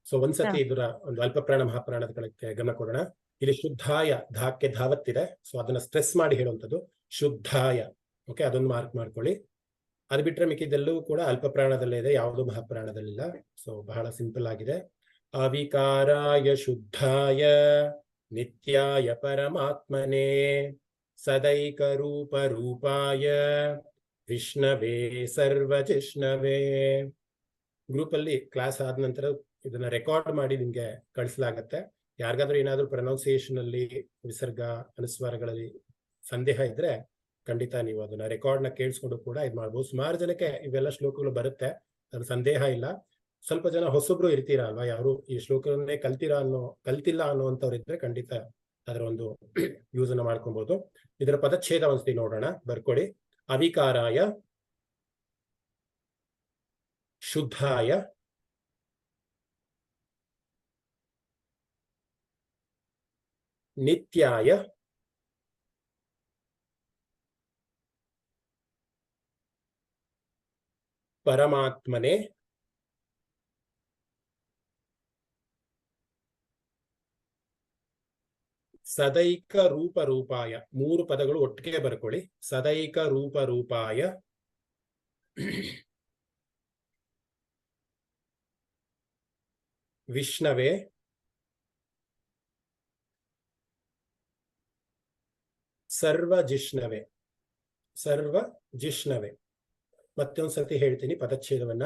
ಸೊ ಒಂದ್ಸತಿ ಇದರ ಒಂದು ಅಲ್ಪ ಪ್ರಾಣ ಮಹಾಪ್ರಾಣದ ಕಡೆಗೆ ಗಮನ ಕೊಡೋಣ. ಇಲ್ಲಿ ಶುದ್ಧಾಯ ಧಾಕ್ಕೆ ಧಾವತ್ತಿದೆ, ಸೊ ಅದನ್ನ ಸ್ಟ್ರೆಸ್ ಮಾಡಿ ಹೇಳುವಂಥದ್ದು ಶುದ್ಧಾಯ. ಓಕೆ, ಅದೊಂದು ಮಾರ್ಕ್ ಮಾಡ್ಕೊಳ್ಳಿ. ಅದು ಬಿಟ್ರೆ ಮಿಕ್ಕಿದೆಲ್ಲವೂ ಕೂಡ ಅಲ್ಪ ಪ್ರಾಣದಲ್ಲೇ ಇದೆ, ಯಾವುದೋ ಮಹಾಪ್ರಾಣದಲ್ಲಿಲ್ಲ. ಸೊ ಬಹಳ ಸಿಂಪಲ್ ಆಗಿದೆ. ಅವಿಕಾರಾಯ ಶುದ್ಧಾಯ ನಿತ್ಯಾಯ ಪರಮಾತ್ಮನೇ ಸದೈಕ ರೂಪ ರೂಪಾಯ ವಿಷ್ಣವೇ ಸರ್ವಜಿಷ್ಣವೇ. ಗ್ರೂಪ್ ಅಲ್ಲಿ ಕ್ಲಾಸ್ ಆದ ನಂತರ ಇದನ್ನ ರೆಕಾರ್ಡ್ ಮಾಡಿ ನಿಮ್ಗೆ ಕಳಿಸಲಾಗತ್ತೆ. ಯಾರಿಗಾದ್ರೂ ಏನಾದ್ರೂ ಪ್ರೊನೌನ್ಸಿಯೇಷನ್ ಅಲ್ಲಿ ವಿಸರ್ಗ ಅನುಸ್ವಾರಗಳಲ್ಲಿ ಸಂದೇಹ ಇದ್ರೆ ಖಂಡಿತ ನೀವು ಅದನ್ನ ರೆಕಾರ್ಡ್ ನ ಕೇಳಿಸ್ಕೊಂಡು ಕೂಡ ಇದು ಮಾಡ್ಬೋದು. ಸುಮಾರು ಜನಕ್ಕೆ ಇವೆಲ್ಲ ಶ್ಲೋಕಗಳು ಬರುತ್ತೆ, ಅದ್ರ ಸಂದೇಹ ಇಲ್ಲ. ಸ್ವಲ್ಪ ಜನ ಹೊಸಬ್ರು ಇರ್ತೀರಾ ಅಲ್ವಾ, ಯಾರು ಈ ಶ್ಲೋಕವನ್ನೇ ಕಲ್ತಿಲ್ಲ ಅನ್ನುವಂಥವ್ರು ಇದ್ರೆ ಖಂಡಿತ ಅದರ ಒಂದು ಯೂಸ್ ಅನ್ನ ಮಾಡ್ಕೊಬಹುದು. ಇದರ ಪದಚ್ಛೇದ ಒಂದ್ಸತಿ ನೋಡೋಣ, ಬರ್ಕೊಳ್ಳಿ. ಅವಿಕಾರಾಯ ಶುದ್ಧಾಯ ನಿತ್ಯಾಯ ಪರಮಾತ್ಮನೇ ಸದೈಕ ರೂಪ ರೂಪಾಯ. 3 ಪದಗಳು ಒಟ್ಟಿಗೆ ಬರ್ಕೊಳ್ಳಿ. ಸದೈಕ ರೂಪ ರೂಪಾಯ ವಿಷ್ಣವೇ ಸರ್ವಜಿಷ್ಣವೇ. ಸರ್ವಜಿಷ್ಣವೇ. ಮತ್ತೊಂದ್ಸತಿ ಹೇಳ್ತೀನಿ ಪದಚ್ಛೇದವನ್ನ.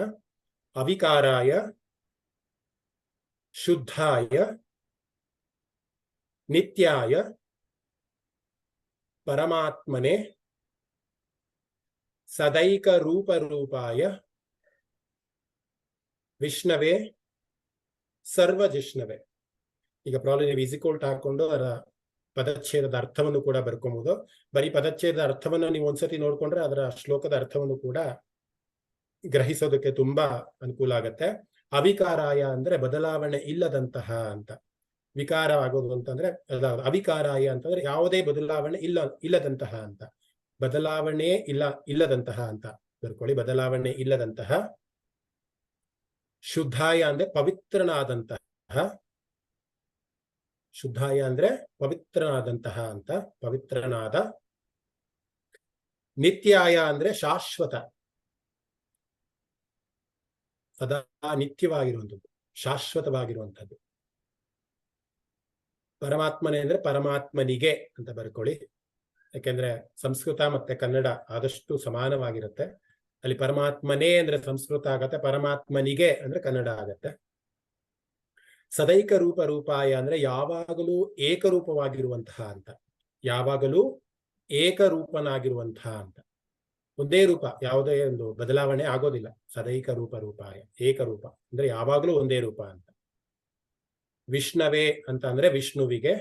ಅವಿಕಾರಾಯ ಶುದ್ಧಾಯ ನಿತ್ಯಾಯ ಪರಮಾತ್ಮನೇ ಸದೈಕ ರೂಪ ರೂಪಾಯ ವಿಷ್ಣವೇ ಸರ್ವಜಿಷ್ಣವೇ. ಈಗ ಪ್ರಾಬ್ಲಮ್ ನೀವು ಈಸಿಕೋಲ್ಟ್ ಹಾಕೊಂಡು ಅದರ ಪದಚ್ಛೇದದ ಅರ್ಥವನ್ನು ಕೂಡ ಬರ್ಕೊಬಹುದು. ಬರೀ ಪದಚ್ಛೇದದ ಅರ್ಥವನ್ನು ನೀವು ಒಂದ್ಸತಿ ನೋಡ್ಕೊಂಡ್ರೆ ಅದರ ಶ್ಲೋಕದ ಅರ್ಥವನ್ನು ಕೂಡ ಗ್ರಹಿಸೋದಕ್ಕೆ ತುಂಬಾ ಅನುಕೂಲ ಆಗತ್ತೆ. ಅವಿಕಾರಾಯ ಅಂದ್ರೆ ಬದಲಾವಣೆ ಇಲ್ಲದಂತಹ ಅಂತ. ವಿಕಾರ ಆಗೋದು ಅಂತಂದ್ರೆ ಅವಿಕಾರಾಯ ಅಂತಂದ್ರೆ ಯಾವುದೇ ಬದಲಾವಣೆ ಇಲ್ಲದಂತಹ ಅಂತ. ಬದಲಾವಣೆ ಇಲ್ಲದಂತಹ ಅಂತ ಬರ್ಕೊಳ್ಳಿ. ಬದಲಾವಣೆ ಇಲ್ಲದಂತಹ. ಶುದ್ಧಾಯ ಅಂದ್ರೆ ಪವಿತ್ರನಾದಂತಹ. ಶುದ್ಧಾಯ ಅಂದ್ರೆ ಪವಿತ್ರನಾದಂತಹ ಅಂತ, ಪವಿತ್ರನಾದ. ನಿತ್ಯಾಯ ಅಂದ್ರೆ ಶಾಶ್ವತ, ಸದಾ ನಿತ್ಯವಾಗಿರುವಂಥದ್ದು, ಶಾಶ್ವತವಾಗಿರುವಂಥದ್ದು. ಪರಮಾತ್ಮನೇ ಅಂದ್ರೆ ಪರಮಾತ್ಮನಿಗೆ ಅಂತ ಬರ್ಕೊಳ್ಳಿ. ಯಾಕೆಂದ್ರೆ ಸಂಸ್ಕೃತ ಮತ್ತೆ ಕನ್ನಡ ಆದಷ್ಟು ಸಮಾನವಾಗಿರುತ್ತೆ. ಅಲ್ಲಿ ಪರಮಾತ್ಮನೇ ಅಂದ್ರೆ ಸಂಸ್ಕೃತ ಆಗತ್ತೆ, ಪರಮಾತ್ಮನಿಗೆ ಅಂದ್ರೆ ಕನ್ನಡ ಆಗತ್ತೆ. ಸದೈಕ ರೂಪ ರೂಪಾಯ ಅಂದ್ರೆ ಯಾವಾಗಲೂ ಏಕರೂಪವಾಗಿರುವಂತಹ ಅಂತ. ಯಾವಾಗಲೂ ಏಕರೂಪನಾಗಿರುವಂತಹ ಅಂತ. ಒಂದೇ ರೂಪ, ಯಾವುದೇ ಒಂದು ಬದಲಾವಣೆ ಆಗೋದಿಲ್ಲ. ಸದೈಕ ರೂಪ ರೂಪಾಯ, ಏಕರೂಪ ಅಂದ್ರೆ ಯಾವಾಗಲೂ ಒಂದೇ ರೂಪ ಅಂತ. ವಿಷ್ಣವೇ ಅಂತ ಅಂದ್ರೆ ವಿಷ್ಣುವಿಗೆ.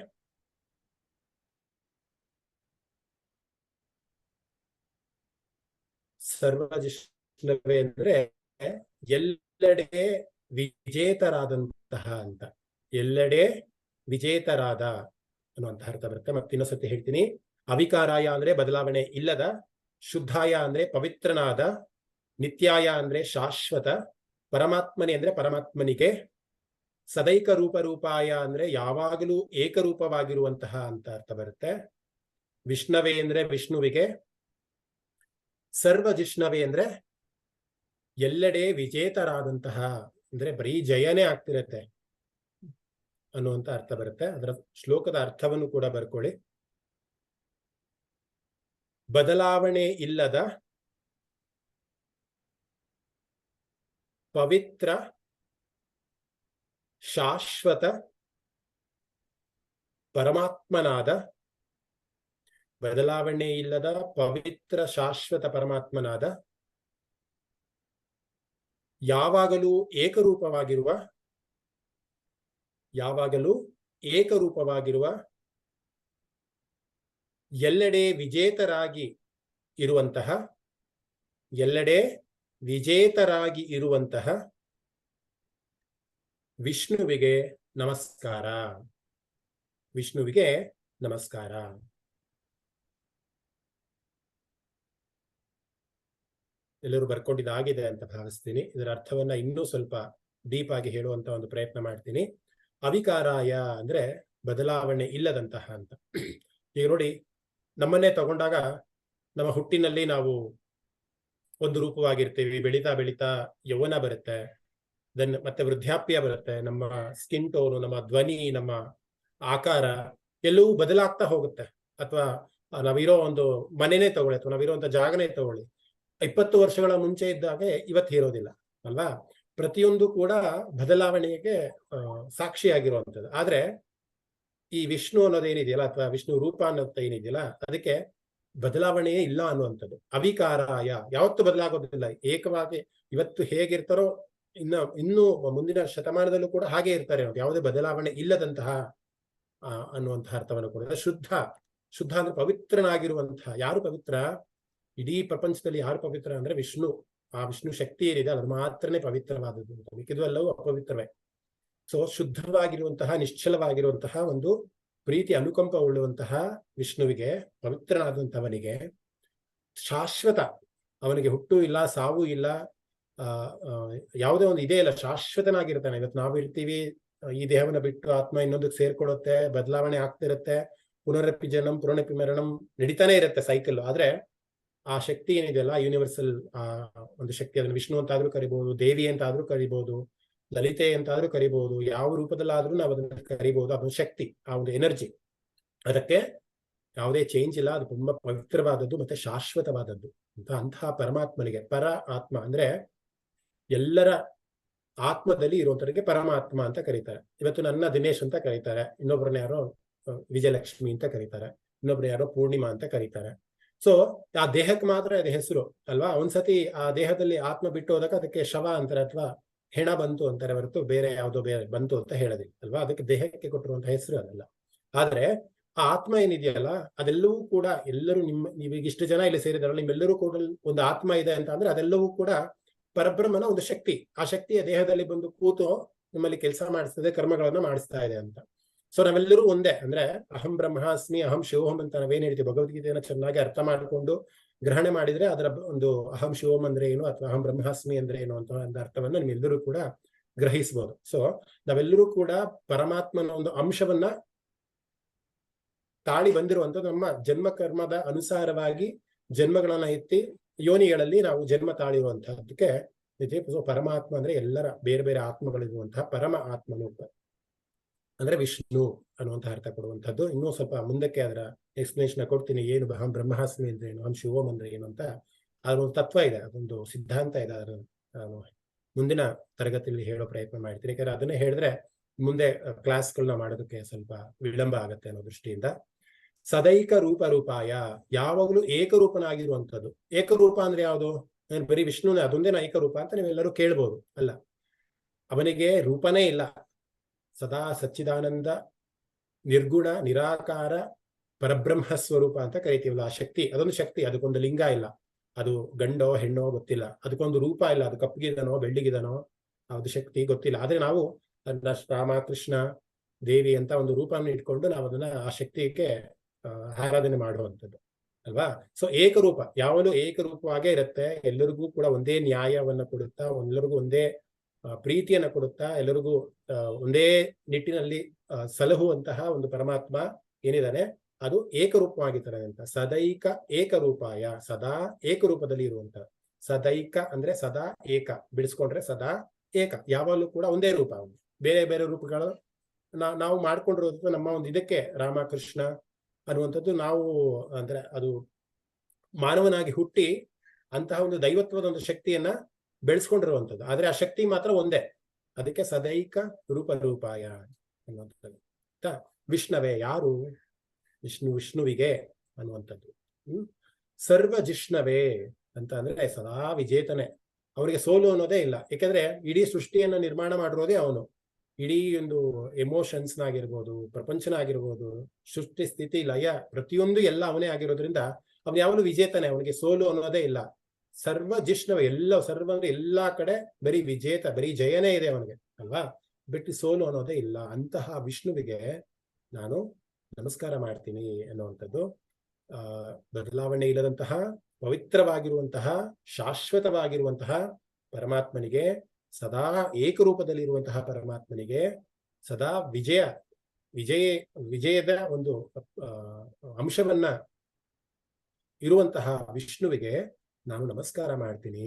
ಸರ್ವಜಿಷ್ಣವೇ ಅಂದ್ರೆ ಎಲ್ಲೆಡೆ ವಿಜೇತರಾದಂತಹ ಅಂತ. ಎಲ್ಲೆಡೆ ವಿಜೇತರಾದ ಅನ್ನುವಂತಹ ಅರ್ಥ ಬರುತ್ತೆ. ಮತ್ತಿನ್ನೊಂದ್ಸತಿ ಹೇಳ್ತೀನಿ. ಅವಿಕಾರಾಯ ಅಂದ್ರೆ ಬದಲಾವಣೆ ಇಲ್ಲದ, ಶುದ್ಧಾಯ ಅಂದ್ರೆ ಪವಿತ್ರನಾದ, ನಿತ್ಯಾಯ ಅಂದ್ರೆ ಶಾಶ್ವತ, ಪರಮಾತ್ಮನೇ ಅಂದ್ರೆ ಪರಮಾತ್ಮನಿಗೆ, ಸದೈಕ ರೂಪ ರೂಪಾಯ ಅಂದ್ರೆ ಯಾವಾಗಲೂ ಏಕರೂಪವಾಗಿರುವಂತಹ ಅಂತ ಅರ್ಥ ಬರುತ್ತೆ. ವಿಷ್ಣವೇ ಅಂದ್ರೆ ವಿಷ್ಣುವಿಗೆ, ಸರ್ವಜಿಷ್ಣವೇ ಅಂದ್ರೆ ಎಲ್ಲೆಡೆ ವಿಜೇತರಾದಂತಹ ಅಂದ್ರೆ ಬರೀ ಜಯನೇ ಆಗ್ತಿರತ್ತೆ. ಅನ್ನುವಂತ ಅರ್ಥ ಬರುತ್ತೆ. ಅದರ ಶ್ಲೋಕದ ಅರ್ಥವನ್ನು ಕೂಡ ಬರ್ಕೊಳ್ಳಿ. ಬದಲಾವಣೆ ಇಲ್ಲದ ಪವಿತ್ರ ಶಾಶ್ವತ ಪರಮಾತ್ಮನಾದ, ಬದಲಾವಣೆ ಇಲ್ಲದ ಪವಿತ್ರ ಶಾಶ್ವತ ಪರಮಾತ್ಮನಾದ, ಯಾವಾಗಲೂ ಏಕರೂಪವಾಗಿರುವ ಎಲ್ಲೆಡೆ ವಿಜೇತರಾಗಿ ಇರುವಂತಹ ವಿಷ್ಣುವಿಗೆ ನಮಸ್ಕಾರ. ಎಲ್ಲರೂ ಬರ್ಕೊಂಡಿದ್ದಾಗಿದೆ ಅಂತ ಭಾವಿಸ್ತೀನಿ. ಇದರ ಅರ್ಥವನ್ನ ಇನ್ನೂ ಸ್ವಲ್ಪ ಡೀಪ್ ಆಗಿ ಹೇಳುವಂತ ಒಂದು ಪ್ರಯತ್ನ ಮಾಡ್ತೀನಿ. ಅವಿಕಾರಾಯ ಅಂದ್ರೆ ಬದಲಾವಣೆ ಇಲ್ಲದಂತಹ ಅಂತ. ಈಗ ನೋಡಿ, ನಮ್ಮನ್ನೇ ತಗೊಂಡಾಗ ನಮ್ಮ ಹುಟ್ಟಿನಲ್ಲಿ ನಾವು ಒಂದು ರೂಪವಾಗಿರ್ತೀವಿ. ಬೆಳೀತಾ ಬೆಳೀತಾ ಯೌವನ ಬರುತ್ತೆ, ದೆನ್ ಮತ್ತೆ ವೃದ್ಧಾಪ್ಯ ಬರುತ್ತೆ. ನಮ್ಮ ಸ್ಕಿನ್ ಟೋನು, ನಮ್ಮ ಧ್ವನಿ, ನಮ್ಮ ಆಕಾರ ಎಲ್ಲವೂ ಬದಲಾಗ್ತಾ ಹೋಗುತ್ತೆ. ಅಥವಾ ನಾವಿರೋ ಒಂದು ಮನೆನೇ ತಗೊಳ್ಳಿ, ಅಥವಾ ನಾವಿರುವಂತ ಜಾಗನೇ ತಗೊಳ್ಳಿ, 20 ವರ್ಷಗಳ ಮುಂಚೆ ಇದ್ದಾಗೆ ಇವತ್ತು ಇರೋದಿಲ್ಲ ಅಲ್ವಾ? ಪ್ರತಿಯೊಂದು ಕೂಡ ಬದಲಾವಣೆಗೆ ಸಾಕ್ಷಿಯಾಗಿರುವಂಥದ್ದು. ಆದ್ರೆ ಈ ವಿಷ್ಣು ಅನ್ನೋದೇನಿದೆಯಲ್ಲ, ಅಥವಾ ವಿಷ್ಣು ರೂಪ ಅನ್ನೋದು ಏನಿದೆಯಲ್ಲ, ಅದಕ್ಕೆ ಬದಲಾವಣೆಯೇ ಇಲ್ಲ ಅನ್ನುವಂಥದ್ದು. ಅವಿಕಾರಾಯ, ಯಾವತ್ತೂ ಬದಲಾಗೋದಿಲ್ಲ. ಏಕವಾಗಿ ಇವತ್ತು ಹೇಗಿರ್ತಾರೋ ಇನ್ನೂ ಮುಂದಿನ ಶತಮಾನದಲ್ಲೂ ಕೂಡ ಹಾಗೆ ಇರ್ತಾರೆ. ಯಾವುದೇ ಬದಲಾವಣೆ ಇಲ್ಲದಂತಹ ಅನ್ನುವಂತಹ ಅರ್ಥವನ್ನು ಕೊಡುತ್ತೆ. ಶುದ್ಧ ಅಂದ್ರೆ ಪವಿತ್ರನಾಗಿರುವಂತಹ. ಯಾರು ಪವಿತ್ರ? ಇಡೀ ಪ್ರಪಂಚದಲ್ಲಿ ಯಾರು ಪವಿತ್ರ ಅಂದ್ರೆ ವಿಷ್ಣು. ಆ ವಿಷ್ಣು ಶಕ್ತಿ ಏನಿದೆ ಅದು ಮಾತ್ರನೇ ಪವಿತ್ರವಾದದ್ದು, ಮಿಕ್ಕಿದೆಲ್ಲವೂ ಅಪವಿತ್ರವೇ. ಸೊ ಶುದ್ಧವಾಗಿರುವಂತಹ, ನಿಶ್ಚಲವಾಗಿರುವಂತಹ, ಒಂದು ಪ್ರೀತಿ ಅನುಕಂಪ ಉಳ್ಳುವಂತಹ ವಿಷ್ಣುವಿಗೆ, ಪವಿತ್ರನಾದಂಥವನಿಗೆ, ಶಾಶ್ವತ, ಅವನಿಗೆ ಹುಟ್ಟು ಇಲ್ಲ, ಸಾವು ಇಲ್ಲ, ಯಾವುದೇ ಒಂದು ಇದೇ ಇಲ್ಲ, ಶಾಶ್ವತನಾಗಿರ್ತಾನೆ. ಇವತ್ತು ನಾವು ಇರ್ತೀವಿ, ಈ ದೇಹವನ್ನು ಬಿಟ್ಟು ಆತ್ಮ ಇನ್ನೊಂದಕ್ಕೆ ಸೇರ್ಕೊಳ್ಳುತ್ತೆ, ಬದಲಾವಣೆ ಆಗ್ತಿರುತ್ತೆ, ಪುನರಪಿ ಜನಂ ಪುನರಪಿ ಮರಣಂ ನಡೀತಾನೆ ಇರುತ್ತೆ ಸೈಕಲ್. ಆದ್ರೆ ಆ ಶಕ್ತಿ ಏನಿದೆಯಲ್ಲ, ಯೂನಿವರ್ಸಲ್ ಒಂದು ಶಕ್ತಿ, ಅದನ್ನು ವಿಷ್ಣು ಅಂತಾದ್ರೂ ಕರಿಬಹುದು, ದೇವಿ ಅಂತಾದ್ರೂ ಕರಿಬಹುದು, ಲಲಿತೆ ಅಂತಾದ್ರೂ ಕರಿಬಹುದು, ಯಾವ ರೂಪದಲ್ಲಾದ್ರೂ ನಾವು ಅದನ್ನ ಕರಿಬಹುದು. ಅದೊಂದು ಶಕ್ತಿ, ಆ ಒಂದು ಎನರ್ಜಿ, ಅದಕ್ಕೆ ಯಾವುದೇ ಚೇಂಜ್ ಇಲ್ಲ. ಅದು ತುಂಬಾ ಪವಿತ್ರವಾದದ್ದು ಮತ್ತೆ ಶಾಶ್ವತವಾದದ್ದು ಅಂತ. ಅಂತಹ ಪರಮಾತ್ಮನಿಗೆ, ಪರ ಆತ್ಮ ಅಂದ್ರೆ ಎಲ್ಲರ ಆತ್ಮದಲ್ಲಿ ಇರುವಂತವರಿಗೆ ಪರಮಾತ್ಮ ಅಂತ ಕರೀತಾರೆ. ಇವತ್ತು ನನ್ನ ದಿನೇಶ್ ಅಂತ ಕರೀತಾರೆ, ಇನ್ನೊಬ್ರನ್ನ ಯಾರೋ ವಿಜಯಲಕ್ಷ್ಮಿ ಅಂತ ಕರೀತಾರೆ, ಇನ್ನೊಬ್ರು ಯಾರೋ ಪೂರ್ಣಿಮಾ ಅಂತ ಕರೀತಾರೆ. ಸೊ ಆ ದೇಹಕ್ಕೆ ಮಾತ್ರ ಅದು ಹೆಸರು ಅಲ್ವಾ? ಒಂದ್ಸತಿ ಆ ದೇಹದಲ್ಲಿ ಆತ್ಮ ಬಿಟ್ಟು ಹೋದಾಗ ಅದಕ್ಕೆ ಶವ ಅಂತಾರೆ, ಅಥವಾ ಹೆಣ ಬಂತು ಅಂತಾರೆ, ಹೊರತು ಬೇರೆ ಯಾವುದೋ ಬೇರೆ ಬಂತು ಅಂತ ಹೇಳೋದಿಲ್ಲ ಅಲ್ವಾ? ಅದಕ್ಕೆ ದೇಹಕ್ಕೆ ಕೊಟ್ಟಿರುವಂತಹ ಹೆಸರು ಅದಲ್ಲ. ಆದ್ರೆ ಆ ಆತ್ಮ ಏನಿದೆಯಲ್ಲ, ಅದೆಲ್ಲವೂ ಕೂಡ, ಎಲ್ಲರೂ ನೀವೀಗ ಇಷ್ಟು ಜನ ಇಲ್ಲಿ ಸೇರಿದಾರಲ್ಲ, ನಿಮ್ಮೆಲ್ಲರೂ ಕೂಡ ಒಂದು ಆತ್ಮ ಇದೆ ಅಂತ ಅಂದ್ರೆ ಅದೆಲ್ಲವೂ ಕೂಡ ಪರಬ್ರಹ್ಮನ ಒಂದು ಶಕ್ತಿ. ಆ ಶಕ್ತಿಯ ದೇಹದಲ್ಲಿ ಬಂದು ಕೂತು ನಿಮ್ಮಲ್ಲಿ ಕೆಲಸ ಮಾಡಿಸ್ತದೆ, ಕರ್ಮಗಳನ್ನ ಮಾಡಿಸ್ತಾ ಇದೆ ಅಂತ. ಸೊ ನಾವೆಲ್ಲರೂ ಒಂದೇ. ಅಂದ್ರೆ ಅಹಂ ಬ್ರಹ್ಮಾಸ್ಮಿ ಅಹಂ ಶಿವೋಹಂ ಅಂತ ನಾವೇನ್ ಹೇಳ್ತೀವಿ, ಭಗವದ್ಗೀತೆಯನ್ನು ಚೆನ್ನಾಗಿ ಅರ್ಥ ಮಾಡಿಕೊಂಡು ಗ್ರಹಣೆ ಮಾಡಿದ್ರೆ ಅದರ ಒಂದು ಅಹಂ ಶಿವೋಂ ಅಂದ್ರೆ ಏನು, ಅಥವಾ ಅಹಂ ಬ್ರಹ್ಮಾಸ್ಮಿ ಅಂದ್ರೆ ಏನು ಅಂತ ಒಂದು ಅರ್ಥವನ್ನ ನಿಮ್ಮೆಲ್ಲರೂ ಕೂಡ ಗ್ರಹಿಸಬಹುದು. ಸೊ ನಾವೆಲ್ಲರೂ ಕೂಡ ಪರಮಾತ್ಮನ ಒಂದು ಅಂಶವನ್ನ ತಾಳಿ ಬಂದಿರುವಂತ ನಮ್ಮ ಜನ್ಮ ಕರ್ಮದ ಅನುಸಾರವಾಗಿ ಜನ್ಮಗಳನ್ನ ಎತ್ತಿ ಯೋನಿಗಳಲ್ಲಿ ನಾವು ಜನ್ಮ ತಾಳಿರುವಂತಹದಕ್ಕೆ ಪರಮಾತ್ಮ ಅಂದ್ರೆ ಎಲ್ಲರ ಬೇರೆ ಬೇರೆ ಆತ್ಮಗಳಿರುವಂತಹ ಪರಮ ಆತ್ಮನು ಅಂದ್ರೆ ವಿಷ್ಣು ಅನ್ನುವಂತಹ ಅರ್ಥ ಕೊಡುವಂಥದ್ದು. ಇನ್ನೂ ಸ್ವಲ್ಪ ಮುಂದಕ್ಕೆ ಅದರ ಎಕ್ಸ್ಪ್ಲನೇಷನ್ ಕೊಡ್ತೀನಿ. ಏನು ಅಹಂ ಬ್ರಹ್ಮಾಸ್ಮಿ ಅಂದ್ರೆ ಏನು, ಅಹಂ ಶಿವೋಂ ಅಂದ್ರೆ ಏನು ಅಂತ ಅದೊಂದು ತತ್ವ ಇದೆ, ಅದೊಂದು ಸಿದ್ಧಾಂತ ಇದೆ. ಅದನ್ನು ನಾನು ಮುಂದಿನ ತರಗತಿಯಲ್ಲಿ ಹೇಳೋ ಪ್ರಯತ್ನ ಮಾಡ್ತೀನಿ. ಯಾಕಂದ್ರೆ ಅದನ್ನೇ ಹೇಳಿದ್ರೆ ಮುಂದೆ ಕ್ಲಾಸ್ಗಳನ್ನ ಮಾಡೋದಕ್ಕೆ ಸ್ವಲ್ಪ ವಿಳಂಬ ಆಗತ್ತೆ ಅನ್ನೋ ದೃಷ್ಟಿಯಿಂದ. ಸದೈಕ ರೂಪಾಯ, ಯಾವಾಗಲೂ ಏಕರೂಪನಾಗಿರುವಂಥದ್ದು. ಏಕರೂಪ ಅಂದ್ರೆ ಯಾವುದು? ಬರೀ ವಿಷ್ಣುನೇ ಅದೊಂದೇ ಏಕರೂಪ ಅಂತ ನೀವೆಲ್ಲರೂ ಕೇಳ್ಬೋದು. ಅಲ್ಲ, ಅವನಿಗೆ ರೂಪನೇ ಇಲ್ಲ. ಸದಾ ಸಚ್ಚಿದಾನಂದ ನಿರ್ಗುಣ ನಿರಾಕಾರ ಪರಬ್ರಹ್ಮ ಸ್ವರೂಪ ಅಂತ ಕರಿತೀವಲ್ಲ, ಆ ಶಕ್ತಿ, ಅದೊಂದು ಶಕ್ತಿ. ಅದಕ್ಕೊಂದು ಲಿಂಗ ಇಲ್ಲ, ಅದು ಗಂಡೋ ಹೆಣ್ಣೋ ಗೊತ್ತಿಲ್ಲ, ಅದಕ್ಕೊಂದು ರೂಪ ಇಲ್ಲ, ಅದು ಕಪ್ಪಗಿದನೋ ಬೆಳ್ಳಿಗಿದನೋ ಅದು ಶಕ್ತಿ ಗೊತ್ತಿಲ್ಲ. ಆದ್ರೆ ನಾವು ಅದನ್ನ ರಾಮ ಕೃಷ್ಣ ದೇವಿ ಅಂತ ಒಂದು ರೂಪವನ್ನು ಇಟ್ಕೊಂಡು ನಾವು ಅದನ್ನ ಆ ಶಕ್ತಿಗೆ ಆರಾಧನೆ ಮಾಡುವಂಥದ್ದು ಅಲ್ವಾ? ಸೊ ಏಕರೂಪ ಯಾವಾಗಲೂ ಏಕರೂಪವಾಗೇ ಇರುತ್ತೆ. ಎಲ್ಲರಿಗೂ ಕೂಡ ಒಂದೇ ನ್ಯಾಯವನ್ನ ಕೊಡುತ್ತಾ, ಎಲ್ಲರಿಗೂ ಒಂದೇ ಪ್ರೀತಿಯನ್ನ ಕೊಡುತ್ತಾ, ಎಲ್ಲರಿಗೂ ಒಂದೇ ನಿಟ್ಟಿನಲ್ಲಿ ಸಲಹುವಂತಹ ಒಂದು ಪರಮಾತ್ಮ ಏನಿದ್ದಾನೆ ಅದು ಏಕರೂಪವಾಗಿರ್ತಾನೆ ಅಂತ. ಸದೈಕ ಏಕರೂಪಾಯ, ಸದಾ ಏಕರೂಪದಲ್ಲಿ ಇರುವಂತ. ಸದೈಕ ಅಂದ್ರೆ ಸದಾ ಏಕ, ಬಿಡಿಸ್ಕೊಂಡ್ರೆ ಸದಾ ಏಕ, ಯಾವಾಗಲೂ ಕೂಡ ಒಂದೇ ರೂಪ. ಬೇರೆ ಬೇರೆ ರೂಪಗಳು ನಾವು ಮಾಡ್ಕೊಂಡಿರೋದು ನಮ್ಮ ಒಂದು ಇದಕ್ಕೆ ರಾಮಕೃಷ್ಣ ಅನ್ನುವಂಥದ್ದು ನಾವು ಅಂದ್ರೆ ಅದು ಮಾನವನಾಗಿ ಹುಟ್ಟಿ ಅಂತಹ ಒಂದು ದೈವತ್ವದ ಒಂದು ಶಕ್ತಿಯನ್ನ ಬೆಳೆಸ್ಕೊಂಡಿರುವಂಥದ್ದು. ಆದ್ರೆ ಆ ಶಕ್ತಿ ಮಾತ್ರ ಒಂದೇ, ಅದಕ್ಕೆ ಸದೈಕ ರೂಪಾಯ ಅನ್ನುವಂಥದ್ದು. ವಿಷ್ಣವೇ ಯಾರು? ವಿಷ್ಣುವಿಗೆ ಅನ್ನುವಂಥದ್ದು. ಸರ್ವ ಜಿಷ್ಣವೇ ಅಂತ ಅಂದ್ರೆ ಸದಾ ವಿಜೇತನೇ, ಅವರಿಗೆ ಸೋಲು ಅನ್ನೋದೇ ಇಲ್ಲ. ಯಾಕಂದ್ರೆ ಇಡೀ ಸೃಷ್ಟಿಯನ್ನ ನಿರ್ಮಾಣ ಮಾಡಿರೋದೇ ಅವನು. ಇಡೀ ಒಂದು ಎಮೋಷನ್ಸ್ ನಾಗಿರ್ಬೋದು, ಪ್ರಪಂಚನ ಆಗಿರ್ಬೋದು, ಸೃಷ್ಟಿ ಸ್ಥಿತಿ ಲಯ ಪ್ರತಿಯೊಂದು ಎಲ್ಲ ಅವನೇ ಆಗಿರೋದ್ರಿಂದ ಅವನು ಯಾವನು ವಿಜೇತನೇ, ಅವನಿಗೆ ಸೋಲು ಅನ್ನೋದೇ ಇಲ್ಲ. ಸರ್ವ ಜಿಷ್ಣವ, ಎಲ್ಲ ಸರ್ವ ಅಂದ್ರೆ ಎಲ್ಲಾ ಕಡೆ ಬರೀ ವಿಜೇತ, ಬರೀ ಜಯನೇ ಇದೆ ಅವನಿಗೆ ಅಲ್ವಾ, ಬಿಟ್ಟು ಸೋಲು ಅನ್ನೋದೇ ಇಲ್ಲ. ಅಂತಹ ವಿಷ್ಣುವಿಗೆ ನಾನು ನಮಸ್ಕಾರ ಮಾಡ್ತೀನಿ ಅನ್ನುವಂಥದ್ದು. ಬದಲಾವಣೆ ಇಲ್ಲದಂತಹ ಪವಿತ್ರವಾಗಿರುವಂತಹ ಶಾಶ್ವತವಾಗಿರುವಂತಹ ಪರಮಾತ್ಮನಿಗೆ, ಸದಾ ಏಕರೂಪದಲ್ಲಿರುವಂತಹ ಪರಮಾತ್ಮನಿಗೆ, ಸದಾ ವಿಜಯದ ಒಂದು ಅಂಶವನ್ನ ಇರುವಂತಹ ವಿಷ್ಣುವಿಗೆ ನಾನು ನಮಸ್ಕಾರ ಮಾಡ್ತೀನಿ.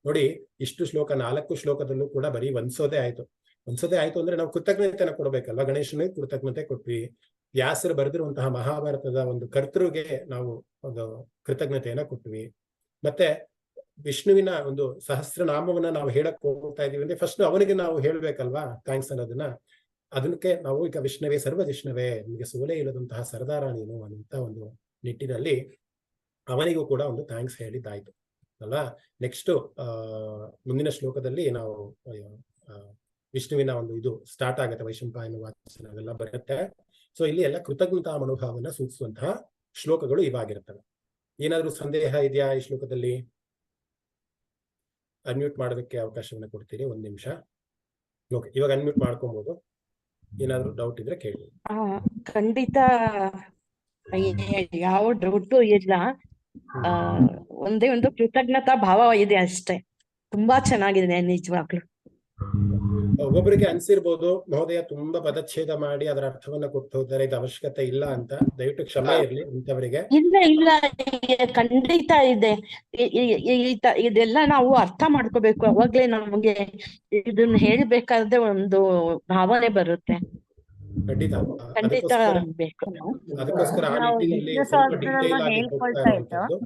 ನೋಡಿ, ಇಷ್ಟು ಶ್ಲೋಕ 4 ಶ್ಲೋಕದಲ್ಲೂ ಕೂಡ ಬರೀ ವಂದಿಸೋದೇ ಆಯ್ತು ಅಂದ್ರೆ ನಾವು ಕೃತಜ್ಞತೆನ ಕೊಡ್ಬೇಕಲ್ವಾ. ಗಣೇಶನಿಗೆ ಕೃತಜ್ಞತೆ ಕೊಟ್ವಿ, ವ್ಯಾಸರು ಬರೆದಿರುವಂತಹ ಮಹಾಭಾರತದ ಒಂದು ಕರ್ತೃಗೆ ನಾವು ಒಂದು ಕೃತಜ್ಞತೆಯನ್ನ ಕೊಟ್ವಿ. ಮತ್ತೆ ವಿಷ್ಣುವಿನ ಒಂದು ಸಹಸ್ರನಾಮವನ್ನ ನಾವು ಹೇಳಕ್ ಹೋಗ್ತಾ ಇದೀವಿ ಅಂದ್ರೆ ಫಸ್ಟ್ ಅವನಿಗೆ ನಾವು ಹೇಳ್ಬೇಕಲ್ವಾ ಥ್ಯಾಂಕ್ಸ್ ಅನ್ನೋದನ್ನ. ಅದಕ್ಕೆ ನಾವು ಈಗ ವಿಷ್ಣುವೇ ಸರ್ವ ವಿಷ್ಣುವೇ, ನಿಮಗೆ ಸೋಲೆ ಇಲ್ಲದಂತಹ ಸರದಾರ ನೀನು ಅನ್ನುವಂತ ಒಂದು ನಿಟ್ಟಿನಲ್ಲಿ ಅವನಿಗೂ ಕೂಡ ಒಂದು ಥ್ಯಾಂಕ್ಸ್ ಹೇಳಿದ್ದಾಯ್ತು ಅಲ್ವಾ. ನೆಕ್ಸ್ಟ್ ಮುಂದಿನ ಶ್ಲೋಕದಲ್ಲಿ ನಾವು ವಿಷ್ಣುವಿನ ಒಂದು ಇದು ಸ್ಟಾರ್ಟ್ ಆಗುತ್ತೆ, ವೈಶಂಪಾಯನ ವಾಚನ ಅವೆಲ್ಲ ಬರುತ್ತೆ. ಸೊ ಇಲ್ಲಿ ಎಲ್ಲ ಕೃತಜ್ಞತಾ ಮನೋಭಾವನ ಸೂಚಿಸುವಂತಹ ಶ್ಲೋಕಗಳು ಇವಾಗಿರ್ತವೆ. ಏನಾದ್ರೂ ಸಂದೇಹ ಇದೆಯಾ ಈ ಶ್ಲೋಕದಲ್ಲಿ? ಅನ್ಮ್ಯೂಟ್ ಮಾಡೋದಕ್ಕೆ ಅವಕಾಶವನ್ನ ಕೊಡ್ತೀರಿ, 1 ನಿಮಿಷ. ಓಕೆ, ಇವಾಗ ಅನ್ಮ್ಯೂಟ್ ಮಾಡ್ಕೊಬಹುದು. ಏನಾದ್ರೂ ಡೌಟ್ ಇದ್ರೆ ಕೇಳಿ. ಖಂಡಿತ ಯಾವ ಡೌಟು ಇಲ್ಲ. ಒಂದೇ ಒಂದು ಕೃತಜ್ಞತಾ ಭಾವ ಇದೆ ಅಷ್ಟೇ. ತುಂಬಾ ಚೆನ್ನಾಗಿದೆ ನಿಜವಾಗ್ಲು. ಒಬ್ಬೊಬ್ಬರಿಗೆ ಅನ್ಸಿರ್ಬೋದು ಮಹೋದಯ ತುಂಬಾ ಪದಚ್ಛೇದ ಮಾಡಿ ಅದರ ಅರ್ಥವನ್ನ ಕೊಟ್ಟು ಹೋಗ್ತಾರೆ, ಇದು ಅವಶ್ಯಕತೆ ಇಲ್ಲ ಅಂತ. ದಯವಿಟ್ಟು ಕ್ಷಮೆ ಇರ್ಲಿ ಇಂಥವರಿಗೆ. ಇಲ್ಲ ಖಂಡಿತ ಇದೆ. ಇದೆಲ್ಲ ನಾವು ಅರ್ಥ ಮಾಡ್ಕೋಬೇಕು, ಅವಾಗ್ಲೇ ನಮಗೆ ಇದನ್ನ ಹೇಳ್ಬೇಕಾದ್ರೆ ಒಂದು ಭಾವನೆ ಬರುತ್ತೆ. ಖಂಡಿತ ಬೇಕು. ಅದಕ್ಕೋಸ್ಕರ ಆ ನಿಟ್ಟಿನಲ್ಲಿ ಸ್ವಲ್ಪ ಡೀಟೇಲ್ ಆಗಿ ಹೋಗ್ತಾ ಇರುವಂತದ್ದು.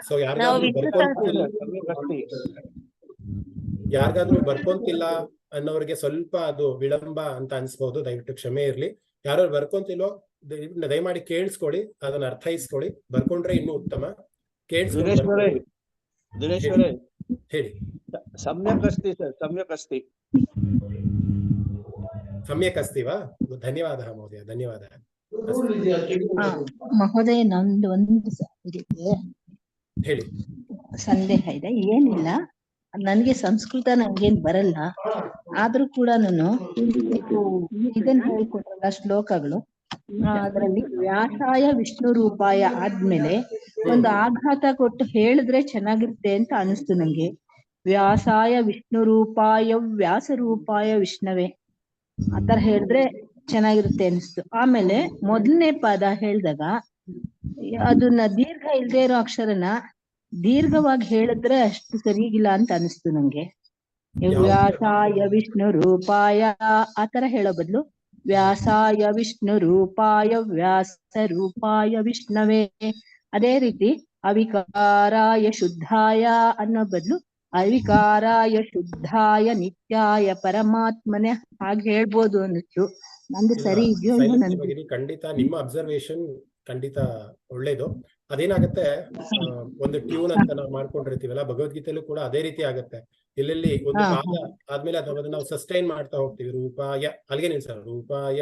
ಸೊ ಯಾರಿಗಾದ್ರೂ ಬರ್ಕೊಂತಿಲ್ಲ ಅನ್ನೋರಿಗೆ ಸ್ವಲ್ಪ ಅದು ವಿಳಂಬ ಅಂತ ಅನ್ಸ್ಬಹುದು, ದಯವಿಟ್ಟು ಕ್ಷಮೆ ಇರ್ಲಿ. ಯಾರು ಬರ್ಕೊಂತಿಲ್ವೋ ದಯಮಾಡಿ ಕೇಳಿಸ್ಕೊಳ್ಳಿ, ಅದನ್ನ ಅರ್ಥೈಸ್ಕೊಳ್ಳಿ. ಬರ್ಕೊಂಡ್ರೆ ಇನ್ನೂ ಉತ್ತಮ. ಹೇಳಿ. ಸಮ್ಯಕ್ ಅಸ್ತಿ ಸರ್, ಸಮ್ಯಕ್ ಅಸ್ತಿ. ಸಮ್ಯಕ್ ಅಸ್ತಿವಾ? ಧನ್ಯವಾದ ಮಹೋದಯ, ಧನ್ಯವಾದ. ಮಹೋದಯ, ನಂದು ಒಂದು ಹೇಳಿ. ಸಂದೇಹ ಇದೆ. ಏನಿಲ್ಲ, ನನ್ಗೆ ಸಂಸ್ಕೃತ ನಂಗೇನ್ ಬರಲ್ಲ, ಆದ್ರೂ ಕೂಡ ನಾನು ಇದನ್ನ ಹೇಳ್ಕೊಟ್ರಲ್ಲ ಶ್ಲೋಕಗಳು, ಅದರಲ್ಲಿ ವ್ಯಾಸಾಯ ವಿಷ್ಣು ರೂಪಾಯ ಆದ್ಮೇಲೆ ಒಂದು ಆಘಾತ ಕೊಟ್ಟು ಹೇಳಿದ್ರೆ ಚೆನ್ನಾಗಿರುತ್ತೆ ಅಂತ ಅನಿಸ್ತು ನಂಗೆ. ವ್ಯಾಸಾಯ ವಿಷ್ಣು ರೂಪಾಯ ವ್ಯಾಸ ರೂಪಾಯ ವಿಷ್ಣವೇ ಆತರ ಹೇಳಿದ್ರೆ ಚೆನ್ನಾಗಿರುತ್ತೆ ಅನಿಸ್ತು. ಆಮೇಲೆ ಮೊದಲನೇ ಪದ ಹೇಳಿದಾಗ ಅದನ್ನ ದೀರ್ಘ ಇಲ್ದೇ ಇರೋ ಅಕ್ಷರನ ದೀರ್ಘವಾಗಿ ಹೇಳಿದ್ರೆ ಅಷ್ಟು ಸರಿಗಿಲ್ಲ ಅಂತ ಅನಿಸ್ತು ನಂಗೆ. ವ್ಯಾಸಾಯ ವಿಷ್ಣು ರೂಪಾಯ ಆತರ ಹೇಳೋ ಬದಲು ವ್ಯಾಸಾಯ ವಿಷ್ಣು ರೂಪಾಯ ವ್ಯಾಸ ರೂಪಾಯ ವಿಷ್ಣವೇ. ಅದೇ ರೀತಿ ಅವಿಕಾರಾಯ ಶುದ್ಧಾಯ ಅನ್ನೋ ಬದಲು ಅವಿಕಾರಾಯ ಶುದ್ಧಾಯ ನಿತ್ಯಾಯ ಪರಮಾತ್ಮನೆ ಹಾಗೆ ಹೇಳ್ಬೋದು ಅನ್ನಿಸ್ತು. ನಂದು ಸರಿ ಇದೆಯೋ? ಖಂಡಿತ ನಿಮ್ಮ ಅಬ್ಸರ್ವೇಶನ್ ಖಂಡಿತ ಒಳ್ಳೇದು. ಅದೇನಾಗತ್ತೆ, ಒಂದು ಟ್ಯೂನ್ ಅಂತ ನಾವು ಮಾಡ್ಕೊಂಡಿರ್ತೀವಲ್ಲ, ಭಗವದ್ಗೀತೆಯಲ್ಲೂ ಕೂಡ ಅದೇ ರೀತಿ ಆಗತ್ತೆ. ಎಲ್ಲೆಲ್ಲಿ ಒಂದು ಪಾದ ಆದ್ಮೇಲೆ ಅದನ್ನ ನಾವು ಸಸ್ಟೈನ್ ಮಾಡ್ತಾ ಹೋಗ್ತೀವಿ. ರೂಪಾಯ ಅಲ್ಲಿಗೆ ನಿಲ್ಸಲ್ಲ, ರೂಪಾಯ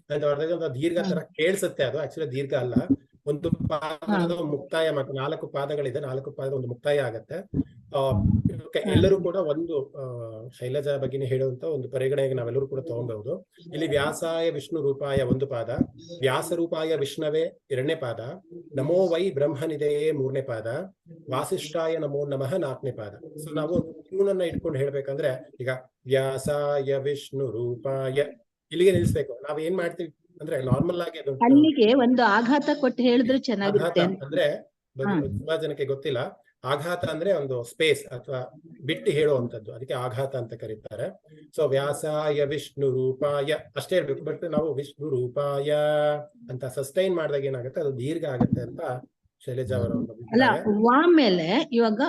ಅಂತ ಹೊಡೆದಾಗ ದೀರ್ಘ ತರ ಕೇಳಿಸುತ್ತೆ. ಅದು ಆಕ್ಚುಲಿ ದೀರ್ಘ ಅಲ್ಲ, ಒಂದು ಪಾದದ ಮುಕ್ತಾಯ. 4 ಪಾದಗಳಿದೆ, 4 ಪಾದದ ಒಂದು ಮುಕ್ತಾಯ ಆಗತ್ತೆ. ಎಲ್ಲರೂ ಕೂಡ ಒಂದು ಶೈಲಜಾ ಬಗ್ಗೆ ಹೇಳುವಂತ ಒಂದು ಪರಿಗಣನೆಗೆ ನಾವೆಲ್ಲರೂ ಕೂಡ ತಗೊಬಹುದು. ಇಲ್ಲಿ ವ್ಯಾಸಾಯ ವಿಷ್ಣು ರೂಪಾಯ 1 ಪಾದ, ವ್ಯಾಸ ರೂಪಾಯ ವಿಷ್ಣವೇ 2ನೇ ಪಾದ, ನಮೋ ವೈ ಬ್ರಹ್ಮನಿದೆಯೇ 3ನೇ ಪಾದ, ವಾಸಿಷ್ಠಾಯ ನಮೋ ನಮಃ 4ನೇ ಪಾದ. ಸೊ ನಾವು ಟ್ಯೂನನ್ನ ಇಟ್ಕೊಂಡು ಹೇಳ್ಬೇಕಂದ್ರೆ ಈಗ ವ್ಯಾಸಾಯ ವಿಷ್ಣು ರೂಪಾಯ ಇಲ್ಲಿಗೆ ನಿಲ್ಸ್ಬೇಕು. ನಾವ್ ಏನ್ ಮಾಡ್ತೀವಿ ಅಂದ್ರೆ ನಾರ್ಮಲ್ ಆಗಿ ಅಲ್ಲಿಗೆ ಒಂದು ಆಘಾತ ಕೊಟ್ಟು ಹೇಳಿದ್ರೆ ಚೆನ್ನಾಗಿರುತ್ತೆ ಅಂದ್ರೆ ತುಂಬಾ ಜನಕ್ಕೆ ಗೊತ್ತಿಲ್ಲ. ಆಘಾತ ಅಂದ್ರೆ ಒಂದು ಸ್ಪೇಸ್ ಅಥವಾ ಬಿಟ್ಟು ಹೇಳುವಂಥದ್ದು, ಅದಕ್ಕೆ ಆಘಾತ ಅಂತ ಕರೀತಾರೆ. ಸೊ ವ್ಯಾಸಾಯ ವಿಷ್ಣು ರೂಪಾಯ ಅಷ್ಟೇ ಇರ್ಬೇಕು. ಬಟ್ ನಾವು ವಿಷ್ಣು ರೂಪಾಯ ಅಂತ ಸಸ್ಟೈನ್ ಮಾಡಿದಾಗ ಏನಾಗುತ್ತೆ, ಅದು ದೀರ್ಘ ಆಗುತ್ತೆ ಅಂತ ಶೈಲಜಾ ಅವರ ಒಂದು ಅಲ್ಲ, ಅಭಿಪ್ರಾಯ. ವಾ ಮೇಲೆ ಇವಾಗ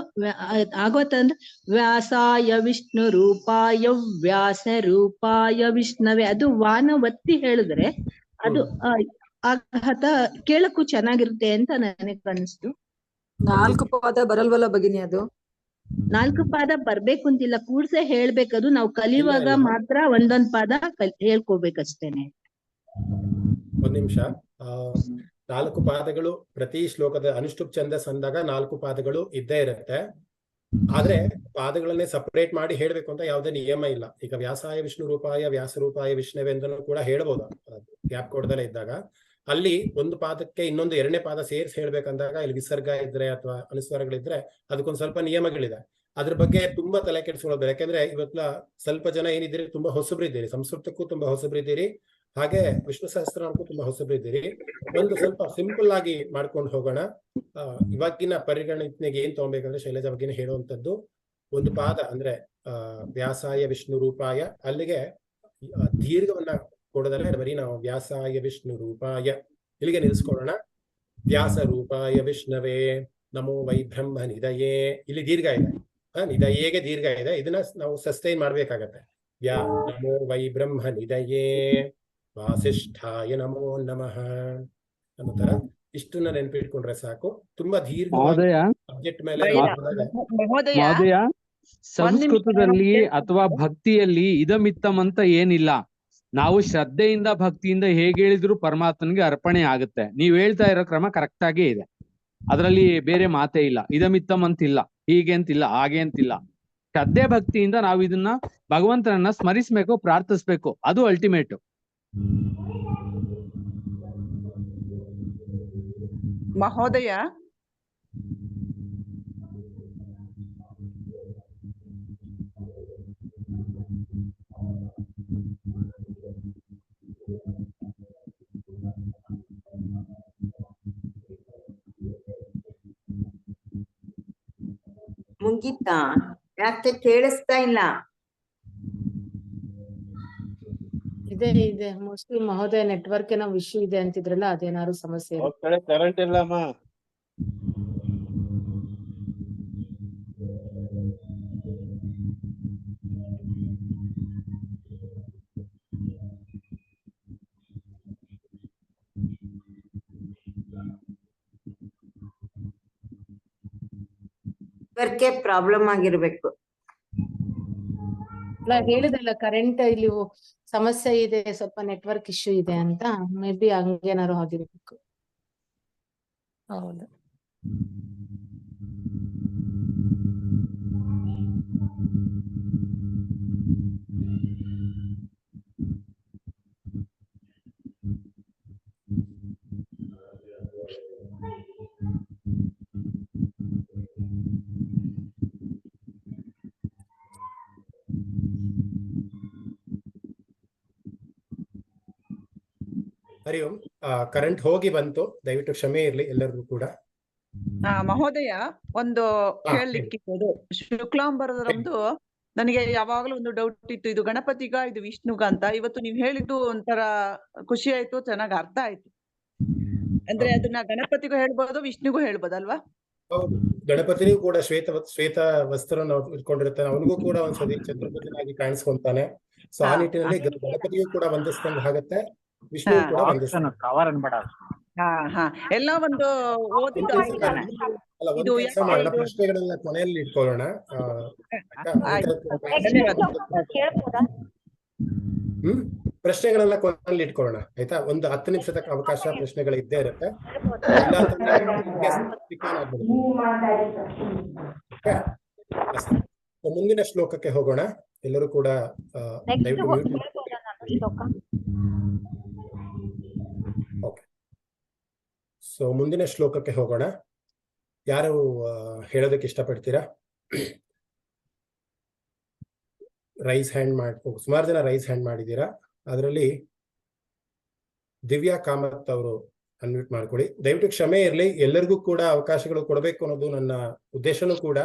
ಆಗೋತ ಅಂದ್ರೆ ವ್ಯಾಸಾಯ ವಿಷ್ಣು ರೂಪಾಯ ವ್ಯಾಸ ರೂಪಾಯ ವಿಷ್ಣವೇ, ಅದು ವಾನ ಒತ್ತಿ ಹೇಳಿದ್ರೆ ಅದು ಆಘಾತ ಕೇಳಕ್ಕೂ ಚೆನ್ನಾಗಿರುತ್ತೆ ಅಂತ ನನಗೆ ಅನಿಸ್ತು. 4 ಪಾದ ಬರಲ್ವಲ್ಲ ಭಗಿನಿ ಅದು? 4 ಪಾದ ಬರ್ಬೇಕು ಅಂತಿಲ್ಲ, ಕೂಡ್ಸೆ ಹೇಳ್ಬೇಕದು. ನಾವು ಕಲಿಯುವಾಗ ಇಲ್ಲ. ಮಾತ್ರ ಒಂದೊಂದ್ ಪಾದ ಹೇಳ್ಕೋಬೇಕಷ್ಟೇನೆ. ಒಂದ್ ನಿಮಿಷ. 4 ಪಾದಗಳು ಪ್ರತಿ ಶ್ಲೋಕದ ಅನುಷ್ಠುಪ್ ಛಂದಸ್ ಅಂದಾಗ 4 ಪಾದಗಳು ಇದ್ದೇ ಇರುತ್ತೆ. ಆದ್ರೆ ಪಾದಗಳನ್ನೇ ಸಪರೇಟ್ ಮಾಡಿ ಹೇಳ್ಬೇಕು ಅಂತ ಯಾವುದೇ ನಿಯಮ ಇಲ್ಲ. ಈಗ ವ್ಯಾಸಾಯ ವಿಷ್ಣು ರೂಪಾಯ ವ್ಯಾಸ ರೂಪಾಯ ವಿಷ್ಣುವೆ ಅಂತನೂ ಕೂಡ ಹೇಳ್ಬೋದು, ಗ್ಯಾಪ್ ಕೊಡದಲ್ಲೇ ಇದ್ದಾಗ. ಅಲ್ಲಿ ಒಂದು ಪಾದಕ್ಕೆ ಇನ್ನೊಂದು 2ನೇ ಪಾದ ಸೇರಿಸಿ ಹೇಳ್ಬೇಕಂದಾಗ ಇಲ್ಲಿ ವಿಸರ್ಗ ಇದ್ರೆ ಅಥವಾ ಅನುಸ್ವಾರಗಳಿದ್ರೆ ಅದಕ್ಕೊಂದು ಸ್ವಲ್ಪ ನಿಯಮಗಳಿದೆ. ಅದ್ರ ಬಗ್ಗೆ ತುಂಬಾ ತಲೆ ಕೆಡಿಸ್ಕೊಳ್ಳೋದು. ಯಾಕಂದ್ರೆ ಇವತ್ತು ಸ್ವಲ್ಪ ಜನ ಏನಿದ್ದೀರಿ, ತುಂಬಾ ಹೊಸಬ್ರಿದ್ದೀರಿ, ಸಂಸ್ಕೃತಕ್ಕೂ ತುಂಬಾ ಹೊಸಬ್ರಿದ್ದೀರಿ, ಹಾಗೆ ವಿಷ್ಣು ಸಹಸ್ರನಾಮಕ್ಕೂ ತುಂಬಾ ಹೊಸಬ್ರಿದ್ದೀರಿ. ಒಂದು ಸ್ವಲ್ಪ ಸಿಂಪಲ್ ಆಗಿ ಮಾಡ್ಕೊಂಡು ಹೋಗೋಣ. ಇವಾಗಿನ ಪರಿಗಣನೆಗೆ ಏನ್ ತಗೊಬೇಕಂದ್ರೆ ಶೈಲಜಾ ಬಗ್ಗೆನೇ ಹೇಳುವಂತದ್ದು, ಒಂದು ಪಾದ ಅಂದ್ರೆ ವ್ಯಾಸಾಯ ವಿಷ್ಣು ರೂಪಾಯ, ಅಲ್ಲಿಗೆ ದೀರ್ಘವನ್ನ ಕೊಡೋದಲ್ಲ, ಬರೀ ನಾವು ವ್ಯಾಸಾಯ ವಿಷ್ಣು ರೂಪಾಯ ಇಲ್ಲಿಗೆ ನಿಲ್ಸ್ಕೊಳ್ಳೋಣ. ವ್ಯಾಸ ರೂಪಾಯ ವಿಷ್ಣವೇ ನಮೋ ವೈ ಬ್ರಹ್ಮ ನಿಧಯೇ, ಇಲ್ಲಿ ದೀರ್ಘ ಇದೆ, ನಿಧಯೇಗೆ ದೀರ್ಘ ಇದೆ, ಇದನ್ನ ನಾವು ಸಸ್ಟೈನ್ ಮಾಡ್ಬೇಕಾಗತ್ತೆ. ನಮೋ ವೈ ಬ್ರಹ್ಮ ನಿಧಯೇ ವಾಸಿಷ್ಠಾಯ ನಮೋ ನಮಃ ಅನ್ನೋ ತರ ಇಷ್ಟನ್ನ ನೆನ್ಪಿಟ್ಕೊಂಡ್ರೆ ಸಾಕು. ತುಂಬಾ ದೀರ್ಘವಾಗಿ ಸಬ್ಜೆಕ್ಟ್ ಮೇಲೆ ಮಹೋದಯ, ಸಂಸ್ಕೃತದಲ್ಲಿ ಅಥವಾ ಭಕ್ತಿಯಲ್ಲಿ ಇದಮಿತ್ತಂ ಅಂತ ಏನಿಲ್ಲ. ನಾವು ಶ್ರದ್ಧೆಯಿಂದ ಭಕ್ತಿಯಿಂದ ಹೇಗೆ ಹೇಳಿದ್ರು ಪರಮಾತ್ಮನಿಗೆ ಅರ್ಪಣೆ ಆಗುತ್ತೆ. ನೀವ್ ಹೇಳ್ತಾ ಇರೋ ಕ್ರಮ ಕರೆಕ್ಟ್ ಆಗೇ ಇದೆ, ಅದರಲ್ಲಿ ಬೇರೆ ಮಾತೇ ಇಲ್ಲ. ಇದಮಿತ್ತಂ ಅಂತಿಲ್ಲ, ಹೀಗೆ ಅಂತಿಲ್ಲ, ಹಾಗೆ ಅಂತಿಲ್ಲ. ಶ್ರದ್ಧೆ ಭಕ್ತಿಯಿಂದ ನಾವು ಇದನ್ನ ಭಗವಂತನನ್ನ ಸ್ಮರಿಸ್ಬೇಕು, ಪ್ರಾರ್ಥಿಸ್ಬೇಕು, ಅದು ಅಲ್ಟಿಮೇಟ್. ಮಹೋದಯ, ಮುಗಿತಾ? ಯಾಕೆ ಕೇಳಿಸ್ತಾ ಇಲ್ಲ? ಇದೆ ಮೋಸ್ಟ್ಲಿ ಮಹೋದಯ ನೆಟ್ವರ್ಕ್ ಏನೋ ಇಶ್ಯೂ ಇದೆ ಅಂತಿದ್ರಲ್ಲ, ಅದೇನಾದ್ರು ಸಮಸ್ಯೆ ಇದೆ. ಕರೆಂಟ್ ಇಲ್ಲಮ್ಮ. ನೆಟ್ವರ್ಕ್ ಪ್ರಾಬ್ಲಮ್ ಆಗಿರ್ಬೇಕು. ಅಲ್ಲ, ಹೇಳಿದ್ರಲ್ಲ ಕರೆಂಟ್ ಇಲ್ಲಿ ಸಮಸ್ಯೆ ಇದೆ, ಸ್ವಲ್ಪ ನೆಟ್ವರ್ಕ್ ಇಶ್ಯೂ ಇದೆ ಅಂತ. ಮೇ ಬಿ ಹಂಗೇನಾರು ಆಗಿರ್ಬೇಕು. ಹೌದು. ಹರಿ ಓಂ. ಕರೆಂಟ್ ಹೋಗಿ ಬಂತು, ದಯವಿಟ್ಟು ಕ್ಷಮೆ ಇರ್ಲಿ ಎಲ್ಲರಿಗೂ ಕೂಡ. ಮಹೋದಯ, ಒಂದು ಕೇಳಲಿಕ್ಕಿತ್ತು. ಶುಕ್ಲಾಂಬರದರೊಂದು ನನಗೆ ಯಾವಾಗ್ಲೂ ಒಂದು ಡೌಟ್ ಇತ್ತು, ಇದು ಗಣಪತಿಗ ಇದು ವಿಷ್ಣುಗ ಅಂತ. ಇವತ್ತು ನೀವು ಹೇಳಿದ್ದು ಒಂಥರ ಖುಷಿ ಆಯ್ತು, ಚೆನ್ನಾಗಿ ಅರ್ಥ ಆಯ್ತು. ಅಂದ್ರೆ ಅದನ್ನ ಗಣಪತಿಗೂ ಹೇಳ್ಬೋದು, ವಿಷ್ಣುಗೂ ಹೇಳ್ಬೋದಲ್ವಾ? ಹೌದು, ಗಣಪತಿನಿಗೂ ಕೂಡ ಶ್ವೇತ ವಸ್ತ್ರವನ್ನು ಇಟ್ಕೊಂಡಿರ್ತಾನೆ, ಅವನಿಗೂ ಕೂಡ ಒಂದ್ಸತಿ ಚತುರ್ಭುಜನಾಗಿ ಕಾಣಿಸ್ಕೊಂತಾನೆ. ಸೊ ಆ ನಿಟ್ಟಿನಲ್ಲಿ ಗಣಪತಿಗೂ ಕೂಡ ವಂದಿಸ್ದಂಗೆ ಆಗುತ್ತೆ, ವಿಷ್ಣು ಕೂಡ ವಂದಿಸ್ತಾನೆ. ಎಲ್ಲ ಒಂದು ಓದಿದ್ದು ಅಲ್ಲ, ಒಂದ್ ಕೆಲಸ ಮಾಡೋಣ, ಪ್ರಶ್ನೆಗಳನ್ನ ಕೊನೆಯಲ್ಲಿ ಇಟ್ಕೊಳ್ಳೋಣ. ಪ್ರಶ್ನೆಗಳನ್ನ ಕೊನೆಯಲ್ಲಿ ಇಟ್ಕೊಳ್ಳೋಣ, ಆಯ್ತಾ? ಒಂದು 10 ನಿಮಿಷದ ಅವಕಾಶ ಪ್ರಶ್ನೆಗಳು ಇದ್ದೇ ಇರುತ್ತೆ. ಮುಂದಿನ ಶ್ಲೋಕಕ್ಕೆ ಹೋಗೋಣ. ಎಲ್ಲರೂ ಕೂಡ ದಯವಿಟ್ಟು ಓಕೆ. ಸೊ ಮುಂದಿನ ಶ್ಲೋಕಕ್ಕೆ ಹೋಗೋಣ. ಯಾರು ಹೇಳೋದಕ್ಕೆ ಇಷ್ಟಪಡ್ತೀರಾ? ರೈಸ್ ಹ್ಯಾಂಡ್ ಸುಮಾರು ಜನ ರೈಸ್ ಹ್ಯಾಂಡ್ ಮಾಡಿದ್ದೀರಾ. ಅದರಲ್ಲಿ ದಿವ್ಯಾ ಕಾಮತ್ ಅವರು ಅನ್ಮ್ಯೂಟ್ ಮಾಡ್ಕೊಳ್ಳಿ. ದಯವಿಟ್ಟು ಕ್ಷಮೆ ಇರಲಿ, ಎಲ್ಲರಿಗೂ ಕೂಡ ಅವಕಾಶಗಳು ಕೊಡಬೇಕು ಅನ್ನೋದು ನನ್ನ ಉದ್ದೇಶನೂ ಕೂಡ.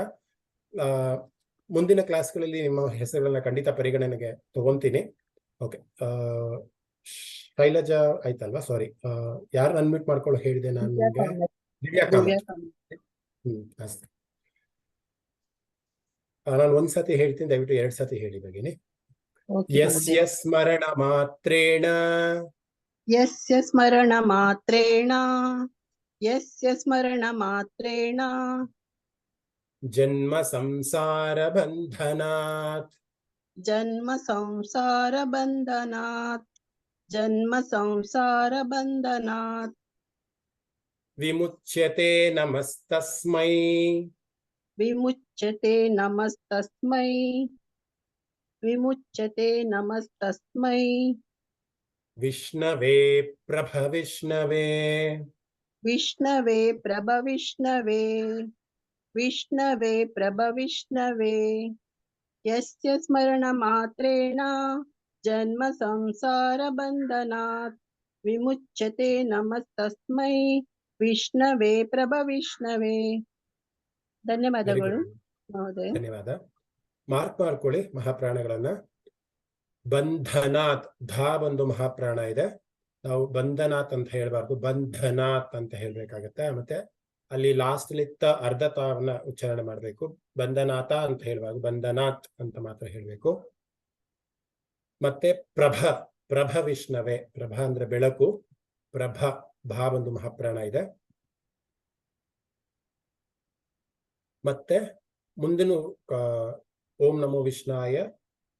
ಮುಂದಿನ ಕ್ಲಾಸ್ಗಳಲ್ಲಿ ನಿಮ್ಮ ಹೆಸರುಗಳನ್ನ ಖಂಡಿತ ಪರಿಗಣನೆಗೆ ತಗೊಂತೀನಿ. ಓಕೆ, ಶೈಲಜಾ ಆಯ್ತಲ್ವಾ? ಸಾರಿ, ಯಾರನ್ನ ಅನ್ಮ್ಯೂಟ್ ಮಾಡ್ಕೊಳ್ಳೋ ಹೇಳಿದೆ ನಾನು ನಿಮ್ಗೆ? ದಿವ್ಯಾ ಕಾಮತ್. ಅಷ್ಟೇ. ನಾನು ಒಂದ್ಸತಿ ಹೇಳ್ತೀನಿ, ದಯವಿಟ್ಟು 2 ಸತಿ ಹೇಳಿ ಭಗಿನಿ. ಯಸ್ಯ ಸ್ಮರಣ ಮಾತ್ರೇಣ ಯಸ್ಯ ಸ್ಮರಣ ಮಾತ್ರೇಣ ಯಸ್ಯ ಸ್ಮರಣ ಮಾತ್ರೇಣ ಜನ್ಮ ಸಂಸಾರ ಬಂಧನಾತ್ ಜನ್ಮ ಸಂಸಾರ ಬಂಧನಾತ್ ಜನ್ಮ ಸಂಸಾರ ಬಂಧನಾತ್ ವಿಮುಚ್ಯತೆ ನಮಸ್ತಸ್ಮೈ ವಿಮುಚ್ಯತೆ ನಮಸ್ತಸ್ಮೈ ವಿಮುಚ್ಯತೆ ನಮಸ್ತಸ್ಮೈ ವಿಷ್ಣವೇ ಪ್ರಭ ವಿಷ್ಣವೇ ವಿಷ್ಣವೇ ಪ್ರಭ ವಿಷ್ಣವೇ ವಿಷ್ಣವೇ ಪ್ರಭ ವಿಷ್ಣವೇ ಯಸ್ಯ ಸ್ಮರಣ ಮಾತ್ರೇಣ ಜನ್ಮ ಸಂಸಾರ ಬಂಧನಾತ್ ವಿಮುಚ್ಯತೆ ನಮಸ್ತಸ್ಮೈ ವಿಷ್ಣವೇ ಪ್ರಭ ವಿಷ್ಣವೇ. ಧನ್ಯವಾದಗಳು ಮಹೋದಯ. ಧನ್ಯವಾದ. ಮಾರ್ಕ್ ಮಾಡ್ಕೊಳ್ಳಿ ಮಹಾಪ್ರಾಣಗಳನ್ನ. ಬಂಧನಾತ್, ಧಾ ಬಂದು ಮಹಾಪ್ರಾಣ ಇದೆ, ನಾವು ಬಂಧನಾಥ್ ಅಂತ ಹೇಳ್ಬಾರ್ದು, ಬಂಧನಾಥ್ ಅಂತ ಹೇಳ್ಬೇಕಾಗತ್ತೆ. ಮತ್ತೆ ಅಲ್ಲಿ ಲಾಸ್ಟ್ ಲಿತ್ತ ಅರ್ಧ ತಾವನ್ನ ಉಚ್ಚಾರಣೆ ಮಾಡ್ಬೇಕು. ಬಂಧನಾಥ ಅಂತ ಹೇಳ್ಬಾರ್ದು, ಬಂಧನಾಥ್ ಅಂತ ಮಾತ್ರ ಹೇಳ್ಬೇಕು. ಮತ್ತೆ ಪ್ರಭ, ಪ್ರಭ ವಿಷ್ಣವೇ, ಪ್ರಭ ಅಂದ್ರೆ ಬೆಳಕು, ಪ್ರಭ, ಭಾ ಬಂದು ಮಹಾಪ್ರಾಣ ಇದೆ. ಮತ್ತೆ ಮುಂದಿನ ಓಂ ನಮೋ ವಿಷ್ಣಾಯ,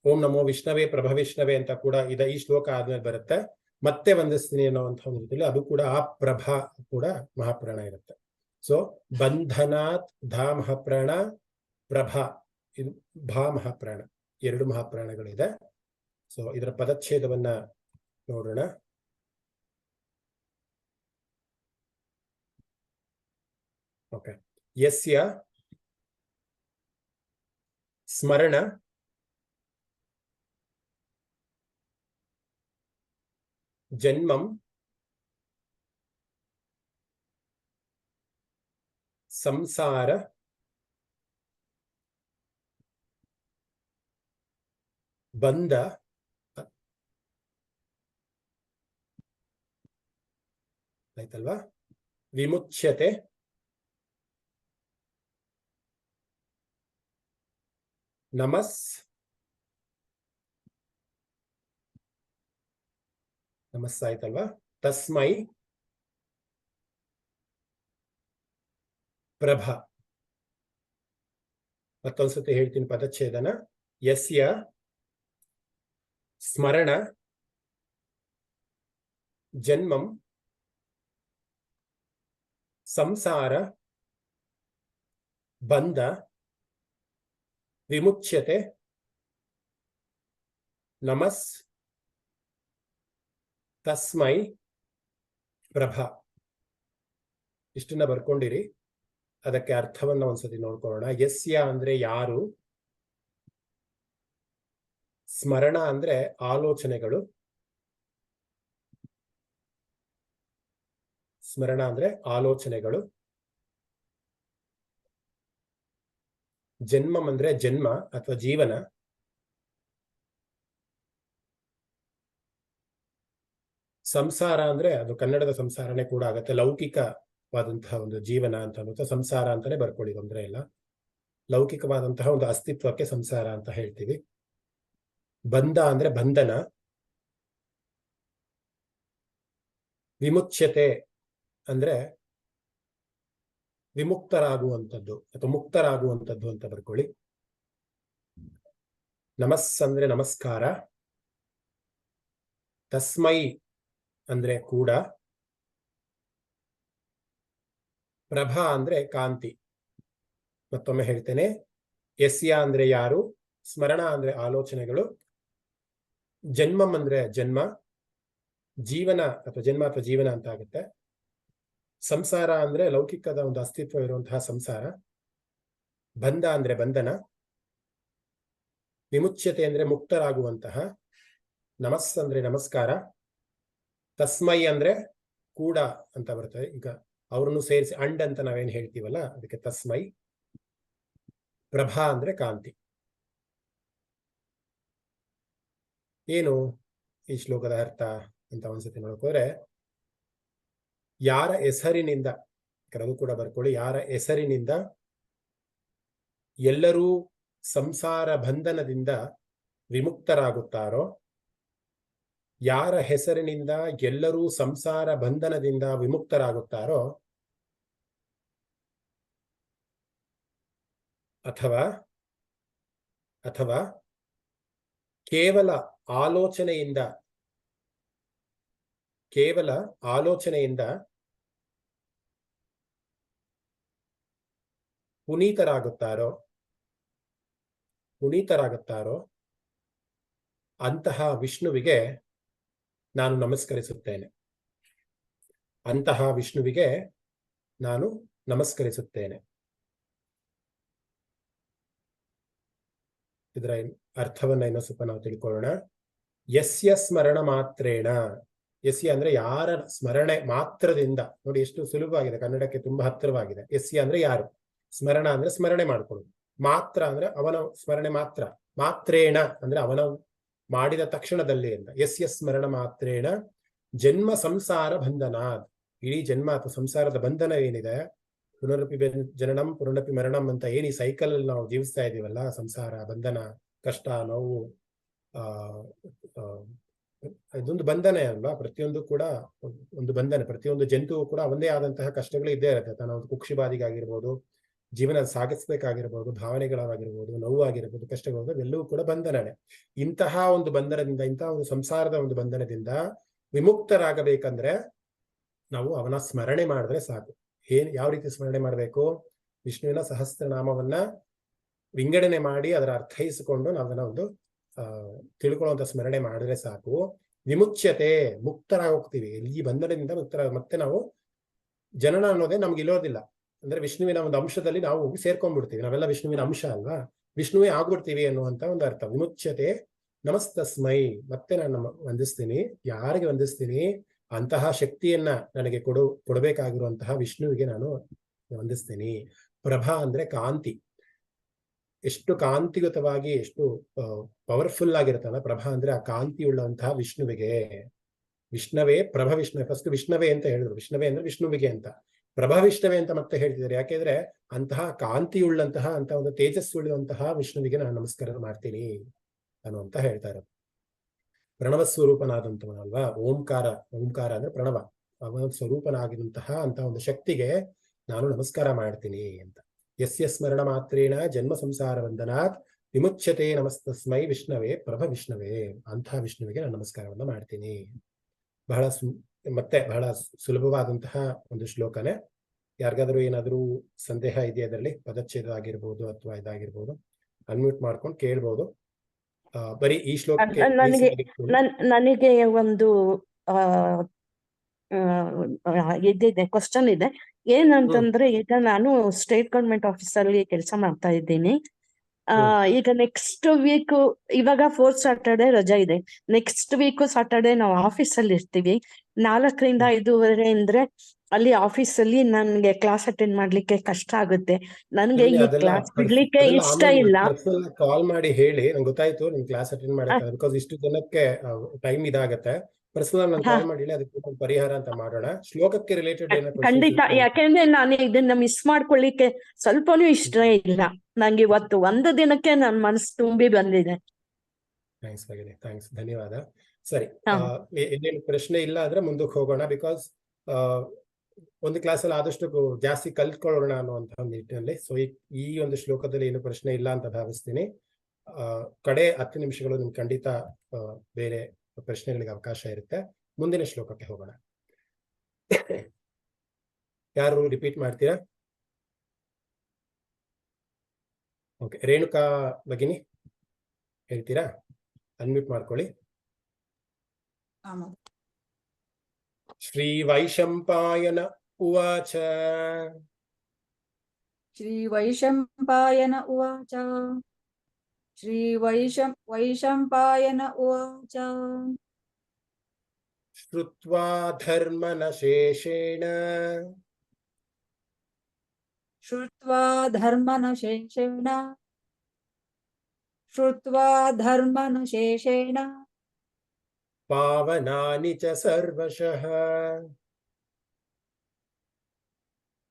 ಓಂ ನಮೋ ವಿಷ್ಣವೇ ಪ್ರಭ ವಿಷ್ಣವೇ ಅಂತ ಕೂಡ ಇದೆ. ಈ ಶ್ಲೋಕ ಆದ್ಮೇಲೆ ಬರುತ್ತೆ. ಮತ್ತೆ ವಂದಿಸ್ತೀನಿ ಅನ್ನೋಂಥ ಒಂದು ರೀತಿಯಲ್ಲಿ ಅದು ಕೂಡ ಆ ಪ್ರಭಾ ಕೂಡ ಮಹಾಪ್ರಾಣ ಇರುತ್ತೆ. ಸೊ ಬಂಧನಾತ್ ಧಾ ಮಹಾಪ್ರಾಣ, ಪ್ರಭಾ ಇದು ಭಾ ಮಹಾಪ್ರಾಣ, 2 ಮಹಾಪ್ರಾಣಗಳಿದೆ. ಸೊ ಇದರ ಪದಚ್ಛೇದವನ್ನ ನೋಡೋಣ. ಓಕೆ, ಯಸ್ಯ ಸ್ಮರಣ ಜನ್ಮಂ ಸಂಸಾರ ಬಂಧ ಆಯ್ತಲ್ವಾ? ವಿಮುಚ್ಯತೆ ನಮಸ್ ನಮಸ್ ಆಯ್ತಲ್ವಾ? ತಸ್ಮೈ ಪ್ರಭ. ಮತ್ತೊಂದ್ಸತಿ ಹೇಳ್ತೀನಿ ಪದಚ್ಛೇದನ. ಯಸ್ಯ ಸ್ಮರಣ ಜನ್ಮಂ ಸಂಸಾರ ಬಂಧ ವಿಮುಚ್ಯತೆ ನಮಸ್ ತಸ್ಮೈ ಪ್ರಭ. ಇಷ್ಟನ್ನ ಬರ್ಕೊಂಡಿರಿ. ಅದಕ್ಕೆ ಅರ್ಥವನ್ನ ಒಂದ್ಸತಿ ನೋಡ್ಕೊಳ್ಳೋಣ. ಯಸ್ಯ ಅಂದ್ರೆ ಯಾರು, ಸ್ಮರಣ ಅಂದ್ರೆ ಆಲೋಚನೆಗಳು, ಸ್ಮರಣ ಅಂದ್ರೆ ಆಲೋಚನೆಗಳು, ಜನ್ಮಂ ಅಂದ್ರೆ ಜನ್ಮ ಅಥವಾ ಜೀವನ, ಸಂಸಾರ ಅಂದ್ರೆ ಅದು ಕನ್ನಡದ ಸಂಸಾರನೇ ಕೂಡ ಆಗತ್ತೆ, ಲೌಕಿಕವಾದಂತಹ ಒಂದು ಜೀವನ ಅಂತ ಅನ್ನುತ್ತೆ. ಸಂಸಾರ ಅಂತಾನೆ ಬರ್ಕೊಳ್ಳಿ, ತೊಂದರೆ ಇಲ್ಲ. ಲೌಕಿಕವಾದಂತಹ ಒಂದು ಅಸ್ತಿತ್ವಕ್ಕೆ ಸಂಸಾರ ಅಂತ ಹೇಳ್ತೀವಿ. ಬಂಧ ಅಂದ್ರೆ ಬಂಧನ, ವಿಮುಚ್ಯತೆ ಅಂದ್ರೆ ವಿಮುಕ್ತರಾಗುವಂಥದ್ದು ಅಥವಾ ಮುಕ್ತರಾಗುವಂಥದ್ದು ಅಂತ ಬರ್ಕೊಳ್ಳಿ. ನಮಸ್ ಅಂದ್ರೆ ನಮಸ್ಕಾರ, ತಸ್ಮೈ ಅಂದ್ರೆ ಕೂಡ, ಪ್ರಭಾ ಅಂದ್ರೆ ಕಾಂತಿ. ಮತ್ತೊಮ್ಮೆ ಹೇಳ್ತೇನೆ, ಯಸ್ಯ ಅಂದ್ರೆ ಯಾರು, ಸ್ಮರಣ ಅಂದ್ರೆ ಆಲೋಚನೆಗಳು, ಜನ್ಮಂ ಅಂದ್ರೆ ಜನ್ಮ, ಜೀವನ ಅಥವಾ ಜನ್ಮ ಅಥವಾ ಜೀವನ ಅಂತ ಆಗುತ್ತೆ. ಸಂಸಾರ ಅಂದ್ರೆ ಲೌಕಿಕದ ಒಂದು ಅಸ್ತಿತ್ವ ಇರುವಂತಹ ಸಂಸಾರ, ಬಂಧ ಅಂದ್ರೆ ಬಂಧನ, ವಿಮುಚ್ಯತೆ ಅಂದ್ರೆ ಮುಕ್ತರಾಗುವಂತಹ, ನಮಸ್ ಅಂದ್ರೆ ನಮಸ್ಕಾರ, ತಸ್ಮೈ ಅಂದ್ರೆ ಕೂಡ ಅಂತ ಬರ್ತದೆ. ಈಗ ಅವ್ರನ್ನು ಸೇರಿಸಿ ಅಂಡ್ ಅಂತ ನಾವೇನ್ ಹೇಳ್ತೀವಲ್ಲ, ಅದಕ್ಕೆ ತಸ್ಮೈ. ಪ್ರಭಾ ಅಂದ್ರೆ ಕಾಂತಿ. ಏನು ಈ ಶ್ಲೋಕದ ಅರ್ಥ ಅಂತ ಒಂದ್ಸತಿ ನೋಡ್ಕೋದ್ರೆ, ಯಾರ ಹೆಸರಿನಿಂದ, ಅದು ಕೂಡ ಬರ್ಕೊಳ್ಳಿ, ಯಾರ ಹೆಸರಿನಿಂದ ಎಲ್ಲರೂ ಸಂಸಾರ ಬಂಧನದಿಂದ ವಿಮುಕ್ತರಾಗುತ್ತಾರೋ, ಯಾರ ಹೆಸರಿನಿಂದ ಎಲ್ಲರೂ ಸಂಸಾರ ಬಂಧನದಿಂದ ವಿಮುಕ್ತರಾಗುತ್ತಾರೋ, ಅಥವಾ ಕೇವಲ ಆಲೋಚನೆಯಿಂದ ಪುನೀತರಾಗುತ್ತಾರೋ ಅಂತಹ ವಿಷ್ಣುವಿಗೆ ನಾನು ನಮಸ್ಕರಿಸುತ್ತೇನೆ. ಇದರ ಅರ್ಥವನ್ನ ಇನ್ನೂ ಸ್ವಲ್ಪ ನಾವು ತಿಳ್ಕೊಳ್ಳೋಣ. ಯಸ್ಯ ಸ್ಮರಣ ಮಾತ್ರೇಣ, ಯಸ್ಯ ಅಂದ್ರೆ ಯಾರ ಸ್ಮರಣೆ ಮಾತ್ರದಿಂದ, ನೋಡಿ ಎಷ್ಟು ಸುಲಭವಾಗಿದೆ, ಕನ್ನಡಕ್ಕೆ ತುಂಬಾ ಹತ್ತಿರವಾಗಿದೆ. ಯಸ್ಯ ಅಂದ್ರೆ ಯಾರು, ಸ್ಮರಣ ಅಂದ್ರೆ ಸ್ಮರಣೆ ಮಾಡ್ಕೊಳ್ಳೋದು, ಮಾತ್ರ ಅಂದ್ರೆ ಅವನ ಸ್ಮರಣೆ ಮಾತ್ರ, ಮಾತ್ರೇಣ ಅಂದ್ರೆ ಅವನ ಮಾಡಿದ ತಕ್ಷಣದಲ್ಲಿ ಅಂತ. ಯಸ್ಯ ಸ್ಮರಣ ಮಾತ್ರೇಣ ಜನ್ಮ ಸಂಸಾರ ಬಂಧನಾದ್, ಇಡೀ ಜನ್ಮ ಅಥವಾ ಸಂಸಾರದ ಬಂಧನ ಏನಿದೆ, ಪುನರಪಿ ಜನನಂ ಪುನರಪಿ ಮರಣಂ ಅಂತ ಏನ್ ಈ ಸೈಕಲ್ ಅಲ್ಲಿ ನಾವು ಜೀವಿಸ್ತಾ ಇದೀವಲ್ಲ, ಸಂಸಾರ ಬಂಧನ, ಕಷ್ಟ, ನೋವು, ಇದೊಂದು ಬಂಧನೆ ಅಲ್ವಾ. ಪ್ರತಿಯೊಂದು ಕೂಡ ಒಂದು ಬಂಧನ, ಪ್ರತಿಯೊಂದು ಜಂತುವು ಕೂಡ ಒಂದೇ ಆದಂತಹ ಕಷ್ಟಗಳು ಇದ್ದೇ ಇರುತ್ತೆ. ತನ್ನ ಒಂದು ಕುಕ್ಷಿಬಾದಿಗಾಗಿರ್ಬೋದು, ಜೀವನ ಸಾಗಿಸ್ಬೇಕಾಗಿರ್ಬೋದು, ಭಾವನೆಗಳಾಗಿರ್ಬೋದು, ನೋವು ಆಗಿರ್ಬೋದು, ಕಷ್ಟಗಳು, ಎಲ್ಲವೂ ಕೂಡ ಬಂಧನನೇ. ಇಂತಹ ಒಂದು ಬಂಧನದಿಂದ, ಇಂತಹ ಒಂದು ಸಂಸಾರದ ಒಂದು ಬಂಧನದಿಂದ ವಿಮುಕ್ತರಾಗಬೇಕಂದ್ರೆ ನಾವು ಅವನ ಸ್ಮರಣೆ ಮಾಡಿದ್ರೆ ಸಾಕು. ಯಾವ ರೀತಿ ಸ್ಮರಣೆ ಮಾಡಬೇಕು? ವಿಷ್ಣುವಿನ ಸಹಸ್ರನಾಮವನ್ನ ವಿಂಗಡಣೆ ಮಾಡಿ ಅದರ ಅರ್ಥೈಸಿಕೊಂಡು ನಾವನ್ನ ಒಂದು ತಿಳ್ಕೊಳ್ಳುವಂತ ಸ್ಮರಣೆ ಮಾಡಿದ್ರೆ ಸಾಕು. ವಿಮುಚ್ಯತೆ, ಮುಕ್ತರಾಗಿ ಹೋಗ್ತೀವಿ ಈ ಬಂಧನದಿಂದ ಮತ್ತೆ ನಾವು ಜನನ ಅನ್ನೋದೇ ನಮ್ಗೆ ಇರೋದಿಲ್ಲ. ಅಂದ್ರೆ ವಿಷ್ಣುವಿನ ಒಂದು ಅಂಶದಲ್ಲಿ ನಾವು ಹೋಗಿ ಸೇರ್ಕೊಂಡ್ಬಿಡ್ತೀವಿ, ನಾವೆಲ್ಲ ವಿಷ್ಣುವಿನ ಅಂಶ ಅಲ್ವಾ, ವಿಷ್ಣುವೇ ಆಗ್ಬಿಡ್ತೀವಿ ಅನ್ನುವಂತ ಒಂದು ಅರ್ಥ. ವಿಮುಚ್ಯತೆ ನಮಸ್ತಸ್ಮೈ, ಮತ್ತೆ ನಾನು ವಂದಿಸ್ತೀನಿ. ಯಾರಿಗೆ ವಂದಿಸ್ತೀನಿ? ಅಂತಹ ಶಕ್ತಿಯನ್ನ ನನಗೆ ಕೊಡಬೇಕಾಗಿರುವಂತಹ ವಿಷ್ಣುವಿಗೆ ನಾನು ವಂದಿಸ್ತೀನಿ. ಪ್ರಭಾ ಅಂದ್ರೆ ಕಾಂತಿ, ಎಷ್ಟು ಕಾಂತಿಯುತವಾಗಿ, ಎಷ್ಟು ಪವರ್ಫುಲ್ ಆಗಿರುತ್ತಲ್ಲ ಪ್ರಭಾ ಅಂದ್ರೆ, ಆ ಕಾಂತಿ ಉಳ್ಳಂತಹ ವಿಷ್ಣುವಿಗೆ. ವಿಷ್ಣವೇ ಪ್ರಭ ವಿಷ್ಣು, ಫಸ್ಟ್ ವಿಷ್ಣವೇ ಅಂತ ಹೇಳಿದ್ರು, ವಿಷ್ಣವೇ ಅಂದ್ರೆ ವಿಷ್ಣುವಿಗೆ ಅಂತ, ಪ್ರಭಾ ವಿಷ್ಣವೇ ಅಂತ ಮತ್ತೆ ಹೇಳ್ತಿದ್ದಾರೆ. ಯಾಕೆಂದ್ರೆ ಅಂತಹ ಕಾಂತಿಯುಳ್ಳಂತಹ, ಅಂತ ಒಂದು ತೇಜಸ್ಸುಳ್ಳುವಂತಹ ವಿಷ್ಣುವಿಗೆ ನಾನು ನಮಸ್ಕಾರ ಮಾಡ್ತೀನಿ ಅನ್ನುವಂತ ಹೇಳ್ತಾರೆ. ಪ್ರಣವ ಸ್ವರೂಪನಾದಂಥವನಲ್ವಾ, ಓಂಕಾರ ಅಂದ್ರೆ ಪ್ರಣವ, ಅವನ ಸ್ವರೂಪನಾಗಿರುವಂತಹ ಅಂತ ಒಂದು ಶಕ್ತಿಗೆ ನಾನು ನಮಸ್ಕಾರ ಮಾಡ್ತೀನಿ ಅಂತ. ಯಸ್ಯ ಸ್ಮರಣ ಮಾತ್ರೇಣ ಜನ್ಮ ಸಂಸಾರ ಬಂಧನಾತ್ ವಿಮುಚ್ಯತೆ ನಮಸ್ತಸ್ಮೈ ವಿಷ್ಣವೇ ಪ್ರಭ ವಿಷ್ಣವೇ, ಅಂತಹ ವಿಷ್ಣುವಿಗೆ ನಾನು ನಮಸ್ಕಾರವನ್ನ ಮಾಡ್ತೀನಿ. ಬಹಳ ಸುಲಭವಾದಂತಹ ಒಂದು ಶ್ಲೋಕನೇ. ಯಾರಿಗಾದ್ರೂ ಏನಾದ್ರೂ ಸಂದೇಹ ಇದೆಯಾ ಅದರಲ್ಲಿ? ಪದಚ್ಛೇದ ಆಗಿರ್ಬೋದು ಅಥವಾ ಇದಾಗಿರ್ಬೋದು, ಅನ್ಮ್ಯೂಟ್ ಮಾಡ್ಕೊಂಡು ಕೇಳ್ಬೋದು. ಬರೀ ಈ ಶ್ಲೋಕಕ್ಕೆ ನನಗೆ ಒಂದು ಇದಿದೆ, ಕ್ವಶನ್ ಇದೆ. ಏನಂತಂದ್ರೆ, ಈಗ ನಾನು ಸ್ಟೇಟ್ ಗವರ್ಮೆಂಟ್ ಆಫೀಸ್ ಅಲ್ಲಿ ಕೆಲಸ ಮಾಡ್ತಾ ಇದ್ದೀನಿ. ಈಗ ನೆಕ್ಸ್ಟ್ ವೀಕ್, ಇವಾಗ 4th ಸ್ಯಾಟರ್ಡೆ ರಜಾ ಇದೆ. ನೆಕ್ಸ್ಟ್ ವೀಕ್ ಸ್ಯಾಟರ್ಡೆ ನಾವು ಆಫೀಸ್ ಅಲ್ಲಿ ಇರ್ತೀವಿ. 4ರಿಂದ 5 ಅಂದ್ರೆ ಅಲ್ಲಿ ಆಫೀಸ್ ಅಲ್ಲಿ ನನ್ಗೆ ಕ್ಲಾಸ್ ಅಟೆಂಡ್ ಮಾಡ್ಲಿಕ್ಕೆ ಕಷ್ಟ ಆಗುತ್ತೆ. ನನ್ಗೆ ಈ ಕ್ಲಾಸ್ ಬಿಡ್ಲಿಕ್ಕೆ ಇಷ್ಟ ಇಲ್ಲ. ಕಾಲ್ ಮಾಡಿ ಹೇಳಿ, ನಂಗೆ ಗೊತ್ತಾಯ್ತು ನಿಮ್ ಕ್ಲಾಸ್ ಅಟೆಂಡ್ ಮಾಡಕ್ಕೆ, ಬಿಕಾಸ್ ಇಷ್ಟು ಜನಕ್ಕೆ ಟೈಮ್ ಇದಾಗತ್ತೆ. ಪರ್ಸನಲ್ ನಾನು ಕಾಲ್ ಮಾಡಿ ಅದಕ್ಕೆ ಪರಿಹಾರ ಅಂತ ಮಾಡೋಣ. ಶ್ಲೋಕಕ್ಕೆ ರಿಲೇಟೆಡ್ ಖಂಡಿತ, ಯಾಕೆಂದ್ರೆ ನಾನು ಇದನ್ನ ಮಿಸ್ ಮಾಡ್ಕೊಳ್ಳಿಕ್ಕೆ ಸ್ವಲ್ಪನೂ ಇಷ್ಟ ಇಲ್ಲ. ನಂಗೆ ಇವತ್ತು ಒಂದು ದಿನಕ್ಕೆ ನನ್ನ ಮನಸ್ಸು ತುಂಬಿ ಬಂದಿದೆ. ಥ್ಯಾಂಕ್ಸ್, ಧನ್ಯವಾದ. ಸರಿ, ಇನ್ನೇನು ಪ್ರಶ್ನೆ ಇಲ್ಲ ಆದ್ರೆ ಮುಂದಕ್ಕೆ ಹೋಗೋಣ. ಬಿಕಾಸ್ ಒಂದು ಕ್ಲಾಸಲ್ಲಿ ಆದಷ್ಟು ಜಾಸ್ತಿ ಕಲ್ತ್ಕೊಳ್ಳೋಣ ಅನ್ನುವಂತ ಒಂದು ನಿಟ್ಟಿನಲ್ಲಿ. ಸೊ ಈ ಒಂದು ಶ್ಲೋಕದಲ್ಲಿ ಏನು ಪ್ರಶ್ನೆ ಇಲ್ಲ ಅಂತ ಭಾವಿಸ್ತೀನಿ. ಕಡೆ 10 ನಿಮಿಷಗಳು ನಿಮ್ಗೆ ಖಂಡಿತ ಬೇರೆ ಪ್ರಶ್ನೆಗಳಿಗೆ ಅವಕಾಶ ಇರುತ್ತೆ. ಮುಂದಿನ ಶ್ಲೋಕಕ್ಕೆ ಹೋಗೋಣ. ಯಾರು ರಿಪೀಟ್ ಮಾಡ್ತೀರಾ? ಓಕೆ, ರೇಣುಕಾ ಭಗಿನಿ ಹೇಳ್ತೀರಾ? ಅನ್ಮ್ಯೂಟ್ ಮಾಡ್ಕೊಳ್ಳಿ. ಶ್ರೀ ವೈಶಂಪಾಯನ ಉವಾಚ. ಶ್ರೀ ವೈಶಂಪಾಯನ ಉವಾಚ. ಶ್ರೀ ವೈಶಂಪಾಯನ ಉವಾಚ. ಶ್ರುತ್ವಾ ಧರ್ಮನಶೇಷೇಣ श्रुत्वा धर्मनुशेषेण श्रुत्वा धर्मनुशेषेण ಪಾವನಾನಿ ಚ ಸರ್ವಶಃ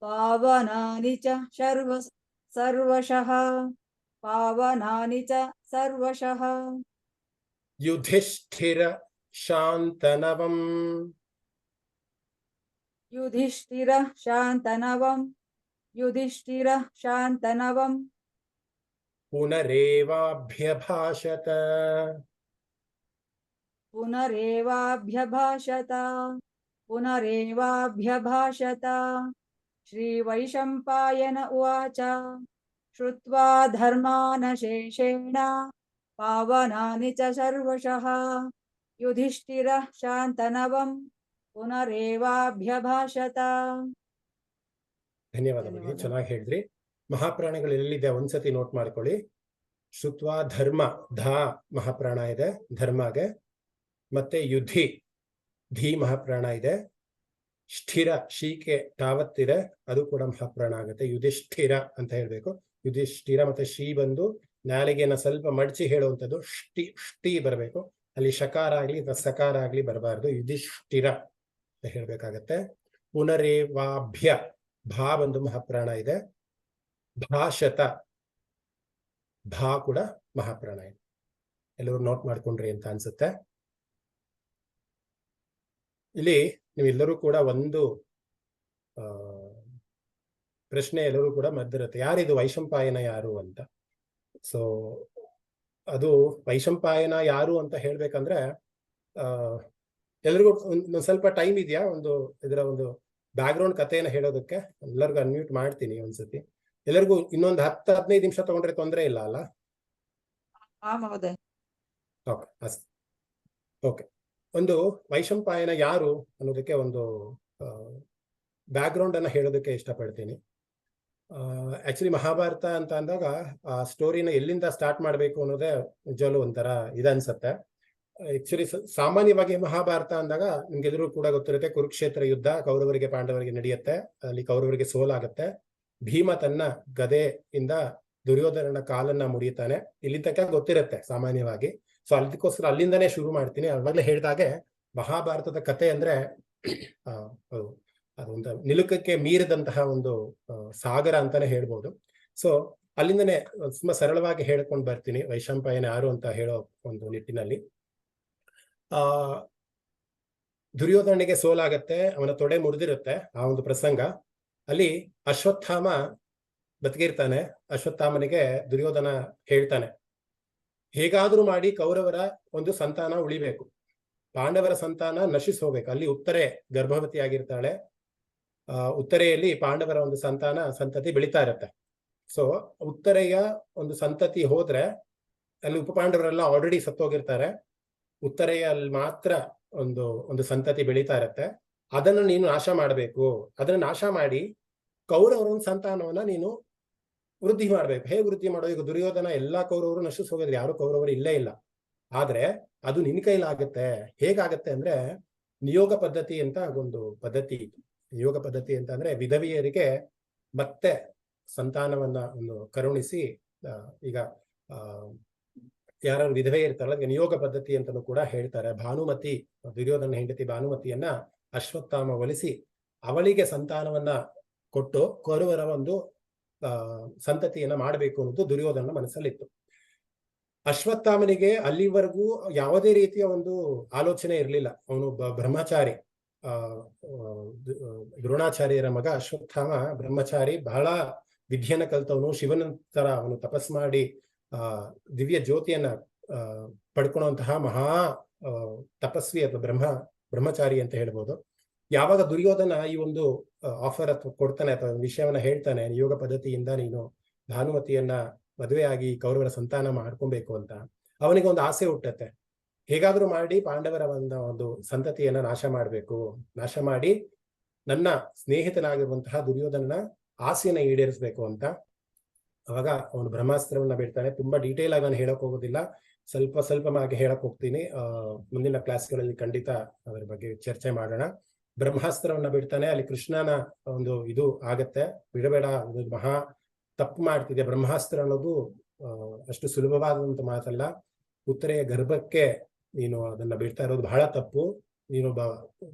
पावनानि च सर्वशः पावनानि च सर्वशः ಯುಧಿಷ್ಠಿರ ಶಾಂತನವಂ युधिष्ठिरः शान्तनवम् ಪುನರೇವಾಭ್ಯಭಾಷತ पुनरेवाभ्यभाषत श्रीवैशम्पायन उवाच श्रुत्वा धर्मानशेषेण पावनानि च सर्वशः युधिष्ठिरः शान्तनवम् पुनरेवाभ्यभाषत. ಧನ್ಯವಾದಗಳು, ಚೆನ್ನಾಗಿ ಹೇಳಿದ್ರಿ. ಮಹಾಪ್ರಾಣಗಳು ಎಲ್ಲಿದೆ ಒಂದ್ಸತಿ ನೋಟ್ ಮಾಡ್ಕೊಳ್ಳಿ. ಶ್ರುತ್ವಾ ಧರ್ಮ, ಧ ಮಹಾಪ್ರಾಣ ಇದೆ ಧರ್ಮಗೆ. ಮತ್ತೆ ಯುಧಿ, ಧೀ ಮಹಾಪ್ರಾಣ ಇದೆ. ಸ್ಥಿರ, ಶೀಕೆ ತಾವತ್ತಿದೆ, ಅದು ಕೂಡ ಮಹಾಪ್ರಾಣ ಆಗುತ್ತೆ. ಯುಧಿಷ್ಠಿರ ಅಂತ ಹೇಳ್ಬೇಕು. ಯುಧಿಷ್ಠಿರ ಮತ್ತೆ ಶ್ರೀ ಬಂದು ನಾಲಿಗೆನ ಸ್ವಲ್ಪ ಮಡಚಿ ಹೇಳುವಂಥದ್ದು. ಷ್ಟಿ ಬರಬೇಕು, ಅಲ್ಲಿ ಶಕಾರ ಆಗ್ಲಿ ಅಥವಾ ಸಕಾರ ಆಗ್ಲಿ ಬರಬಾರ್ದು. ಯುಧಿಷ್ಠಿರ ಅಂತ ಹೇಳ್ಬೇಕಾಗತ್ತೆ. ಪುನರೇವಾಭ್ಯ, ಭಾ ಬಂದು ಮಹಾಪ್ರಾಣ ಇದೆ. ಭಾಷತ, ಭಾ ಕೂಡ ಮಹಾಪ್ರಾಣ ಇದೆ. ಎಲ್ಲರೂ ನೋಟ್ ಮಾಡ್ಕೊಂಡ್ರಿ ಅಂತ ಅನ್ಸುತ್ತೆ. ಇಲ್ಲಿ ನೀವೆಲ್ಲರೂ ಕೂಡ ಒಂದು ಪ್ರಶ್ನೆ ಎಲ್ಲರೂ ಕೂಡ ಮಧ್ಯರುತ್ತೆ, ಯಾರಿದು ವೈಶಂಪಾಯನ ಯಾರು ಅಂತ. ಸೊ ಅದು ವೈಶಂಪಾಯನ ಯಾರು ಅಂತ ಹೇಳ್ಬೇಕಂದ್ರೆ ಎಲ್ರಿಗೂ ಒಂದು ಸ್ವಲ್ಪ ಟೈಮ್ ಇದೆಯಾ ಒಂದು ಇದರ ಒಂದು ಬ್ಯಾಕ್ಗ್ರೌಂಡ್ ಕಥೆಯನ್ನು ಹೇಳೋದಕ್ಕೆ? ಎಲ್ಲರಿಗೂ ಅನ್ಮ್ಯೂಟ್ ಮಾಡ್ತೀನಿ ಒಂದ್ಸತಿ. ಎಲ್ಲರಿಗೂ ಇನ್ನೊಂದು 10-15 ನಿಮಿಷ ತಗೊಂಡ್ರೆ ತೊಂದರೆ ಇಲ್ಲ ಅಲ್ಲ? ಓಕೆ. ಒಂದು ವೈಶಂಪಾಯನ ಯಾರು ಅನ್ನೋದಕ್ಕೆ ಒಂದು ಬ್ಯಾಕ್ಗ್ರೌಂಡ್ ಅನ್ನ ಹೇಳೋದಕ್ಕೆ ಇಷ್ಟಪಡ್ತೀನಿ. ಆಕ್ಚುಲಿ ಮಹಾಭಾರತ ಅಂತ ಅಂದಾಗ ಆ ಸ್ಟೋರಿನ ಎಲ್ಲಿಂದ ಸ್ಟಾರ್ಟ್ ಮಾಡಬೇಕು ಅನ್ನೋದೇ ನಿಜವಲ್ಲೂ ಒಂಥರ ಇದನ್ಸತ್ತೆ. ಆಕ್ಚುಲಿ ಸಾಮಾನ್ಯವಾಗಿ ಮಹಾಭಾರತ ಅಂದಾಗ ನಿಮ್ಗೆಲ್ಲರೂ ಕೂಡ ಗೊತ್ತಿರುತ್ತೆ, ಕುರುಕ್ಷೇತ್ರ ಯುದ್ಧ ಕೌರವರಿಗೆ ಪಾಂಡವರಿಗೆ ನಡೆಯುತ್ತೆ. ಅಲ್ಲಿ ಕೌರವರಿಗೆ ಸೋಲಾಗುತ್ತೆ. ಭೀಮ ತನ್ನ ಗದೆಯಿಂದ ದುರ್ಯೋಧನನ ಕಾಲನ್ನ ಮುರಿಯುತ್ತಾನೆ. ಇಲ್ಲಿ ತನಕ ಗೊತ್ತಿರುತ್ತೆ ಸಾಮಾನ್ಯವಾಗಿ. ಸೊ ಅದಕ್ಕೋಸ್ಕರ ಅಲ್ಲಿಂದನೇ ಶುರು ಮಾಡ್ತೀನಿ. ಅವಾಗಲೇ ಹೇಳಿದಾಗೆ ಮಹಾಭಾರತದ ಕತೆ ಅಂದ್ರೆ ಅದೊಂದು ನಿಲುಕಕ್ಕೆ ಮೀರಿದಂತಹ ಒಂದು ಸಾಗರ ಅಂತಾನೆ ಹೇಳ್ಬೋದು. ಸೊ ಅಲ್ಲಿಂದನೇ ತುಂಬಾ ಸರಳವಾಗಿ ಹೇಳ್ಕೊಂಡು ಬರ್ತೀನಿ ವೈಶಂಪಾಯನ ಯಾರು ಅಂತ ಹೇಳೋ ಒಂದು ನಿಟ್ಟಿನಲ್ಲಿ. ದುರ್ಯೋಧನಿಗೆ ಸೋಲಾಗತ್ತೆ, ಅವನ ತೊಡೆ ಮುರಿದಿರುತ್ತೆ. ಆ ಒಂದು ಪ್ರಸಂಗ ಅಲ್ಲಿ ಅಶ್ವತ್ಥಾಮ ಬದುಕಿರ್ತಾನೆ. ಅಶ್ವತ್ಥಾಮನಿಗೆ ದುರ್ಯೋಧನ ಹೇಳ್ತಾನೆ, ಹೇಗಾದ್ರೂ ಮಾಡಿ ಕೌರವರ ಒಂದು ಸಂತಾನ ಉಳಿಬೇಕು, ಪಾಂಡವರ ಸಂತಾನ ನಶಿಸಿ ಹೋಗ್ಬೇಕು. ಅಲ್ಲಿ ಉತ್ತರೆ ಗರ್ಭವತಿ ಆಗಿರ್ತಾಳೆ. ಉತ್ತರೆಯಲ್ಲಿ ಪಾಂಡವರ ಒಂದು ಸಂತತಿ ಬೆಳೀತಾ ಇರುತ್ತೆ. ಸೊ ಉತ್ತರೆಯ ಒಂದು ಸಂತತಿ ಹೋದ್ರೆ ಅಲ್ಲಿ ಉಪಪಾಂಡವರೆಲ್ಲ ಆಲ್ರೆಡಿ ಸತ್ತೋಗಿರ್ತಾರೆ. ಉತ್ತರೆಯಲ್ಲಿ ಮಾತ್ರ ಒಂದು ಸಂತತಿ ಬೆಳೀತಾ ಇರುತ್ತೆ. ಅದನ್ನು ನೀನು ನಾಶ ಮಾಡಬೇಕು. ಅದನ್ನ ನಾಶ ಮಾಡಿ ಕೌರವರ ಒಂದು ಸಂತಾನವನ್ನ ನೀನು ವೃದ್ಧಿ ಮಾಡ್ಬೇಕು. ಹೇಗೆ ವೃದ್ಧಿ ಮಾಡೋದು? ಈಗ ದುರ್ಯೋಧನ ಎಲ್ಲಾ ಕೌರವರು ನಶಿಸಿ ಹೋಗಿದ್ರೆ, ಯಾರು ಕೌರವರು ಇಲ್ಲೇ ಇಲ್ಲ. ಆದ್ರೆ ಅದು ನಿನ್ನ ಕೈಲಾಗತ್ತೆ. ಹೇಗಾಗತ್ತೆ ಅಂದ್ರೆ ನಿಯೋಗ ಪದ್ಧತಿ ಅಂತ ಒಂದು ಪದ್ಧತಿ. ನಿಯೋಗ ಪದ್ಧತಿ ಅಂತ ಅಂದ್ರೆ ವಿಧವೆಯರಿಗೆ ಮತ್ತೆ ಸಂತಾನವನ್ನ ಒಂದು ಕರುಣಿಸಿ, ಈಗ ಯಾರು ವಿಧವೆ ಇರ್ತಾರಲ್ಲ ಅದಕ್ಕೆ ನಿಯೋಗ ಪದ್ಧತಿ ಅಂತಲೂ ಕೂಡ ಹೇಳ್ತಾರೆ. ಭಾನುಮತಿ, ದುರ್ಯೋಧನ ಹೆಂಡತಿ ಭಾನುಮತಿಯನ್ನ ಅಶ್ವತ್ಥಾಮ ಒಲಿಸಿ ಅವಳಿಗೆ ಸಂತಾನವನ್ನ ಕೊಟ್ಟು ಕೌರವರ ಒಂದು ಸಂತತಿಯನ್ನ ಮಾಡಬೇಕು ಅನ್ನೋದು ದುರ್ಯೋಧನ ಮನಸ್ಸಲ್ಲಿತ್ತು. ಅಶ್ವತ್ಥಾಮನಿಗೆ ಅಲ್ಲಿವರೆಗೂ ಯಾವುದೇ ರೀತಿಯ ಒಂದು ಆಲೋಚನೆ ಇರಲಿಲ್ಲ. ಅವನು ಬ್ರಹ್ಮಚಾರಿ, ದ್ರೋಣಾಚಾರ್ಯರ ಮಗ ಅಶ್ವತ್ಥಾಮ ಬ್ರಹ್ಮಚಾರಿ, ಬಹಳ ವಿದ್ಯೆಯನ್ನ ಕಲ್ತವನು. ಶಿವನ ತರ ಅವನು ತಪಸ್ ಮಾಡಿ ದಿವ್ಯ ಜ್ಯೋತಿಯನ್ನ ಪಡ್ಕೊಳ್ಳುವಂತಹ ಮಹಾ ತಪಸ್ವಿ ಅಥವಾ ಬ್ರಹ್ಮಚಾರಿ ಅಂತ ಹೇಳ್ಬೋದು. ಯಾವಾಗ ದುರ್ಯೋಧನ ಈ ಒಂದು ಆಫರ್ ಅಥವಾ ಕೊಡ್ತಾನೆ ಅಥವಾ ವಿಷಯವನ್ನ ಹೇಳ್ತಾನೆ, ನಿಯೋಗ ಪದ್ಧತಿಯಿಂದ ನೀನು ಭಾನುಮತಿಯನ್ನ ಮದುವೆಯಾಗಿ ಕೌರವರ ಸಂತಾನ ಮಾಡ್ಕೊಬೇಕು ಅಂತ, ಅವನಿಗೆ ಒಂದು ಆಸೆ ಹುಟ್ಟತ್ತೆ. ಹೇಗಾದ್ರೂ ಮಾಡಿ ಪಾಂಡವರ ಒಂದು ಸಂತತಿಯನ್ನ ನಾಶ ಮಾಡ್ಬೇಕು, ನಾಶ ಮಾಡಿ ನನ್ನ ಸ್ನೇಹಿತನಾಗಿರುವಂತಹ ದುರ್ಯೋಧನನ ಆಸೆಯನ್ನ ಈಡೇರಿಸ್ಬೇಕು ಅಂತ. ಅವಾಗ ಅವನು ಬ್ರಹ್ಮಾಸ್ತ್ರವನ್ನ ಬಿಡ್ತಾನೆ. ತುಂಬಾ ಡೀಟೇಲ್ ಆಗಿ ನಾನು ಹೇಳಕ್ ಹೋಗೋದಿಲ್ಲ. ಸ್ವಲ್ಪವಾಗಿ ಹೇಳಕ್ ಹೋಗ್ತೀನಿ. ಮುಂದಿನ ಕ್ಲಾಸ್ಗಳಲ್ಲಿ ಖಂಡಿತ ಅದರ ಬಗ್ಗೆ ಚರ್ಚೆ ಮಾಡೋಣ. ಬ್ರಹ್ಮಾಸ್ತ್ರವನ್ನ ಬಿಡ್ತಾನೆ, ಅಲ್ಲಿ ಕೃಷ್ಣನ ಒಂದು ಇದು ಆಗತ್ತೆ, ಬಿಡಬೇಡ, ಒಂದು ಮಹಾ ತಪ್ಪು ಮಾಡ್ತಿದೆ. ಬ್ರಹ್ಮಾಸ್ತ್ರ ಅನ್ನೋದು ಅಷ್ಟು ಸುಲಭವಾದಂತ ಮಾತಲ್ಲ. ಉತ್ತರೆಯ ಗರ್ಭಕ್ಕೆ ನೀನು ಅದನ್ನ ಬಿಡ್ತಾ ಇರೋದು ಬಹಳ ತಪ್ಪು. ನೀನು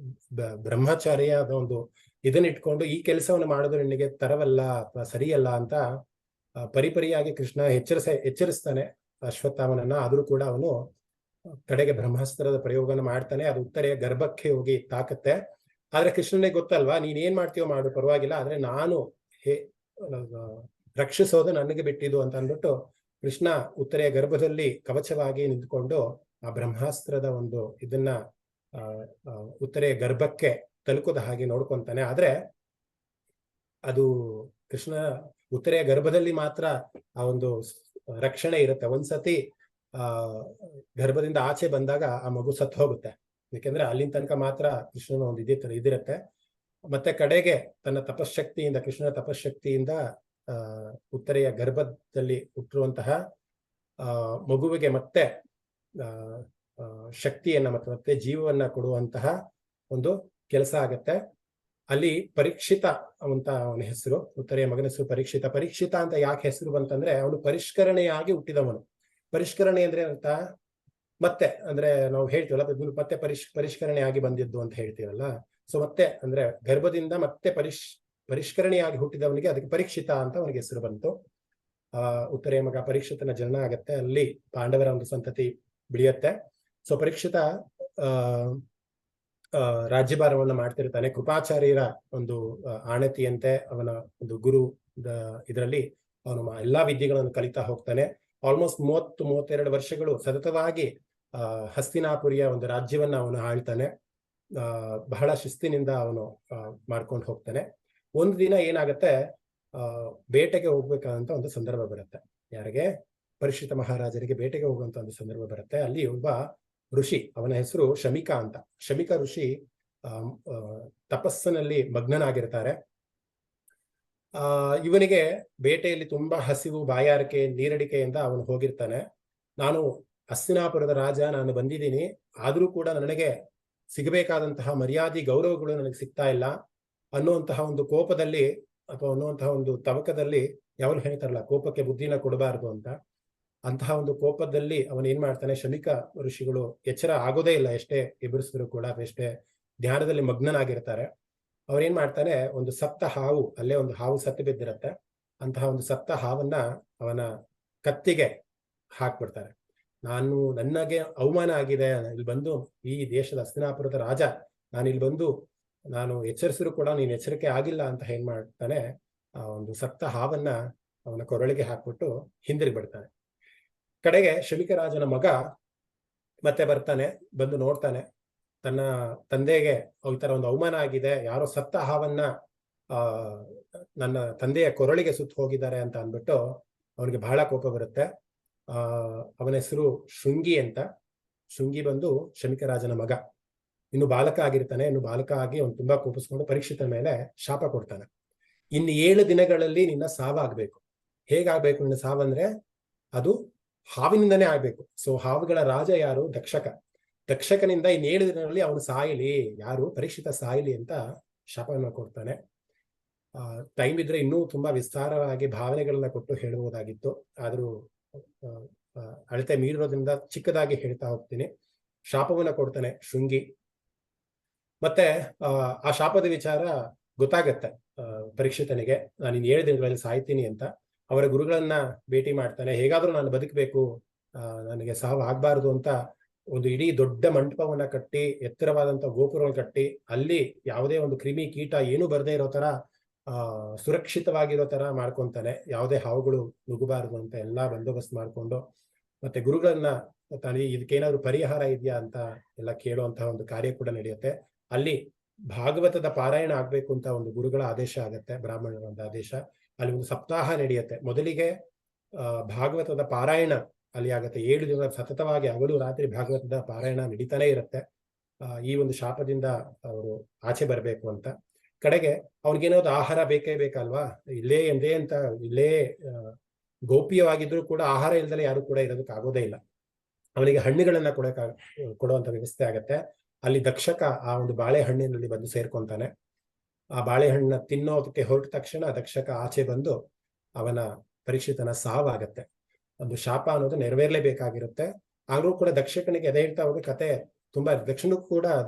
ಬ್ರಹ್ಮಚಾರಿಯಾದ ಒಂದು ಇದನ್ನ ಇಟ್ಕೊಂಡು ಈ ಕೆಲಸವನ್ನು ಮಾಡೋದು ನಿನಗೆ ತರವಲ್ಲ ಅಥವಾ ಸರಿಯಲ್ಲ ಅಂತ ಪರಿಪರಿಯಾಗಿ ಕೃಷ್ಣ ಎಚ್ಚರಿಸ್ತಾನೆ ಅಶ್ವತ್ಥಾಮನನ್ನ. ಆದ್ರೂ ಕೂಡ ಅವನು ಕಡೆಗೆ ಬ್ರಹ್ಮಾಸ್ತ್ರದ ಪ್ರಯೋಗನ ಮಾಡ್ತಾನೆ. ಅದು ಉತ್ತರೆಯ ಗರ್ಭಕ್ಕೆ ಹೋಗಿ ತಾಕತ್ತೆ. ಆದ್ರೆ ಕೃಷ್ಣನಿಗೆ ಗೊತ್ತಲ್ವಾ, ನೀನ್ ಏನ್ ಮಾಡ್ತೀಯೋ ಮಾಡು, ಪರವಾಗಿಲ್ಲ, ಆದ್ರೆ ನಾನು ರಕ್ಷಿಸೋದು ನನಗೆ ಬಿಟ್ಟಿದ್ದು ಅಂತ ಅಂದ್ಬಿಟ್ಟು ಕೃಷ್ಣ ಉತ್ತರೆಯ ಗರ್ಭದಲ್ಲಿ ಕವಚವಾಗಿ ನಿಂತ್ಕೊಂಡು ಆ ಬ್ರಹ್ಮಾಸ್ತ್ರದ ಒಂದು ಇದನ್ನ ಉತ್ತರೆಯ ಗರ್ಭಕ್ಕೆ ತಲುಕದ ಹಾಗೆ ನೋಡ್ಕೊಂತಾನೆ. ಆದ್ರೆ ಅದು ಕೃಷ್ಣ ಉತ್ತರೆಯ ಗರ್ಭದಲ್ಲಿ ಮಾತ್ರ ಆ ಒಂದು ರಕ್ಷಣೆ ಇರುತ್ತೆ. ಒಂದ್ಸತಿ ಗರ್ಭದಿಂದ ಆಚೆ ಬಂದಾಗ ಆ ಮಗು ಸತ್ತು ಹೋಗುತ್ತೆ. ಯಾಕೆಂದ್ರೆ ಅಲ್ಲಿನ ತನಕ ಮಾತ್ರ ಕೃಷ್ಣನ ಒಂದು ಇದಿರುತ್ತೆ. ಮತ್ತೆ ಕಡೆಗೆ ತನ್ನ ತಪಶಕ್ತಿಯಿಂದ, ಕೃಷ್ಣನ ತಪಶಕ್ತಿಯಿಂದ ಉತ್ತರೆಯ ಗರ್ಭದಲ್ಲಿ ಹುಟ್ಟಿರುವಂತಹ ಮಗುವಿಗೆ ಮತ್ತೆ ಶಕ್ತಿಯನ್ನ ಮತ್ತೆ ಜೀವವನ್ನ ಕೊಡುವಂತಹ ಒಂದು ಕೆಲಸ ಆಗತ್ತೆ. ಅಲ್ಲಿ ಪರೀಕ್ಷಿತ ಅಂತ ಅವನ ಹೆಸರು, ಉತ್ತರೆಯ ಮಗನ ಹೆಸರು ಪರೀಕ್ಷಿತ. ಪರೀಕ್ಷಿತ ಅಂತ ಯಾಕೆ ಹೆಸರು ಬಂತಂದ್ರೆ ಅವನು ಪರಿಷ್ಕರಣೆಯಾಗಿ ಹುಟ್ಟಿದವನು. ಪರಿಷ್ಕರಣೆ ಅಂದ್ರೆ ಅರ್ಥ ಮತ್ತೆ ಅಂದ್ರೆ ನಾವು ಹೇಳ್ತೀವಲ್ಲ, ಮತ್ತೆ ಪರಿಷ್ಕರಣೆ ಆಗಿ ಬಂದಿದ್ದು ಅಂತ ಹೇಳ್ತೀವಲ್ಲ. ಸೊ ಮತ್ತೆ ಅಂದ್ರೆ ಗರ್ಭದಿಂದ ಮತ್ತೆ ಪರಿಷ್ಕರಣೆಯಾಗಿ ಹುಟ್ಟಿದವನಿಗೆ ಅದಕ್ಕೆ ಪರೀಕ್ಷಿತ ಅಂತ ಅವನಿಗೆ ಹೆಸರು ಬಂತು. ಉತ್ತರೆಯ ಮಗ ಪರೀಕ್ಷಿತನ ಜನನ ಆಗತ್ತೆ. ಅಲ್ಲಿ ಪಾಂಡವರ ಒಂದು ಸಂತತಿ ಬೆಳೆಯುತ್ತೆ. ಸೊ ಪರೀಕ್ಷಿತ ರಾಜ್ಯಭಾರವನ್ನ ಮಾಡ್ತಿರ್ತಾನೆ. ಕೃಪಾಚಾರ್ಯರ ಒಂದು ಆಣತಿಯಂತೆ ಅವನ ಒಂದು ಗುರು ಇದರಲ್ಲಿ ಅವನು ಎಲ್ಲಾ ವಿದ್ಯೆಗಳನ್ನು ಕಲಿತಾ ಹೋಗ್ತಾನೆ. ಆಲ್ಮೋಸ್ಟ್ 30-32 ವರ್ಷಗಳು ಸತತವಾಗಿ ಹಸ್ತಿನಾಪುರಿಯ ಒಂದು ರಾಜ್ಯವನ್ನ ಅವನು ಆಳ್ತಾನೆ. ಬಹಳ ಶಿಸ್ತಿನಿಂದ ಅವನು ಮಾಡ್ಕೊಂಡು ಹೋಗ್ತಾನೆ. ಒಂದು ದಿನ ಏನಾಗತ್ತೆ, ಬೇಟೆಗೆ ಹೋಗ್ಬೇಕಾದಂತ ಒಂದು ಸಂದರ್ಭ ಬರುತ್ತೆ. ಯಾರಿಗೆ? ಪರೀಕ್ಷಿತ ಮಹಾರಾಜರಿಗೆ ಬೇಟೆಗೆ ಹೋಗುವಂತ ಒಂದು ಸಂದರ್ಭ ಬರುತ್ತೆ. ಅಲ್ಲಿ ಒಬ್ಬ ಋಷಿ, ಅವನ ಹೆಸರು ಶಮಿಕ ಅಂತ. ಶಮಿಕ ಋಷಿ ತಪಸ್ಸಿನಲ್ಲಿ ಮಗ್ನನಾಗಿರ್ತಾರೆ. ಇವನಿಗೆ ಬೇಟೆಯಲ್ಲಿ ತುಂಬಾ ಹಸಿವು, ಬಾಯಾರಿಕೆ, ನೀರಡಿಕೆಯಿಂದ ಅವನು ಹೋಗಿರ್ತಾನೆ. ನಾನು ಹಸ್ತಿನಾಪುರದ ರಾಜ, ನಾನು ಬಂದಿದ್ದೀನಿ, ಆದ್ರೂ ಕೂಡ ನನಗೆ ಸಿಗಬೇಕಾದಂತಹ ಮರ್ಯಾದೆ ಗೌರವಗಳು ನನಗೆ ಸಿಗ್ತಾ ಇಲ್ಲ ಅನ್ನುವಂತಹ ಒಂದು ಕೋಪದಲ್ಲಿ ಅಥವಾ ಅನ್ನುವಂತಹ ಒಂದು ತವಕದಲ್ಲಿ, ಯಾವನು ಹೇಳ್ತಾರಲ್ಲ ಕೋಪಕ್ಕೆ ಬುದ್ಧಿನ ಕೊಡಬಾರದು ಅಂತ, ಅಂತಹ ಒಂದು ಕೋಪದಲ್ಲಿ ಅವನು ಏನ್ ಮಾಡ್ತಾನೆ, ಶಮಿಕ ಋಷಿಗಳು ಎಚ್ಚರ ಆಗೋದೇ ಇಲ್ಲ, ಎಷ್ಟೇ ಎದುರಿಸಿದ್ರು ಕೂಡ, ಎಷ್ಟೇ ಧ್ಯಾನದಲ್ಲಿ ಮಗ್ನನಾಗಿರ್ತಾರೆ. ಅವನೇನ್ ಮಾಡ್ತಾನೆ, ಒಂದು ಸತ್ತ ಹಾವು, ಅಲ್ಲೇ ಒಂದು ಹಾವು ಸತ್ತು ಬಿದ್ದಿರತ್ತೆ, ಅಂತಹ ಒಂದು ಸತ್ತ ಹಾವನ್ನ ಅವನ ಕತ್ತಿಗೆ ಹಾಕ್ಬಿಡ್ತಾರೆ. ನನಗೆ ಅವಮಾನ ಆಗಿದೆ, ಇಲ್ಲಿ ಬಂದು ಈ ದೇಶದ ಹಸ್ತಿನಾಪುರದ ರಾಜ, ನಾನು ಇಲ್ಲಿ ಬಂದು ನಾನು ಎಚ್ಚರಿಸಿದ್ರು ಕೂಡ ನೀನು ಎಚ್ಚರಿಕೆ ಆಗಿಲ್ಲ ಅಂತ ಏನ್ ಮಾಡ್ತಾನೆ, ಆ ಒಂದು ಸತ್ತ ಹಾವನ್ನ ಅವನ ಕೊರಳಿಗೆ ಹಾಕ್ಬಿಟ್ಟು ಹಿಂದಿರುಗಿ ಬಿಡ್ತಾನೆ. ಕಡೆಗೆ ಶಮಿಕರಾಜನ ಮಗ ಮತ್ತೆ ಬರ್ತಾನೆ, ಬಂದು ನೋಡ್ತಾನೆ ತನ್ನ ತಂದೆಗೆ ಈ ತರ ಒಂದು ಅವಮಾನ ಆಗಿದೆ, ಯಾರೋ ಸತ್ತ ಹಾವನ್ನ ನನ್ನ ತಂದೆಯ ಕೊರಳಿಗೆ ಸುತ್ತ ಹೋಗಿದ್ದಾರೆ ಅಂತ ಅಂದ್ಬಿಟ್ಟು ಅವನಿಗೆ ಬಹಳ ಕೋಪ ಬರುತ್ತೆ. ಅವನ ಹೆಸರು ಶೃಂಗಿ ಅಂತ. ಶೃಂಗಿ ಬಂದು ಶಮಿಕರಾಜನ ಮಗ, ಇನ್ನು ಬಾಲಕ ಆಗಿರ್ತಾನೆ. ಇನ್ನು ಬಾಲಕ ಆಗಿ ಅವನು ತುಂಬಾ ಕೋಪಿಸ್ಕೊಂಡು ಪರೀಕ್ಷಿತನ ಮೇಲೆ ಶಾಪ ಕೊಡ್ತಾನೆ. ಇನ್ನು 7 ದಿನಗಳಲ್ಲಿ ನಿನ್ನ ಸಾವಾಗ್ಬೇಕು. ಹೇಗಾಗ್ಬೇಕು ನಿನ್ನ ಸಾವಂದ್ರೆ, ಅದು ಹಾವಿನಿಂದನೇ ಆಗ್ಬೇಕು. ಸೊ ಹಾವುಗಳ ರಾಜ ಯಾರು? ದಕ್ಷಕ. ದಕ್ಷಕನಿಂದ ಇನ್ನು 7 ದಿನಗಳಲ್ಲಿ ಅವನು ಸಾಯಲಿ, ಯಾರು? ಪರೀಕ್ಷಿತ ಸಾಯಲಿ ಅಂತ ಶಾಪವನ್ನು ಕೊಡ್ತಾನೆ. ಟೈಮ್ ಇದ್ರೆ ಇನ್ನೂ ತುಂಬಾ ವಿಸ್ತಾರವಾಗಿ ಭಾವನೆಗಳನ್ನ ಕೊಟ್ಟು ಹೇಳುವುದಾಗಿತ್ತು, ಆದ್ರೂ ಅಳತೆ ಮೀರಿರೋದ್ರಿಂದ ಚಿಕ್ಕದಾಗಿ ಹೇಳ್ತಾ ಹೋಗ್ತೀನಿ. ಶಾಪವನ್ನ ಕೊಡ್ತಾನೆ ಶೃಂಗಿ. ಮತ್ತೆ ಆ ಶಾಪದ ವಿಚಾರ ಗೊತ್ತಾಗತ್ತೆ ಪರೀಕ್ಷಿತನಿಗೆ, ನಾನು ಇನ್ನು 7 ದಿನಗಳಲ್ಲಿ ಸಾಯ್ತೀನಿ ಅಂತ. ಅವರ ಗುರುಗಳನ್ನ ಭೇಟಿ ಮಾಡ್ತಾನೆ. ಹೇಗಾದ್ರೂ ನಾನು ಬದುಕಬೇಕು, ನನಗೆ ಸಾವು ಆಗ್ಬಾರ್ದು ಅಂತ ಒಂದು ಇಡೀ ದೊಡ್ಡ ಮಂಟಪವನ್ನ ಕಟ್ಟಿ, ಎತ್ತರವಾದಂತ ಗೋಪುರವನ್ನು ಕಟ್ಟಿ, ಅಲ್ಲಿ ಯಾವುದೇ ಒಂದು ಕ್ರಿಮಿ ಕೀಟ ಏನೂ ಬರದೇ ಇರೋ ತರ ಸುರಕ್ಷಿತವಾಗಿರೋ ತರ ಮಾಡ್ಕೊಂತಾನೆ. ಯಾವುದೇ ಹಾವುಗಳು ನುಗ್ಗಬಾರದು ಅಂತ ಎಲ್ಲಾ ಬಂದೋಬಸ್ತ್ ಮಾಡ್ಕೊಂಡು, ಮತ್ತೆ ಗುರುಗಳನ್ನ ಇದಕ್ಕೇನಾದ್ರು ಪರಿಹಾರ ಇದೆಯಾ ಅಂತ ಎಲ್ಲ ಕೇಳುವಂತಹ ಒಂದು ಕಾರ್ಯ ಕೂಡ ನಡೆಯುತ್ತೆ. ಅಲ್ಲಿ ಭಾಗವತದ ಪಾರಾಯಣ ಆಗ್ಬೇಕು ಅಂತ ಒಂದು ಗುರುಗಳ ಆದೇಶ ಆಗತ್ತೆ, ಬ್ರಾಹ್ಮಣರ ಒಂದು ಆದೇಶ. ಅಲ್ಲಿ ಒಂದು ಸಪ್ತಾಹ ನಡೆಯುತ್ತೆ. ಮೊದಲಿಗೆ ಭಾಗವತದ ಪಾರಾಯಣ ಅಲ್ಲಿ ಆಗತ್ತೆ. 7 ದಿನ ಸತತವಾಗಿ ಹಗಲು ರಾತ್ರಿ ಭಾಗವತದ ಪಾರಾಯಣ ನಡೀತಾನೆ ಇರುತ್ತೆ. ಈ ಒಂದು ಶಾಪದಿಂದ ಅವರು ಆಚೆ ಬರಬೇಕು ಅಂತ. ಕಡೆಗೆ ಅವ್ನಿಗೇನಾದ್ರು ಆಹಾರ ಬೇಕೇ ಬೇಕಲ್ವಾ, ಇಲ್ಲೇ ಎಂದೇ ಅಂತ ಇಲ್ಲೇ ಗೋಪ್ಯವಾಗಿದ್ರು ಕೂಡ ಆಹಾರ ಇಲ್ದಲೆ ಯಾರು ಕೂಡ ಇರೋದಕ್ಕೆ ಆಗೋದೇ ಇಲ್ಲ. ಅವನಿಗೆ ಹಣ್ಣುಗಳನ್ನ ಕೊಡುವಂತ ವ್ಯವಸ್ಥೆ ಆಗತ್ತೆ. ಅಲ್ಲಿ ದಕ್ಷಕ ಆ ಒಂದು ಬಾಳೆಹಣ್ಣಿನಲ್ಲಿ ಬಂದು ಸೇರ್ಕೊಂತಾನೆ. ಆ ಬಾಳೆಹಣ್ಣನ್ನ ತಿನ್ನೋದಕ್ಕೆ ಹೊರಟ ತಕ್ಷಣ ದಕ್ಷಕ ಆಚೆ ಬಂದು ಅವನ ಪರೀಕ್ಷಿತನ ಸಾವಾಗತ್ತೆ. ಒಂದು ಶಾಪ ಅನ್ನೋದು ನೆರವೇರ್ಲೇಬೇಕಾಗಿರುತ್ತೆ. ಆದ್ರೂ ಕೂಡ ದಕ್ಷಕನಿಗೆ ಎದೆ ಇಡ್ತಾ ಹೋಗಿ ಕತೆ ತುಂಬಾ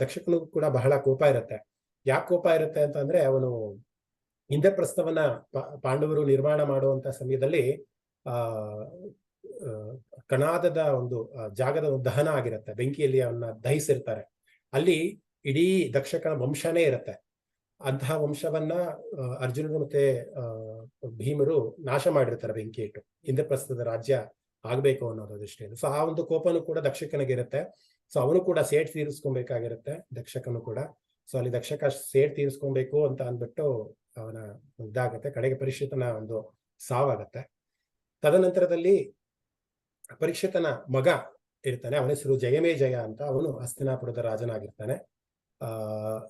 ದಕ್ಷಕನಿಗೂ ಕೂಡ ಬಹಳ ಕೋಪ ಇರುತ್ತೆ. ಯಾಕೆ ಕೋಪ ಇರುತ್ತೆ ಅಂತಂದ್ರೆ, ಅವನು ಇಂದ್ರಪ್ರಸ್ಥವನ್ನ ಪಾಂಡವರು ನಿರ್ಮಾಣ ಮಾಡುವಂತ ಸಮಯದಲ್ಲಿ ಕಣಾದದ ಒಂದು ಜಾಗದ ಒಂದು ದಹನ ಆಗಿರುತ್ತೆ. ಬೆಂಕಿಯಲ್ಲಿ ಅವನ್ನ ದಹಿಸಿರ್ತಾರೆ. ಅಲ್ಲಿ ಇಡೀ ದಕ್ಷಕನ ವಂಶನೇ ಇರುತ್ತೆ. ಅಂತಹ ವಂಶವನ್ನ ಅರ್ಜುನರು ಮತ್ತೆ ಭೀಮರು ನಾಶ ಮಾಡಿರ್ತಾರೆ ಬೆಂಕಿ ಇಟ್ಟು, ಇಂದ್ರಪ್ರಸ್ಥದ ರಾಜ್ಯ ಆಗ್ಬೇಕು ಅನ್ನೋದು ದೃಷ್ಟಿಯಿಂದ. ಸೊ ಆ ಒಂದು ಕೋಪನು ಕೂಡ ದಕ್ಷಕನಿಗಿರುತ್ತೆ. ಸೊ ಅವನು ಕೂಡ ಸೇಡ್ ತೀರಿಸ್ಕೊಬೇಕಾಗಿರುತ್ತೆ, ದಕ್ಷಕನು ಕೂಡ. ಸೊ ಅಲ್ಲಿ ದಕ್ಷಕ ಸೇಡ್ ತೀರಿಸ್ಕೊಬೇಕು ಅಂತ ಅಂದ್ಬಿಟ್ಟು ಅವನ ಇದಾಗತ್ತೆ. ಕಡೆಗೆ ಪರೀಕ್ಷಿತನ ಒಂದು ಸಾವಾಗತ್ತೆ. ತದನಂತರದಲ್ಲಿ ಪರೀಕ್ಷಿತನ ಮಗ ಇರ್ತಾನೆ, ಅವನ ಹೆಸರು ಜಯಮೇಜಯ ಅಂತ. ಅವನು ಹಸ್ತಿನಾಪುರದ ರಾಜನಾಗಿರ್ತಾನೆ.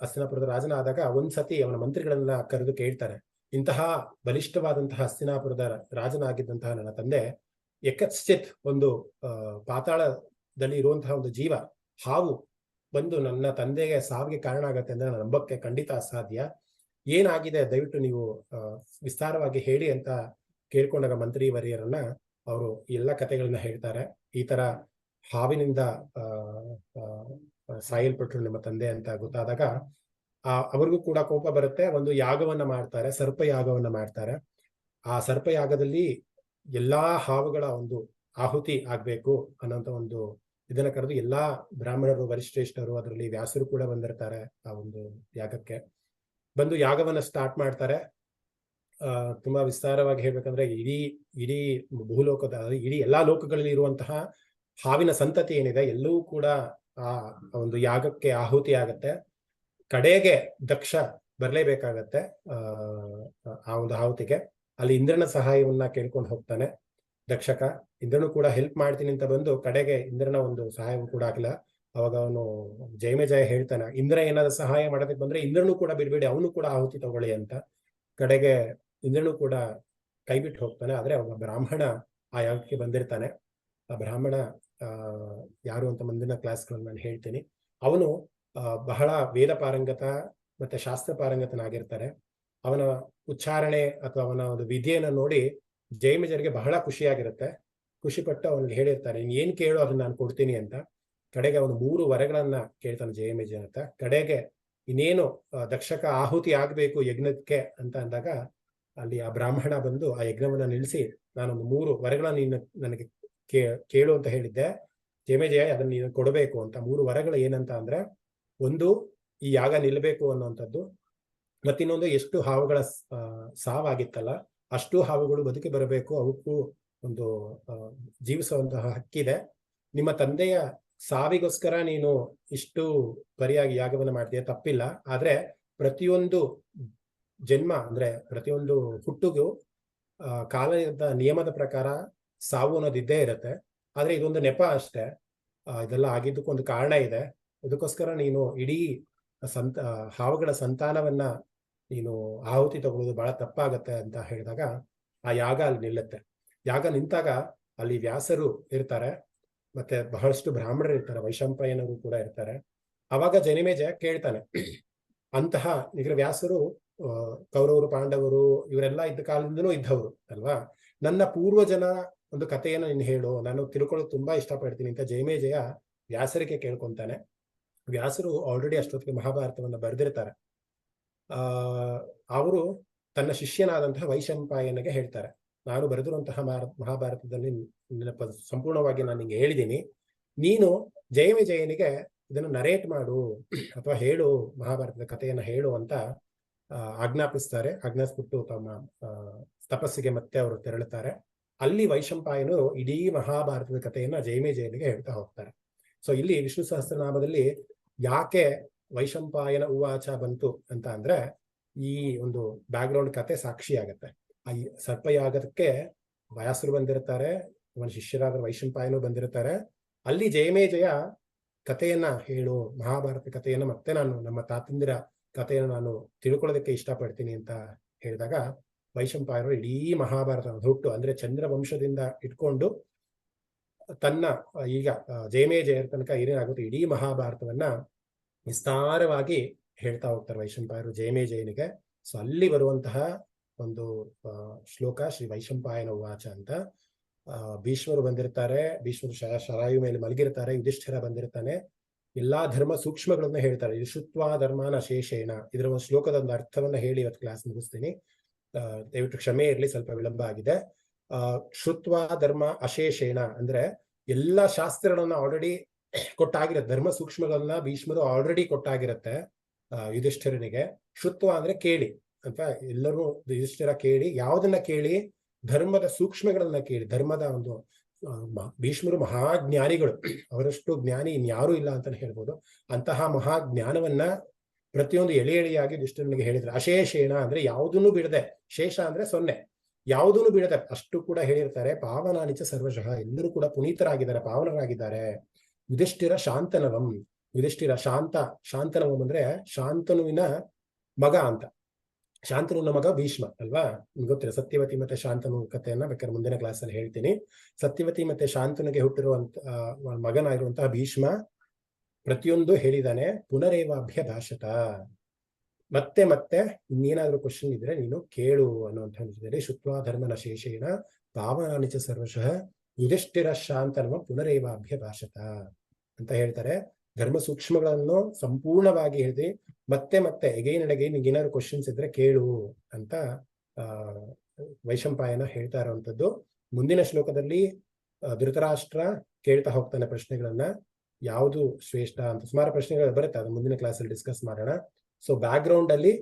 ಹಸ್ತಿನಾಪುರದ ರಾಜನಾದಾಗ ಒಂದ್ಸತಿ ಅವನ ಮಂತ್ರಿಗಳನ್ನ ಕರೆದು ಕೇಳ್ತಾನೆ, ಇಂತಹ ಬಲಿಷ್ಠವಾದಂತಹ ಹಸ್ತಿನಾಪುರದ ರಾಜನಾಗಿದ್ದಂತಹ ನನ್ನ ತಂದೆ ಯಕಶ್ಚಿತ್ ಒಂದು ಪಾತಾಳದಲ್ಲಿ ಇರುವಂತಹ ಒಂದು ಜೀವ, ಹಾವು ಬಂದು ನನ್ನ ತಂದೆಗೆ ಸಾವಿಗೆ ಕಾರಣ ಆಗತ್ತೆ ಅಂದ್ರೆ ನನ್ನ ನಂಬಕ್ಕೆ ಖಂಡಿತ ಅಸಾಧ್ಯ. ಏನಾಗಿದೆ ದಯವಿಟ್ಟು ನೀವು ವಿಸ್ತಾರವಾಗಿ ಹೇಳಿ ಅಂತ ಕೇಳ್ಕೊಂಡಾಗ ಮಂತ್ರಿ ವರ್ಯರನ್ನ ಅವರು ಎಲ್ಲ ಕಥೆಗಳನ್ನ ಹೇಳ್ತಾರೆ. ಈ ತರ ಹಾವಿನಿಂದ ಸಾಯಲ್ಪಟ್ರು ನಿಮ್ಮ ತಂದೆ ಅಂತ ಗೊತ್ತಾದಾಗ ಅವ್ರಿಗೂ ಕೂಡ ಕೋಪ ಬರುತ್ತೆ. ಒಂದು ಯಾಗವನ್ನ ಮಾಡ್ತಾರೆ, ಸರ್ಪಯಾಗವನ್ನ ಮಾಡ್ತಾರೆ. ಆ ಸರ್ಪಯಾಗದಲ್ಲಿ ಎಲ್ಲಾ ಹಾವುಗಳ ಒಂದು ಆಹುತಿ ಆಗ್ಬೇಕು ಅನ್ನೋಂತ ಒಂದು ಇದನ್ನ ಕರೆದು ಎಲ್ಲಾ ಬ್ರಾಹ್ಮಣರು, ವರಿಷ್ಠರು, ಅದರಲ್ಲಿ ವ್ಯಾಸರು ಕೂಡ ಬಂದಿರ್ತಾರೆ ಆ ಒಂದು ಯಾಗಕ್ಕೆ. ಬಂದು ಯಾಗವನ್ನ ಸ್ಟಾರ್ಟ್ ಮಾಡ್ತಾರೆ. ತುಂಬಾ ವಿಸ್ತಾರವಾಗಿ ಹೇಳ್ಬೇಕಂದ್ರೆ ಇಡೀ ಭೂಲೋಕದ ಇಡೀ ಎಲ್ಲಾ ಲೋಕಗಳಲ್ಲಿ ಇರುವಂತಹ ಹಾವಿನ ಸಂತತಿ ಏನಿದೆ ಎಲ್ಲವೂ ಕೂಡ ಆ ಒಂದು ಯಾಗಕ್ಕೆ ಆಹುತಿ ಆಗತ್ತೆ. ಕಡೆಗೆ ದಕ್ಷ ಬರ್ಲೇಬೇಕಾಗತ್ತೆ ಆ ಒಂದು ಆಹುತಿಗೆ. ಅಲ್ಲಿ ಇಂದ್ರನ ಸಹಾಯವನ್ನ ಕೇಳ್ಕೊಂಡು ಹೋಗ್ತಾನೆ ದಕ್ಷಕ. ಇಂದ್ರನು ಕೂಡ ಹೆಲ್ಪ್ ಮಾಡ್ತೀನಿ ಅಂತ ಬಂದು ಕಡೆಗೆ ಇಂದ್ರನ ಒಂದು ಸಹಾಯ ಕೂಡ ಆಗಿಲ್ಲ. ಅವಾಗ ಅವನು ಜಯಮೇಜಯ ಹೇಳ್ತಾನೆ, ಇಂದ್ರ ಏನಾದ್ರು ಸಹಾಯ ಮಾಡೋದಕ್ಕೆ ಬಂದ್ರೆ ಇಂದ್ರನು ಕೂಡ ಬಿಡ್ಬೇಡಿ, ಅವನು ಕೂಡ ಆಹುತಿ ತಗೊಳ್ಳಿ ಅಂತ. ಕಡೆಗೆ ಇಂದ್ರನು ಕೂಡ ಕೈ ಬಿಟ್ಟು ಹೋಗ್ತಾನೆ. ಆದ್ರೆ ಅವಾಗ ಬ್ರಾಹ್ಮಣ ಆ ಯಾಗಕ್ಕೆ ಬಂದಿರ್ತಾನೆ. ಆ ಬ್ರಾಹ್ಮಣ ಯಾರು ಅಂತ ಮುಂದಿನ ಕ್ಲಾಸ್ಗಳಲ್ಲಿ ನಾನು ಹೇಳ್ತೀನಿ. ಅವನು ಬಹಳ ವೇದ ಪಾರಂಗತ ಮತ್ತೆ ಶಾಸ್ತ್ರ ಪಾರಂಗತನಾಗಿರ್ತಾರೆ. ಅವನ ಉಚ್ಚಾರಣೆ ಅಥವಾ ಅವನ ಒಂದು ವಿಧಿಯನ್ನು ನೋಡಿ ಜಯಮೇಜರಿಗೆ ಬಹಳ ಖುಷಿಯಾಗಿರುತ್ತೆ. ಖುಷಿಪಟ್ಟು ಅವನಿಗೆ ಹೇಳಿರ್ತಾರೆ, ನೀನ್ ಏನ್ ಕೇಳು ಅದನ್ನ ನಾನು ಕೊಡ್ತೀನಿ ಅಂತ. ಕಡೆಗೆ ಅವನು 3 ವರಗಳನ್ನ ಕೇಳ್ತಾನೆ ಜಯಮೇಜ ಅಂತ. ಕಡೆಗೆ ಇನ್ನೇನು ದಕ್ಷಕ ಆಹುತಿ ಆಗ್ಬೇಕು ಯಜ್ಞಕ್ಕೆ ಅಂತ ಅಂದಾಗ ಅಲ್ಲಿ ಆ ಬ್ರಾಹ್ಮಣ ಬಂದು ಆ ಯಜ್ಞವನ್ನ ನಿಲ್ಲಿಸಿ, ನಾನೊಂದು 3 ವರಗಳನ್ನ ನೀನು ನನಗೆ ಕೇಳು ಅಂತ ಹೇಳಿದ್ದೆ ಜಯಮೇಜಯ, ಅದನ್ನ ನೀನು ಕೊಡಬೇಕು ಅಂತ. 3 ವರಗಳು ಏನಂತ ಅಂದ್ರೆ, ಒಂದು ಈ ಯಾಗ ನಿಲ್ಲಬೇಕು ಅನ್ನುವಂಥದ್ದು, ಮತ್ತಿನ್ನೊಂದು ಎಷ್ಟು ಹಾವುಗಳ ಸಾವಾಗಿತ್ತಲ್ಲ ಅಷ್ಟು ಹಾವುಗಳು ಬದುಕಿ ಬರಬೇಕು, ಅವಕ್ಕೂ ಒಂದು ಜೀವಿಸುವಂತಹ ಹಕ್ಕಿದೆ. ನಿಮ್ಮ ತಂದೆಯ ಸಾವಿಗೋಸ್ಕರ ನೀನು ಇಷ್ಟು ಪರಿಯಾಗಿ ಯಾಗವನ್ನು ಮಾಡ್ತೀಯ, ತಪ್ಪಿಲ್ಲ. ಆದ್ರೆ ಪ್ರತಿಯೊಂದು ಜನ್ಮ ಅಂದ್ರೆ ಪ್ರತಿಯೊಂದು ಹುಟ್ಟುಗೂ ಕಾಲದ ನಿಯಮದ ಪ್ರಕಾರ ಸಾವು ಅನ್ನೋದಿದ್ದೇ ಇರುತ್ತೆ. ಆದ್ರೆ ಇದೊಂದು ನೆಪ ಅಷ್ಟೇ. ಇದೆಲ್ಲ ಆಗಿದ್ದಕ್ಕೂ ಒಂದು ಕಾರಣ ಇದೆ. ಅದಕ್ಕೋಸ್ಕರ ನೀನು ಇಡೀ ಹಾವುಗಳ ಸಂತಾನವನ್ನ ನೀನು ಆಹುತಿ ತಗೊಳ್ಳೋದು ಬಹಳ ತಪ್ಪಾಗತ್ತೆ ಅಂತ ಹೇಳಿದಾಗ ಆ ಯಾಗ ಅಲ್ಲಿ ನಿಲ್ಲುತ್ತೆ. ಯಾಗ ನಿಂತಾಗ ಅಲ್ಲಿ ವ್ಯಾಸರು ಇರ್ತಾರೆ, ಮತ್ತೆ ಬಹಳಷ್ಟು ಬ್ರಾಹ್ಮಣರು ಇರ್ತಾರೆ, ವೈಶಂಪಾಯನರು ಕೂಡ ಇರ್ತಾರೆ. ಅವಾಗ ಜಯಮೇಜಯ ಕೇಳ್ತಾನೆ, ಅಂತಹ ಈಗ ವ್ಯಾಸರು ಕೌರವರು, ಪಾಂಡವರು ಇವರೆಲ್ಲ ಇದ್ದ ಕಾಲದಿಂದನೂ ಇದ್ದವರು ಅಲ್ವಾ, ನನ್ನ ಪೂರ್ವಜನ ಒಂದು ಕಥೆಯನ್ನು ನೀನು ಹೇಳು, ನಾನು ತಿಳ್ಕೊಳ್ಳೋದು ತುಂಬಾ ಇಷ್ಟಪಡ್ತೀನಿ ಅಂತ ಜಯಮೇಜಯ ವ್ಯಾಸರಿಗೆ ಕೇಳ್ಕೊಂತಾನೆ. ವ್ಯಾಸರು ಆಲ್ರೆಡಿ ಅಷ್ಟೊತ್ತಿಗೆ ಮಹಾಭಾರತವನ್ನ ಬರೆದಿರ್ತಾರೆ. ಅವರು ತನ್ನ ಶಿಷ್ಯನಾದಂತಹ ವೈಶಂಪಾಯನಿಗೆ ಹೇಳ್ತಾರೆ, ನಾನು ಬರೆದಿರುವಂತಹ ಮಹಾಭಾರತದಲ್ಲಿ ಸಂಪೂರ್ಣವಾಗಿ ನಾನು ನಿಂಗೆ ಹೇಳಿದ್ದೀನಿ, ನೀನು ಜಯಮೇಜಯನಿಗೆ ಇದನ್ನು ನರೇಟ್ ಮಾಡು ಅಥವಾ ಹೇಳು, ಮಹಾಭಾರತದ ಕಥೆಯನ್ನ ಹೇಳು ಅಂತ ಆಜ್ಞಾಪಿಸ್ತಾರೆ. ಆಜ್ಞಾಪಿಸ್ಬಿಟ್ಟು ತಮ್ಮ ತಪಸ್ಸಿಗೆ ಮತ್ತೆ ಅವರು ತೆರಳುತ್ತಾರೆ. ಅಲ್ಲಿ ವೈಶಂಪಾಯನು ಇಡೀ ಮಹಾಭಾರತದ ಕಥೆಯನ್ನ ಜಯಮೇಜಯನಿಗೆ ಹೇಳ್ತಾ ಹೋಗ್ತಾರೆ. ಸೊ ಇಲ್ಲಿ ವಿಷ್ಣು ಸಹಸ್ರನಾಮದಲ್ಲಿ ಯಾಕೆ ವೈಶಂಪಾಯನ ಉವಾಚ ಬಂತು ಅಂತ ಅಂದ್ರೆ ಈ ಒಂದು ಬ್ಯಾಕ್ ಗ್ರೌಂಡ್ ಕತೆ ಸಾಕ್ಷಿ ಆಗತ್ತೆ. ಆ ಸರ್ಪಯಾಗಕ್ಕೆ ವ್ಯಾಸರು ಬಂದಿರ್ತಾರೆ, ಅವನ ಶಿಷ್ಯರಾದ ವೈಶಂಪಾಯನು ಬಂದಿರ್ತಾರೆ. ಅಲ್ಲಿ ಜಯಮೇಜಯ ಕಥೆಯನ್ನ ಹೇಳು, ಮಹಾಭಾರತ ಕಥೆಯನ್ನ ಮತ್ತೆ ನಾನು ನಮ್ಮ ತಾತಂದಿರ ಕಥೆಯನ್ನು ನಾನು ತಿಳ್ಕೊಳ್ಳೋದಕ್ಕೆ ಇಷ್ಟಪಡ್ತೀನಿ ಅಂತ ಹೇಳಿದಾಗ ವೈಶಂಪಾಯನರು ಇಡೀ ಮಹಾಭಾರತ ಹುಟ್ಟು ಅಂದ್ರೆ ಚಂದ್ರ ವಂಶದಿಂದ ಇಟ್ಕೊಂಡು ತನ್ನ ಈಗ ಜಯಮೇ ಜಯರ ತನಕ ಏನೇನಾಗುತ್ತೆ ಇಡೀ ಮಹಾಭಾರತವನ್ನ ವಿಸ್ತಾರವಾಗಿ ಹೇಳ್ತಾ ಹೋಗ್ತಾರೆ ವೈಶಂಪಾಯನರು ಜಯಮೇ ಜಯನಿಗೆ. ಸೊ ಅಲ್ಲಿ ಬರುವಂತಹ ಒಂದು ಶ್ಲೋಕ ಶ್ರೀ ವೈಶಂಪಾಯನ ಉವಾಚ ಅಂತ. ಭೀಷ್ಮರು ಬಂದಿರ್ತಾರೆ, ಭೀಷ್ಮರು ಶರಾಯು ಮೇಲೆ ಮಲಗಿರ್ತಾರೆ, ಯುಧಿಷ್ಠಿರ ಬಂದಿರ್ತಾನೆ, ಎಲ್ಲಾ ಧರ್ಮ ಸೂಕ್ಷ್ಮಗಳನ್ನ ಹೇಳ್ತಾರೆ. ಇದು ಶುತ್ವಾ ಧರ್ಮಾನ ಶೇಷೇಣ, ಇದರ ಒಂದು ಶ್ಲೋಕದ ಒಂದು ಅರ್ಥವನ್ನ ಹೇಳಿ ಇವತ್ತು ಕ್ಲಾಸ್ ಮುಗಿಸ್ತೀನಿ. ದಯವಿಟ್ಟು ಕ್ಷಮೆ ಇರಲಿ, ಸ್ವಲ್ಪ ವಿಳಂಬ ಆಗಿದೆ. ಶುತ್ವಾ ಧರ್ಮ ಅಶೇಷೇಣ ಅಂದ್ರೆ ಎಲ್ಲಾ ಶಾಸ್ತ್ರಗಳನ್ನ ಆಲ್ರೆಡಿ ಕೊಟ್ಟಾಗಿರುತ್ತೆ, ಧರ್ಮ ಸೂಕ್ಷ್ಮಗಳನ್ನ ಭೀಷ್ಮರು ಆಲ್ರೆಡಿ ಕೊಟ್ಟಾಗಿರುತ್ತೆ ಯುಧಿಷ್ಠಿರನಿಗೆ. ಶುತ್ವ ಅಂದ್ರೆ ಕೇಳಿ ಅಂತ, ಎಲ್ಲರೂ ಯುಧಿಷ್ಠಿರ ಕೇಳಿ, ಯಾವುದನ್ನ ಕೇಳಿ? ಧರ್ಮದ ಸೂಕ್ಷ್ಮಗಳನ್ನ ಕೇಳಿ. ಧರ್ಮದ ಒಂದು ಭೀಷ್ಮರು ಮಹಾಜ್ಞಾನಿಗಳು, ಅವರಷ್ಟು ಜ್ಞಾನಿ ಇನ್ಯಾರೂ ಇಲ್ಲ ಅಂತಾನೆ ಹೇಳ್ಬೋದು. ಅಂತಹ ಮಹಾಜ್ಞಾನವನ್ನ ಪ್ರತಿಯೊಂದು ಎಳೆ ಎಳೆಯಾಗಿ ಯುಧಿಷ್ಠಿರನಿಗೆ ಹೇಳಿದ್ರು. ಅಶೇಷೇಣ ಅಂದ್ರೆ ಯಾವುದನ್ನು ಬಿಡದೆ, ಶೇಷ ಅಂದ್ರೆ 0, ಯಾವುದನ್ನು ಬಿಡದೆ ಅಷ್ಟು ಕೂಡ ಹೇಳಿರ್ತಾರೆ. ಪಾವನಾನಿಚ ಸರ್ವಶಃ, ಎಲ್ಲರೂ ಕೂಡ ಪುನೀತರಾಗಿದ್ದಾರೆ, ಪಾವನರಾಗಿದ್ದಾರೆ. ಯುಧಿಷ್ಠಿರ ಶಾಂತನವಂ, ಯುಧಿಷ್ಠಿರ ಶಾಂತನವಂ ಅಂದ್ರೆ ಶಾಂತನುವಿನ ಮಗ ಅಂತ. ಶಾಂತನುವಿನ ಮಗ ಭೀಷ್ಮ ಅಲ್ವಾ, ನಿಮ್ಗೆ ಗೊತ್ತಿಲ್ಲ. ಸತ್ಯವತಿ ಮತ್ತೆ ಶಾಂತನು ಕಥೆಯನ್ನ ಬೇಕಾದ್ರೆ ಮುಂದಿನ ಕ್ಲಾಸ್ ಅಲ್ಲಿ ಹೇಳ್ತೀನಿ. ಸತ್ಯವತಿ ಮತ್ತೆ ಶಾಂತನಿಗೆ ಹುಟ್ಟಿರುವಂತ ಮಗನಾಗಿರುವಂತಹ ಭೀಷ್ಮ ಪ್ರತಿಯೊಂದು ಹೇಳಿದಾನೆ. ಪುನರೇವಾಭ್ಯ ಭಾಷತ, ಮತ್ತೆ ಮತ್ತೆ ಇನ್ನೇನಾದ್ರೂ ಕ್ವಶನ್ ಇದ್ರೆ ನೀನು ಕೇಳು ಅನ್ನುವಂಥ ಹೇಳಿದ್ದಾರೆ. ಶುತ್ವಾ ಧರ್ಮನ ಶೇಷೇಣ ಪಾವನಾನಿಚ ಸರ್ವಶಃ ಯುಧಿಷ್ಠಿರ ಶಾಂತನವ ಪುನರೇವಾಭ್ಯ ಭಾಷತ ಅಂತ ಹೇಳ್ತಾರೆ. ಧರ್ಮ ಸೂಕ್ಷ್ಮಗಳನ್ನು ಸಂಪೂರ್ಣವಾಗಿ ಹೇಳಿದೆ. ಮತ್ತೆ ಮತ್ತೆ ಎಗೈನ್ ಅಂಡ್ ಅಗೈನ್ ನಿಂಗೆ ಏನಾದ್ರು ಕ್ವಶನ್ಸ್ ಇದ್ರೆ ಕೇಳು ಅಂತ ವೈಶಂಪಾಯನ ಹೇಳ್ತಾ ಇರುವಂತದ್ದು. ಮುಂದಿನ ಶ್ಲೋಕದಲ್ಲಿ ಧೃತರಾಷ್ಟ್ರ ಕೇಳ್ತಾ ಹೋಗ್ತಾನೆ ಪ್ರಶ್ನೆಗಳನ್ನ, ಯಾವುದು ಶ್ರೇಷ್ಠ ಅಂತ ಸುಮಾರು ಪ್ರಶ್ನೆಗಳು ಬರುತ್ತೆ, ಅದು ಮುಂದಿನ ಕ್ಲಾಸ್ ಅಲ್ಲಿ ಡಿಸ್ಕಸ್ ಮಾಡೋಣ. ಸೊ ಬ್ಯಾಕ್ ಗ್ರೌಂಡ್ ಅಲ್ಲಿ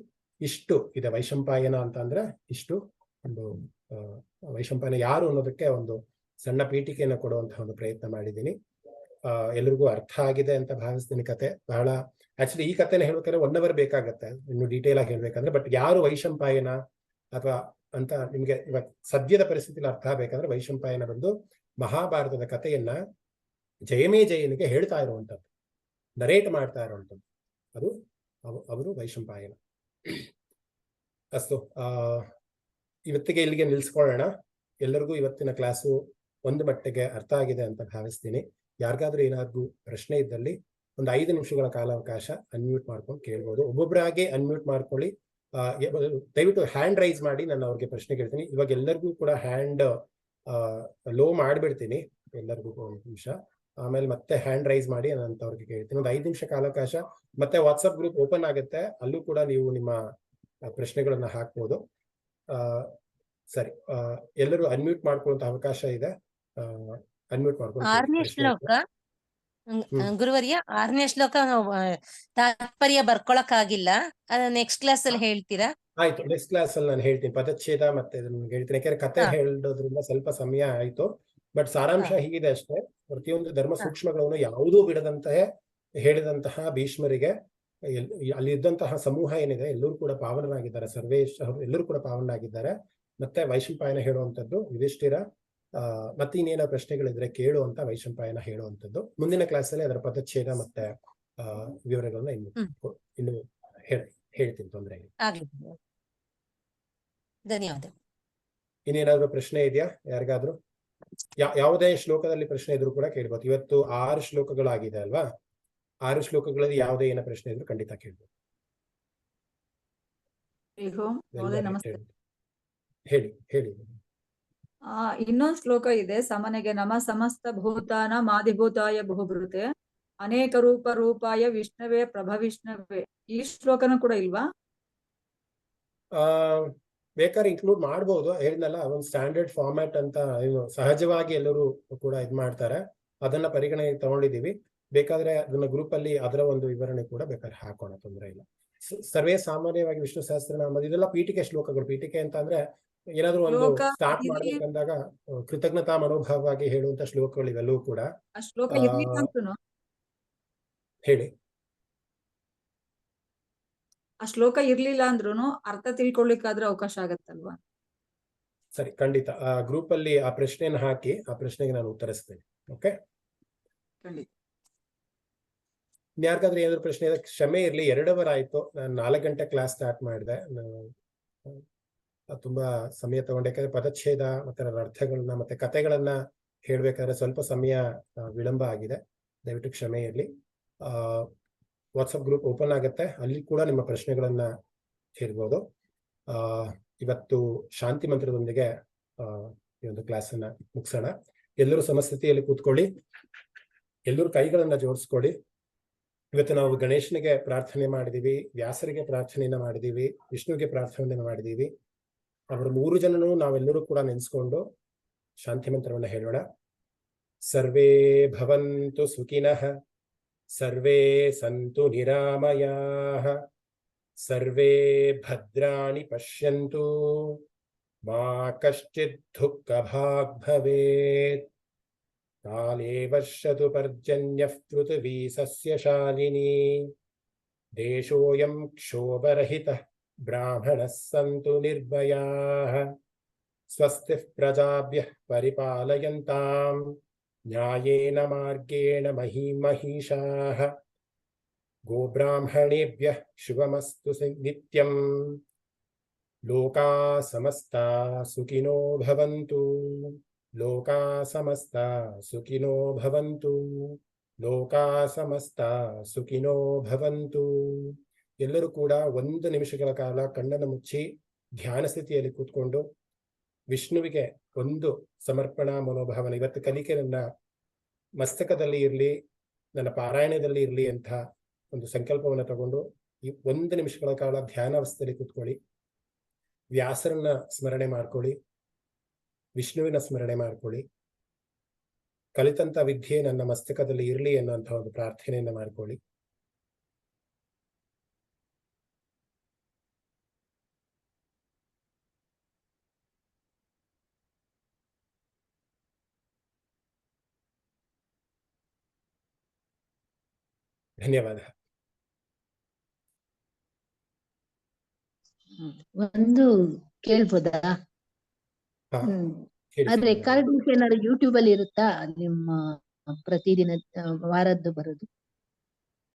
ಇಷ್ಟು ಇದೆ ವೈಶಂಪಾಯನ ಅಂತ ಅಂದ್ರೆ ಇಷ್ಟು ಒಂದು ವೈಶಂಪಾಯನ ಯಾರು ಅನ್ನೋದಕ್ಕೆ ಒಂದು ಸಣ್ಣ ಪೀಠಿಕೆಯನ್ನು ಕೊಡುವಂತಹ ಒಂದು ಪ್ರಯತ್ನ ಮಾಡಿದ್ದೀನಿ. ಎಲ್ರಿಗೂ ಅರ್ಥ ಆಗಿದೆ ಅಂತ ಭಾವಿಸ್ತೀನಿ. ಕತೆ ಬಹಳ ಆಕ್ಚುಲಿ ಈ ಕಥೆನ ಹೇಳ್ಬೇಕಾದ್ರೆ 1 hour ಬೇಕಾಗತ್ತೆ ಇನ್ನು ಡೀಟೇಲ್ ಆಗಿ ಹೇಳ್ಬೇಕಂದ್ರೆ. ಬಟ್ ಯಾರು ವೈಶಂಪಾಯನ ಅಥವಾ ಅಂತ ನಿಮ್ಗೆ ಇವಾಗ ಸದ್ಯದ ಪರಿಸ್ಥಿತಿಯಲ್ಲಿ ಅರ್ಥ ಆಗ್ಬೇಕಂದ್ರೆ, ವೈಶಂಪಾಯನ ಬಂದು ಮಹಾಭಾರತದ ಕಥೆಯನ್ನ ಜಯಮೇ ಜಯನಿಗೆ ಹೇಳ್ತಾ ಇರುವಂತದ್ದು, ನರೇಟ್ ಮಾಡ್ತಾ ಇರುವಂತದ್ದು, ಅದು ಅವರು ವೈಶಂಪಾಯನ. ಅಷ್ಟು ಇವತ್ತಿಗೆ ಇಲ್ಲಿಗೆ ನಿಲ್ಸ್ಕೊಳ್ಳೋಣ. ಎಲ್ಲರಿಗೂ ಇವತ್ತಿನ ಕ್ಲಾಸು ಒಂದು ಮಟ್ಟಿಗೆ ಅರ್ಥ ಆಗಿದೆ ಅಂತ ಭಾವಿಸ್ತೀನಿ. ಯಾರಿಗಾದ್ರೂ ಏನಾದ್ರೂ ಪ್ರಶ್ನೆ ಇದ್ದಲ್ಲಿ ಒಂದು 5 ನಿಮಿಷಗಳ ಕಾಲಾವಕಾಶ ಅನ್ಮ್ಯೂಟ್ ಮಾಡ್ಕೊಂಡು ಕೇಳ್ಬೋದು. ಒಬ್ಬೊಬ್ಬರಾಗೆ ಅನ್ಮ್ಯೂಟ್ ಮಾಡ್ಕೊಳ್ಳಿ. ದಯವಿಟ್ಟು ಹ್ಯಾಂಡ್ ರೈಸ್ ಮಾಡಿ, ನಾನು ಅವ್ರಿಗೆ ಪ್ರಶ್ನೆ ಕೇಳ್ತೀನಿ. ಇವಾಗ ಎಲ್ಲರಿಗೂ ಕೂಡ ಹ್ಯಾಂಡ್ ಲೋ ಮಾಡ್ಬಿಡ್ತೀನಿ, ಎಲ್ಲರಿಗೂ 1 ನಿಮಿಷ. ಆಮೇಲೆ ಮತ್ತೆ ಹ್ಯಾಂಡ್ ರೈಸ್ ಮಾಡಿ ನಾನು ಅವ್ರಿಗೆ ಕೇಳ್ತೀನಿ. ಒಂದು 5 ನಿಮಿಷ ಕಾಲಾವಕಾಶ. ಮತ್ತೆ ವಾಟ್ಸಪ್ ಗ್ರೂಪ್ ಓಪನ್ ಆಗುತ್ತೆ, ಅಲ್ಲೂ ಕೂಡ ನೀವು ನಿಮ್ಮ ಪ್ರಶ್ನೆಗಳನ್ನ ಹಾಕ್ಬೋದು. ಸರಿ, ಎಲ್ಲರೂ ಅನ್ಮ್ಯೂಟ್ ಮಾಡ್ಕೊಳ್ಳುವಂತ ಅವಕಾಶ ಇದೆ. ಅನ್ಮ್ಯೂಟ್ ಮಾಡ್ಕೊಂಡು 6ನೇ ಶ್ಲೋಕ ಗುರುವರ್ಯ, 6ನೇ ಶ್ಲೋಕ ತಾತ್ಪರ್ಯ ಬರ್ಕೊಳಕ್ ಆಗಿಲ್ಲ, ಅದು ನೆಕ್ಸ್ಟ್ ಕ್ಲಾಸ್ ಅಲ್ಲಿ ಹೇಳ್ತೀರಾ? ಆಯ್ತು, ನೆಕ್ಸ್ಟ್ ಕ್ಲಾಸ್ ಅಲ್ಲಿ ನಾನು ಹೇಳ್ತೀನಿ. ಪದಚ್ಛೇದ ಮತ್ತೆ ಹೇಳ್ತೀನಿ, ಯಾಕಂದ್ರೆ ಕತೆ ಹೇಳೋದ್ರಿಂದ ಸ್ವಲ್ಪ ಸಮಯ ಆಯ್ತು. ಬಟ್ ಸಾರಾಂಶ ಹೀಗಿದೆ ಅಷ್ಟೇ. ಪ್ರತಿಯೊಂದು ಧರ್ಮ ಸೂಕ್ಷ್ಮಗಳನ್ನು ಯಾವುದೂ ಬಿಡದಂತೆ ಹೇಳಿದಂತಹ ಭೀಷ್ಮರಿಗೆ ಅಲ್ಲಿ ಇದ್ದಂತಹ ಸಮೂಹ ಏನಿದೆ ಎಲ್ಲರೂ ಕೂಡ ಪಾವನರಾಗಿದ್ದಾರೆ. ಸರ್ವೇಶ್ ಎಲ್ಲರೂ ಕೂಡ ಪಾವನರಾಗಿದ್ದಾರೆ. ಮತ್ತೆ ವೈಶಂಪಾಯನ ಹೇಳುವಂಥದ್ದು ಯುಧಿಷ್ಠಿರ ಮತ್ತೆ ಇನ್ನೇನೋ ಪ್ರಶ್ನೆಗಳಿದ್ರೆ ಕೇಳು ಅಂತ ವೈಶಂಪಾಯನ ಹೇಳುವಂಥದ್ದು. ಮುಂದಿನ ಕ್ಲಾಸ್ ಅಲ್ಲಿ ಅದರ ಪದಚ್ಛೇದ ಮತ್ತೆ ವಿವರಗಳನ್ನ ಇನ್ನು ಹೇಳ್ತೀನಿ, ತೊಂದರೆ ಇಲ್ಲ. ಧನ್ಯವಾದ. ಇನ್ನೇನಾದ್ರೂ ಪ್ರಶ್ನೆ ಇದೆಯಾ ಯಾರಿಗಾದ್ರೂ? ಯಾವುದೇ ಶ್ಲೋಕದಲ್ಲಿ ಪ್ರಶ್ನೆ ಇದ್ರು ಕೂಡ ಕೇಳ್ಬೋದು. ಇವತ್ತು 6 ಶ್ಲೋಕಗಳಾಗಿದೆ ಅಲ್ವಾ? 6 ಶ್ಲೋಕಗಳಲ್ಲಿ ಯಾವುದೇ ಏನೋ ಪ್ರಶ್ನೆ ಇದ್ರು ಖಂಡಿತ ಕೇಳ್ಬೋದು. ಹೇಳಿ ಹೇಳಿ. ಇನ್ನೊಂದು ಶ್ಲೋಕ ಇದೆ, ಸಮನೆಗೆ ನಮ ಸಮಸ್ತ ಭೂತಾನ ಮಾಧಿಭೂತಾಯ ಬಹುಭೃತೆ ಅನೇಕ ರೂಪಾಯ ವಿಷ್ಣವೇ ಪ್ರಭವಿಷ್ಣವೇ. ಈ ಶ್ಲೋಕನೂ ಕೂಡ ಇಲ್ವಾ? ಬೇಕಾದ್ರೆ ಇನ್ಕ್ಲೂಡ್ ಮಾಡ್ಬೋದು. ಹೇಳಿದ್ನಲ್ಲ, ಒಂದು ಸ್ಟ್ಯಾಂಡರ್ಡ್ ಫಾರ್ಮ್ಯಾಟ್ ಅಂತ ಸಹಜವಾಗಿ ಎಲ್ಲರೂ ಕೂಡ ಇದ್ ಮಾಡ್ತಾರೆ, ಅದನ್ನ ಪರಿಗಣನೆಗೆ ತಗೊಂಡಿದೀವಿ. ಬೇಕಾದ್ರೆ ಅದನ್ನ ಗ್ರೂಪ್ ಅಲ್ಲಿ ಅದರ ಒಂದು ವಿವರಣೆ ಕೂಡ ಬೇಕಾದ್ರೆ ಹಾಕೋಣ, ತೊಂದರೆ ಇಲ್ಲ. ಸರ್ವೇ ಸಾಮಾನ್ಯವಾಗಿ ವಿಷ್ಣು ಸಹಸ್ರನಾಮ ಇದೆಲ್ಲ ಪೀಠಿಕೆ ಶ್ಲೋಕಗಳು. ಪೀಠಿಕೆ ಅಂತ ಅಂದ್ರೆ ಏನಾದ್ರು ಒಂದು ಸ್ಟಾರ್ಟ್ ಮಾಡ್ಬೇಕಂದಾಗ ಕೃತಜ್ಞತಾ ಮನೋಭಾವವಾಗಿ ಹೇಳುವಂತ ಶ್ಲೋಕಗಳು ಇವೆಲ್ಲವೂ ಕೂಡ. ಹೇಳಿ. ಆ ಶ್ಲೋಕ ಇರ್ಲಿಲ್ಲ ಅಂದ್ರೂ ಅರ್ಥ ತಿಳ್ಕೊಳ್ಳಿಕ್ಕಾದ್ರೆ ಅವಕಾಶ ಆಗತ್ತಲ್ವಾ? ಸರಿ, ಖಂಡಿತ ಆ ಗ್ರೂಪ್ ಅಲ್ಲಿ ಆ ಪ್ರಶ್ನೆಯನ್ನು ಹಾಕಿ ಆ ಪ್ರಶ್ನೆಗೆ ನಾನು ಉತ್ತರಿಸ್ತೇನೆ. ಓಕೆ, ಖಂಡಿತ. ಯಾರಿಗಾದ್ರೂ ಏನಾದ್ರು ಪ್ರಶ್ನೆ ಇದೆ ಕ್ಷಮೆ ಇರ್ಲಿ. 2 hour ಆಯ್ತು, ನಾನು 4 ಗಂಟೆ ಕ್ಲಾಸ್ ಸ್ಟಾರ್ಟ್ ಮಾಡಿದೆ. ತುಂಬಾ ಸಮಯ ತಗೊಂಡೆ, ಯಾಕಂದ್ರೆ ಪದಚ್ಛೇದ ಮತ್ತೆ ಅದರ ಅರ್ಥಗಳನ್ನ ಮತ್ತೆ ಕಥೆಗಳನ್ನ ಹೇಳ್ಬೇಕಾದ್ರೆ ಸ್ವಲ್ಪ ಸಮಯ ವಿಳಂಬ ಆಗಿದೆ, ದಯವಿಟ್ಟು ಕ್ಷಮೆ ಇರಲಿ. ವಾಟ್ಸಪ್ ಗ್ರೂಪ್ ಓಪನ್ ಆಗುತ್ತೆ, ಅಲ್ಲಿ ಕೂಡ ನಿಮ್ಮ ಪ್ರಶ್ನೆಗಳನ್ನ ಕೇಳ್ಬೋದು. ಇವತ್ತು ಶಾಂತಿ ಮಂತ್ರದೊಂದಿಗೆ ಈ ಒಂದು ಕ್ಲಾಸನ್ನ ಮುಗಿಸೋಣ. ಎಲ್ಲರೂ ಸಮಸ್ಥಿತಿಯಲ್ಲಿ ಕೂತ್ಕೊಳ್ಳಿ, ಎಲ್ಲರೂ ಕೈಗಳನ್ನ ಜೋಡಿಸ್ಕೊಳ್ಳಿ. ಇವತ್ತು ನಾವು ಗಣೇಶನಿಗೆ ಪ್ರಾರ್ಥನೆ ಮಾಡಿದೀವಿ, ವ್ಯಾಸರಿಗೆ ಪ್ರಾರ್ಥನೆಯನ್ನ ಮಾಡಿದೀವಿ, ವಿಷ್ಣುವಿಗೆ ಪ್ರಾರ್ಥನೆಯನ್ನ ಮಾಡಿದೀವಿ. ಅವರು 3 ಜನನು ನಾವೆಲ್ಲರೂ ಕೂಡ ನೆನೆಸ್ಕೊಂಡು ಶಾಂತಿ ಮಂತ್ರವನ್ನ ಹೇಳೋಣ. ಸರ್ವೇ ಭವಂತು ಸುಖಿನಃ, ಸರ್ವೇ ಸಂತು ನಿರಾಮಯಾಃ, ಸರ್ವೇ ಭದ್ರಾಣಿ ಪಶ್ಯಂತು, ಮಾ ಕಶ್ಚಿತ್ ದುಃಖಭಾಗ್ ಭವೇತ್. ಕಾಲೇ ವರ್ಷತು ಪರ್ಜನ್ಯಃ ಪೃಥಿವೀ ಸಸ್ಯಶಾಲಿನಿ, ದೇಶೋಯಂ ಕ್ಷೋಭರಹಿತಃ ಬ್ರಾಹ್ಮಣಃ ಸಂತು ನಿರ್ಭಯಾಃ. ಸ್ವಸ್ತಿಃ ಪ್ರಜಾಭ್ಯಃ ಪರಿಪಾಲಯಂತಾಂ ನ್ಯಾಯೇನ ಮಾರ್ಗೇಣ ಮಹೀಮಹೀಷಾಃ. ಗೋಬ್ರಾಹ್ಮಣೇಭ್ಯಃ ಶುಭಮಸ್ತು ನಿತ್ಯಂ. ಲೋಕಾಃ ಸಮಸ್ತಾಃ ಸುಖಿನೋ ಭವಂತು, ಲೋಕಾಃ ಸಮಸ್ತಾಃ ಸುಖಿನೋ ಭವಂತು, ಲೋಕಾಃ ಸಮಸ್ತಾಃ ಸುಖಿನೋ ಭವಂತು. ಎಲ್ಲರೂ ಕೂಡ 1 ನಿಮಿಷಗಳ ಕಾಲ ಕಣ್ಣನ್ನು ಮುಚ್ಚಿ ಧ್ಯಾನ ಸ್ಥಿತಿಯಲ್ಲಿ ಕೂತ್ಕೊಂಡು ವಿಷ್ಣುವಿಗೆ ಒಂದು ಸಮರ್ಪಣಾ ಮನೋಭಾವನೆ, ಇವತ್ತು ಕಲಿಕೆ ನನ್ನ ಮಸ್ತಕದಲ್ಲಿ ಇರಲಿ, ನನ್ನ ಪಾರಾಯಣದಲ್ಲಿ ಇರಲಿ ಅಂತ ಒಂದು ಸಂಕಲ್ಪವನ್ನು ತಗೊಂಡು ಈ 1 ನಿಮಿಷಗಳ ಕಾಲ ಧ್ಯಾನಾವಸ್ಥೆಯಲ್ಲಿ ಕೂತ್ಕೊಳ್ಳಿ. ವ್ಯಾಸರನ್ನ ಸ್ಮರಣೆ ಮಾಡ್ಕೊಳ್ಳಿ, ವಿಷ್ಣುವಿನ ಸ್ಮರಣೆ ಮಾಡ್ಕೊಳ್ಳಿ. ಕಲಿತಂತ ವಿದ್ಯೆ ನನ್ನ ಮಸ್ತಕದಲ್ಲಿ ಇರಲಿ ಅನ್ನುವಂಥ ಒಂದು ಪ್ರಾರ್ಥನೆಯನ್ನ ಮಾಡ್ಕೊಳ್ಳಿ. ಧನ್ಯವಾದ. ಒಂದು ಕೇಳ್ಬೋದಾ? ಅದ್ ರೆಕಾರ್ಡಿಂಗ್ಸ್ ಏನಾದ್ರು ಯೂಟ್ಯೂಬ್ ಅಲ್ಲಿ ಇರುತ್ತಾ? ನಿಮ್ಮ ಪ್ರತಿದಿನ ವಾರದ್ದು ಬರೋದು